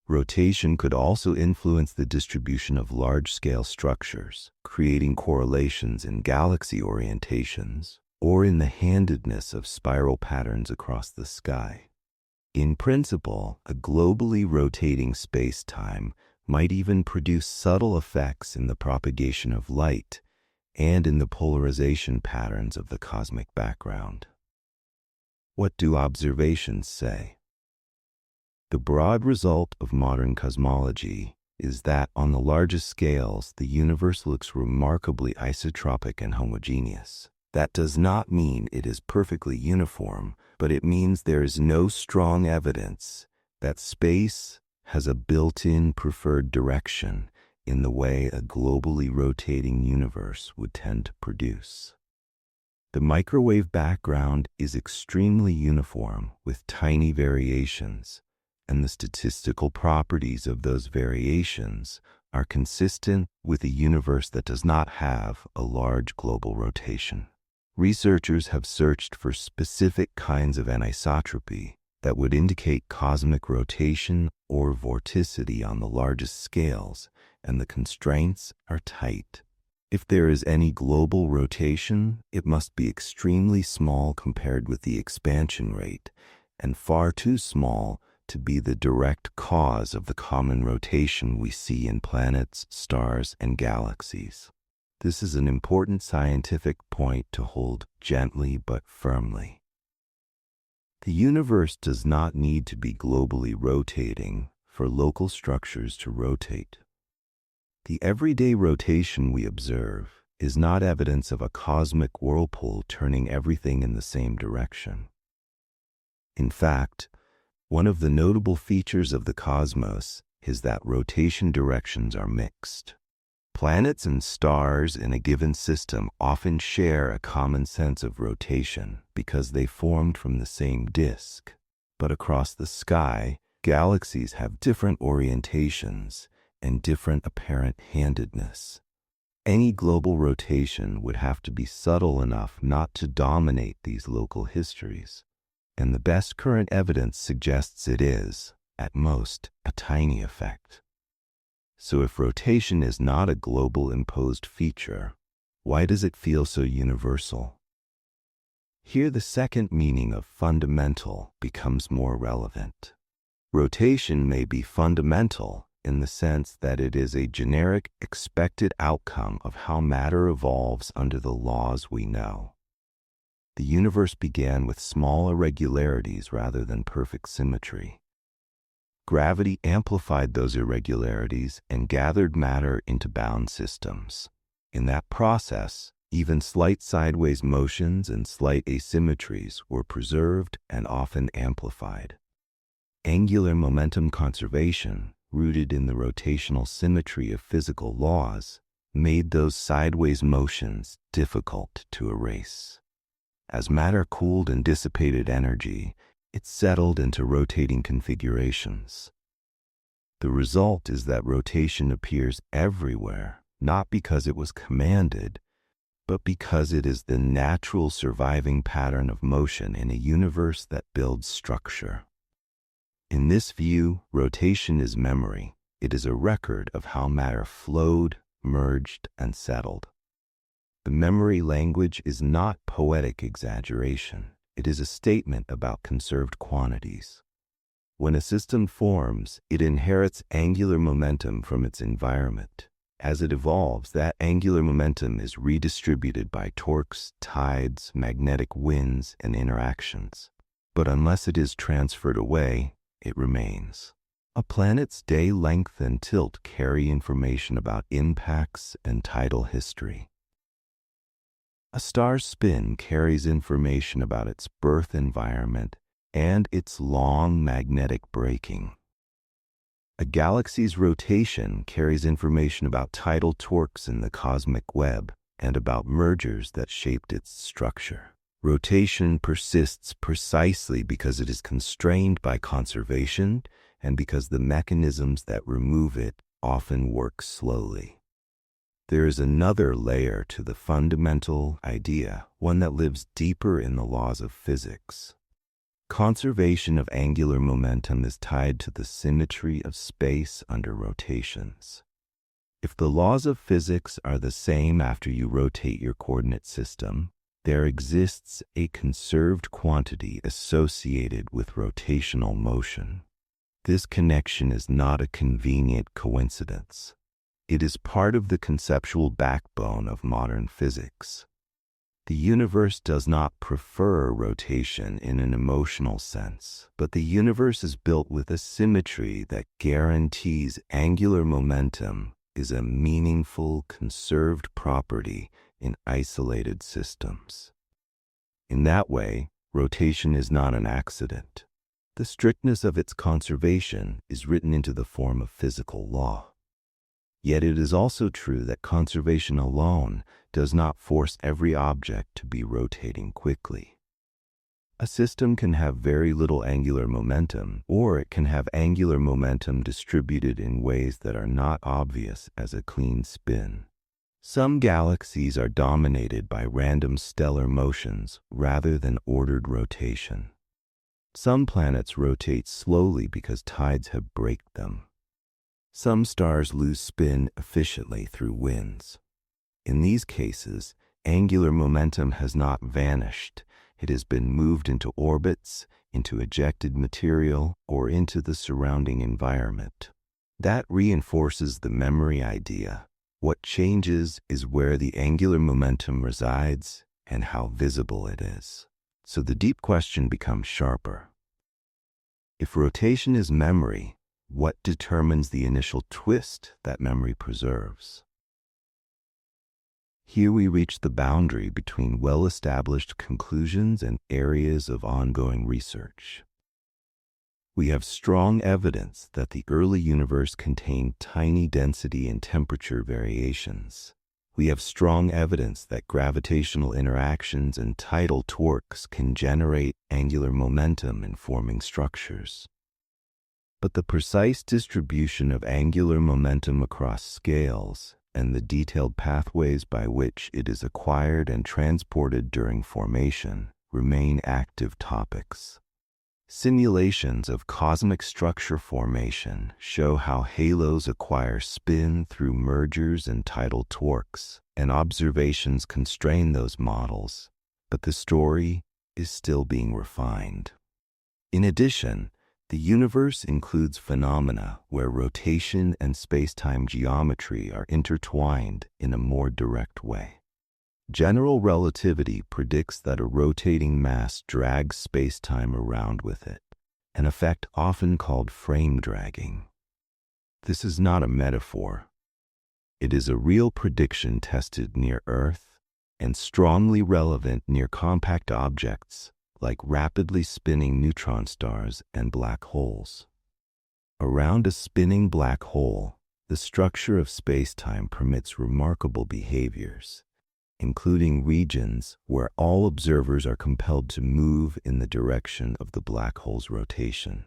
Speaker 1: Rotation could also influence the distribution of large-scale structures, creating correlations in galaxy orientations or in the handedness of spiral patterns across the sky. In principle, a globally rotating space-time might even produce subtle effects in the propagation of light and in the polarization patterns of the cosmic background. What do observations say? The broad result of modern cosmology is that on the largest scales, the universe looks remarkably isotropic and homogeneous. That does not mean it is perfectly uniform, but it means there is no strong evidence that space has a built-in preferred direction in the way a globally rotating universe would tend to produce. The microwave background is extremely uniform with tiny variations, and the statistical properties of those variations are consistent with a universe that does not have a large global rotation. Researchers have searched for specific kinds of anisotropy that would indicate cosmic rotation or vorticity on the largest scales, and the constraints are tight. If there is any global rotation, it must be extremely small compared with the expansion rate, and far too small to be the direct cause of the common rotation we see in planets, stars, and galaxies. This is an important scientific point to hold gently but firmly. The universe does not need to be globally rotating for local structures to rotate. The everyday rotation we observe is not evidence of a cosmic whirlpool turning everything in the same direction. In fact, one of the notable features of the cosmos is that rotation directions are mixed. Planets and stars in a given system often share a common sense of rotation because they formed from the same disk. But across the sky, galaxies have different orientations and different apparent handedness. Any global rotation would have to be subtle enough not to dominate these local histories, and the best current evidence suggests it is, at most, a tiny effect. So if rotation is not a global imposed feature, why does it feel so universal? Here the second meaning of fundamental becomes more relevant. Rotation may be fundamental in the sense that it is a generic expected outcome of how matter evolves under the laws we know. The universe began with small irregularities rather than perfect symmetry. Gravity amplified those irregularities and gathered matter into bound systems. In that process, even slight sideways motions and slight asymmetries were preserved and often amplified. Angular momentum conservation, rooted in the rotational symmetry of physical laws, made those sideways motions difficult to erase. As matter cooled and dissipated energy, it settled into rotating configurations. The result is that rotation appears everywhere, not because it was commanded, but because it is the natural surviving pattern of motion in a universe that builds structure. In this view, rotation is memory. It is a record of how matter flowed, merged, and settled. The memory language is not poetic exaggeration. It is a statement about conserved quantities. When a system forms, it inherits angular momentum from its environment. As it evolves, that angular momentum is redistributed by torques, tides, magnetic winds, and interactions. But unless it is transferred away, it remains. A planet's day length and tilt carry information about impacts and tidal history. A star's spin carries information about its birth environment and its long magnetic braking. A galaxy's rotation carries information about tidal torques in the cosmic web and about mergers that shaped its structure. Rotation persists precisely because it is constrained by conservation and because the mechanisms that remove it often work slowly. There is another layer to the fundamental idea, one that lives deeper in the laws of physics. Conservation of angular momentum is tied to the symmetry of space under rotations. If the laws of physics are the same after you rotate your coordinate system, there exists a conserved quantity associated with rotational motion. This connection is not a convenient coincidence. It is part of the conceptual backbone of modern physics. The universe does not prefer rotation in an emotional sense, but the universe is built with a symmetry that guarantees angular momentum is a meaningful, conserved property in isolated systems. In that way, rotation is not an accident. The strictness of its conservation is written into the form of physical law. Yet it is also true that conservation alone does not force every object to be rotating quickly. A system can have very little angular momentum, or it can have angular momentum distributed in ways that are not obvious as a clean spin. Some galaxies are dominated by random stellar motions rather than ordered rotation. Some planets rotate slowly because tides have braked them. Some stars lose spin efficiently through winds. In these cases, angular momentum has not vanished. It has been moved into orbits, into ejected material, or into the surrounding environment. That reinforces the memory idea. What changes is where the angular momentum resides and how visible it is. So the deep question becomes sharper. If rotation is memory, what determines the initial twist that memory preserves? Here we reach the boundary between well-established conclusions and areas of ongoing research. We have strong evidence that the early universe contained tiny density and temperature variations. We have strong evidence that gravitational interactions and tidal torques can generate angular momentum in forming structures. But the precise distribution of angular momentum across scales and the detailed pathways by which it is acquired and transported during formation remain active topics. Simulations of cosmic structure formation show how halos acquire spin through mergers and tidal torques, and observations constrain those models, but the story is still being refined. In addition, the universe includes phenomena where rotation and space-time geometry are intertwined in a more direct way. General relativity predicts that a rotating mass drags space-time around with it, an effect often called frame dragging. This is not a metaphor. It is a real prediction tested near Earth and strongly relevant near compact objects like rapidly spinning neutron stars and black holes. Around a spinning black hole, the structure of space-time permits remarkable behaviors, including regions where all observers are compelled to move in the direction of the black hole's rotation.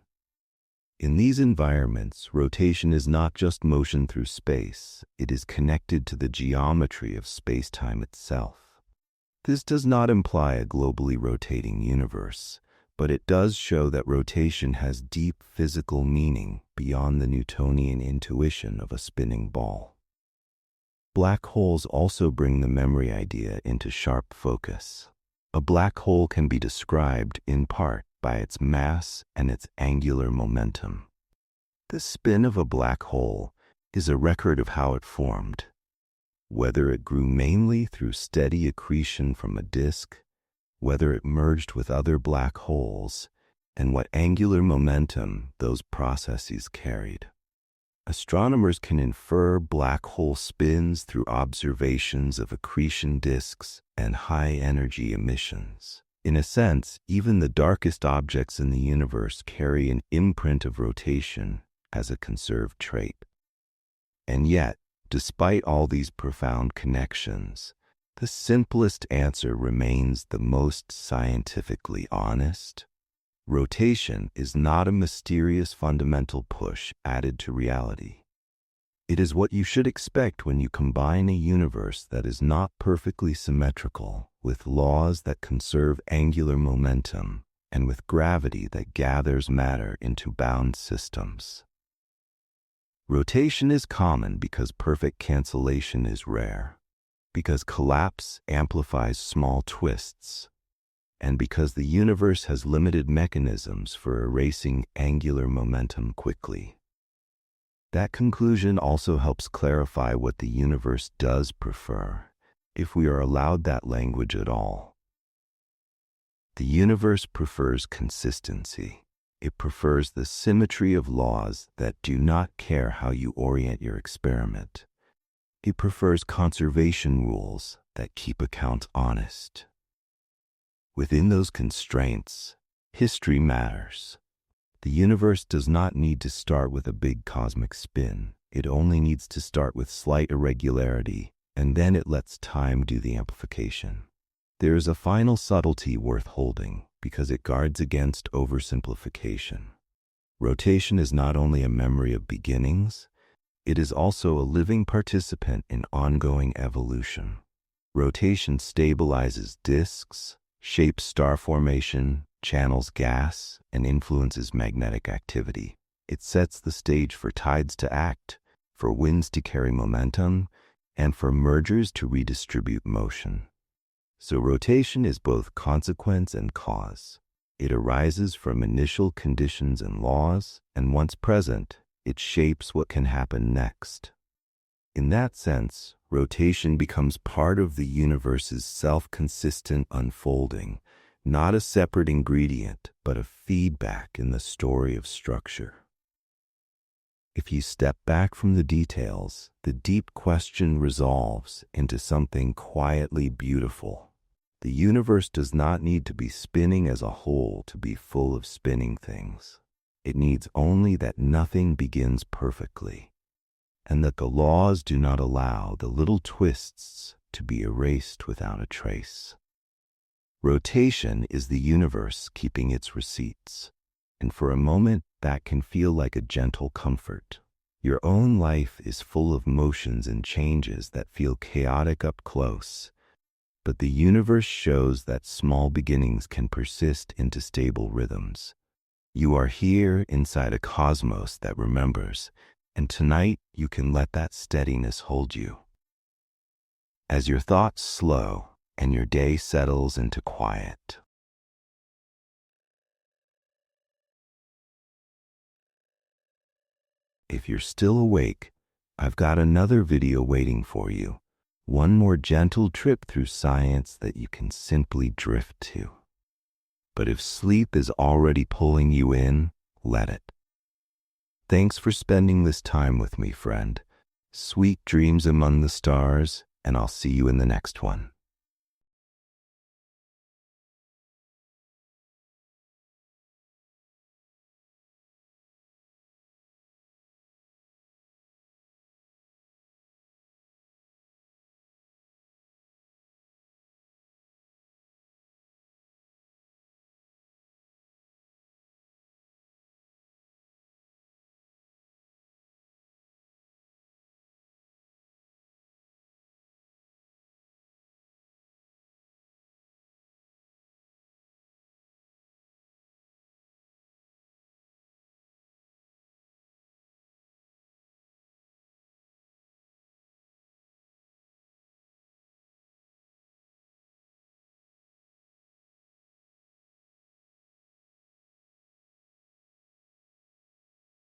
Speaker 1: In these environments, rotation is not just motion through space, it is connected to the geometry of space-time itself. This does not imply a globally rotating universe, but it does show that rotation has deep physical meaning beyond the Newtonian intuition of a spinning ball. Black holes also bring the memory idea into sharp focus. A black hole can be described, in part, by its mass and its angular momentum. The spin of a black hole is a record of how it formed, whether it grew mainly through steady accretion from a disk, whether it merged with other black holes, and what angular momentum those processes carried. Astronomers can infer black hole spins through observations of accretion disks and high-energy emissions. In a sense, even the darkest objects in the universe carry an imprint of rotation as a conserved trait. And yet, despite all these profound connections, the simplest answer remains the most scientifically honest. Rotation is not a mysterious fundamental push added to reality. It is what you should expect when you combine a universe that is not perfectly symmetrical with laws that conserve angular momentum and with gravity that gathers matter into bound systems. Rotation is common because perfect cancellation is rare, because collapse amplifies small twists, and because the universe has limited mechanisms for erasing angular momentum quickly. That conclusion also helps clarify what the universe does prefer, if we are allowed that language at all. The universe prefers consistency. It prefers the symmetry of laws that do not care how you orient your experiment. It prefers conservation rules that keep accounts honest. Within those constraints, history matters. The universe does not need to start with a big cosmic spin. It only needs to start with slight irregularity, and then it lets time do the amplification. There is a final subtlety worth holding because it guards against oversimplification. Rotation is not only a memory of beginnings, It is also a living participant in ongoing evolution. Rotation stabilizes disks, shapes star formation, channels gas, and influences magnetic activity. It sets the stage for tides to act, for winds to carry momentum, and for mergers to redistribute motion. So rotation is both consequence and cause. It arises from initial conditions and laws, and once present, it shapes what can happen next. In that sense, rotation becomes part of the universe's self-consistent unfolding, not a separate ingredient, but a feedback in the story of structure. If you step back from the details, the deep question resolves into something quietly beautiful. The universe does not need to be spinning as a whole to be full of spinning things. It needs only that nothing begins perfectly, and that the laws do not allow the little twists to be erased without a trace. Rotation is the universe keeping its receipts, and for a moment that can feel like a gentle comfort. Your own life is full of motions and changes that feel chaotic up close, but the universe shows that small beginnings can persist into stable rhythms. You are here inside a cosmos that remembers, and tonight you can let that steadiness hold you. As your thoughts slow and your day settles into quiet. If you're still awake, I've got another video waiting for you. One more gentle trip through science that you can simply drift to. But if sleep is already pulling you in, let it. Thanks for spending this time with me, friend. Sweet dreams among the stars, and I'll see you in the next one.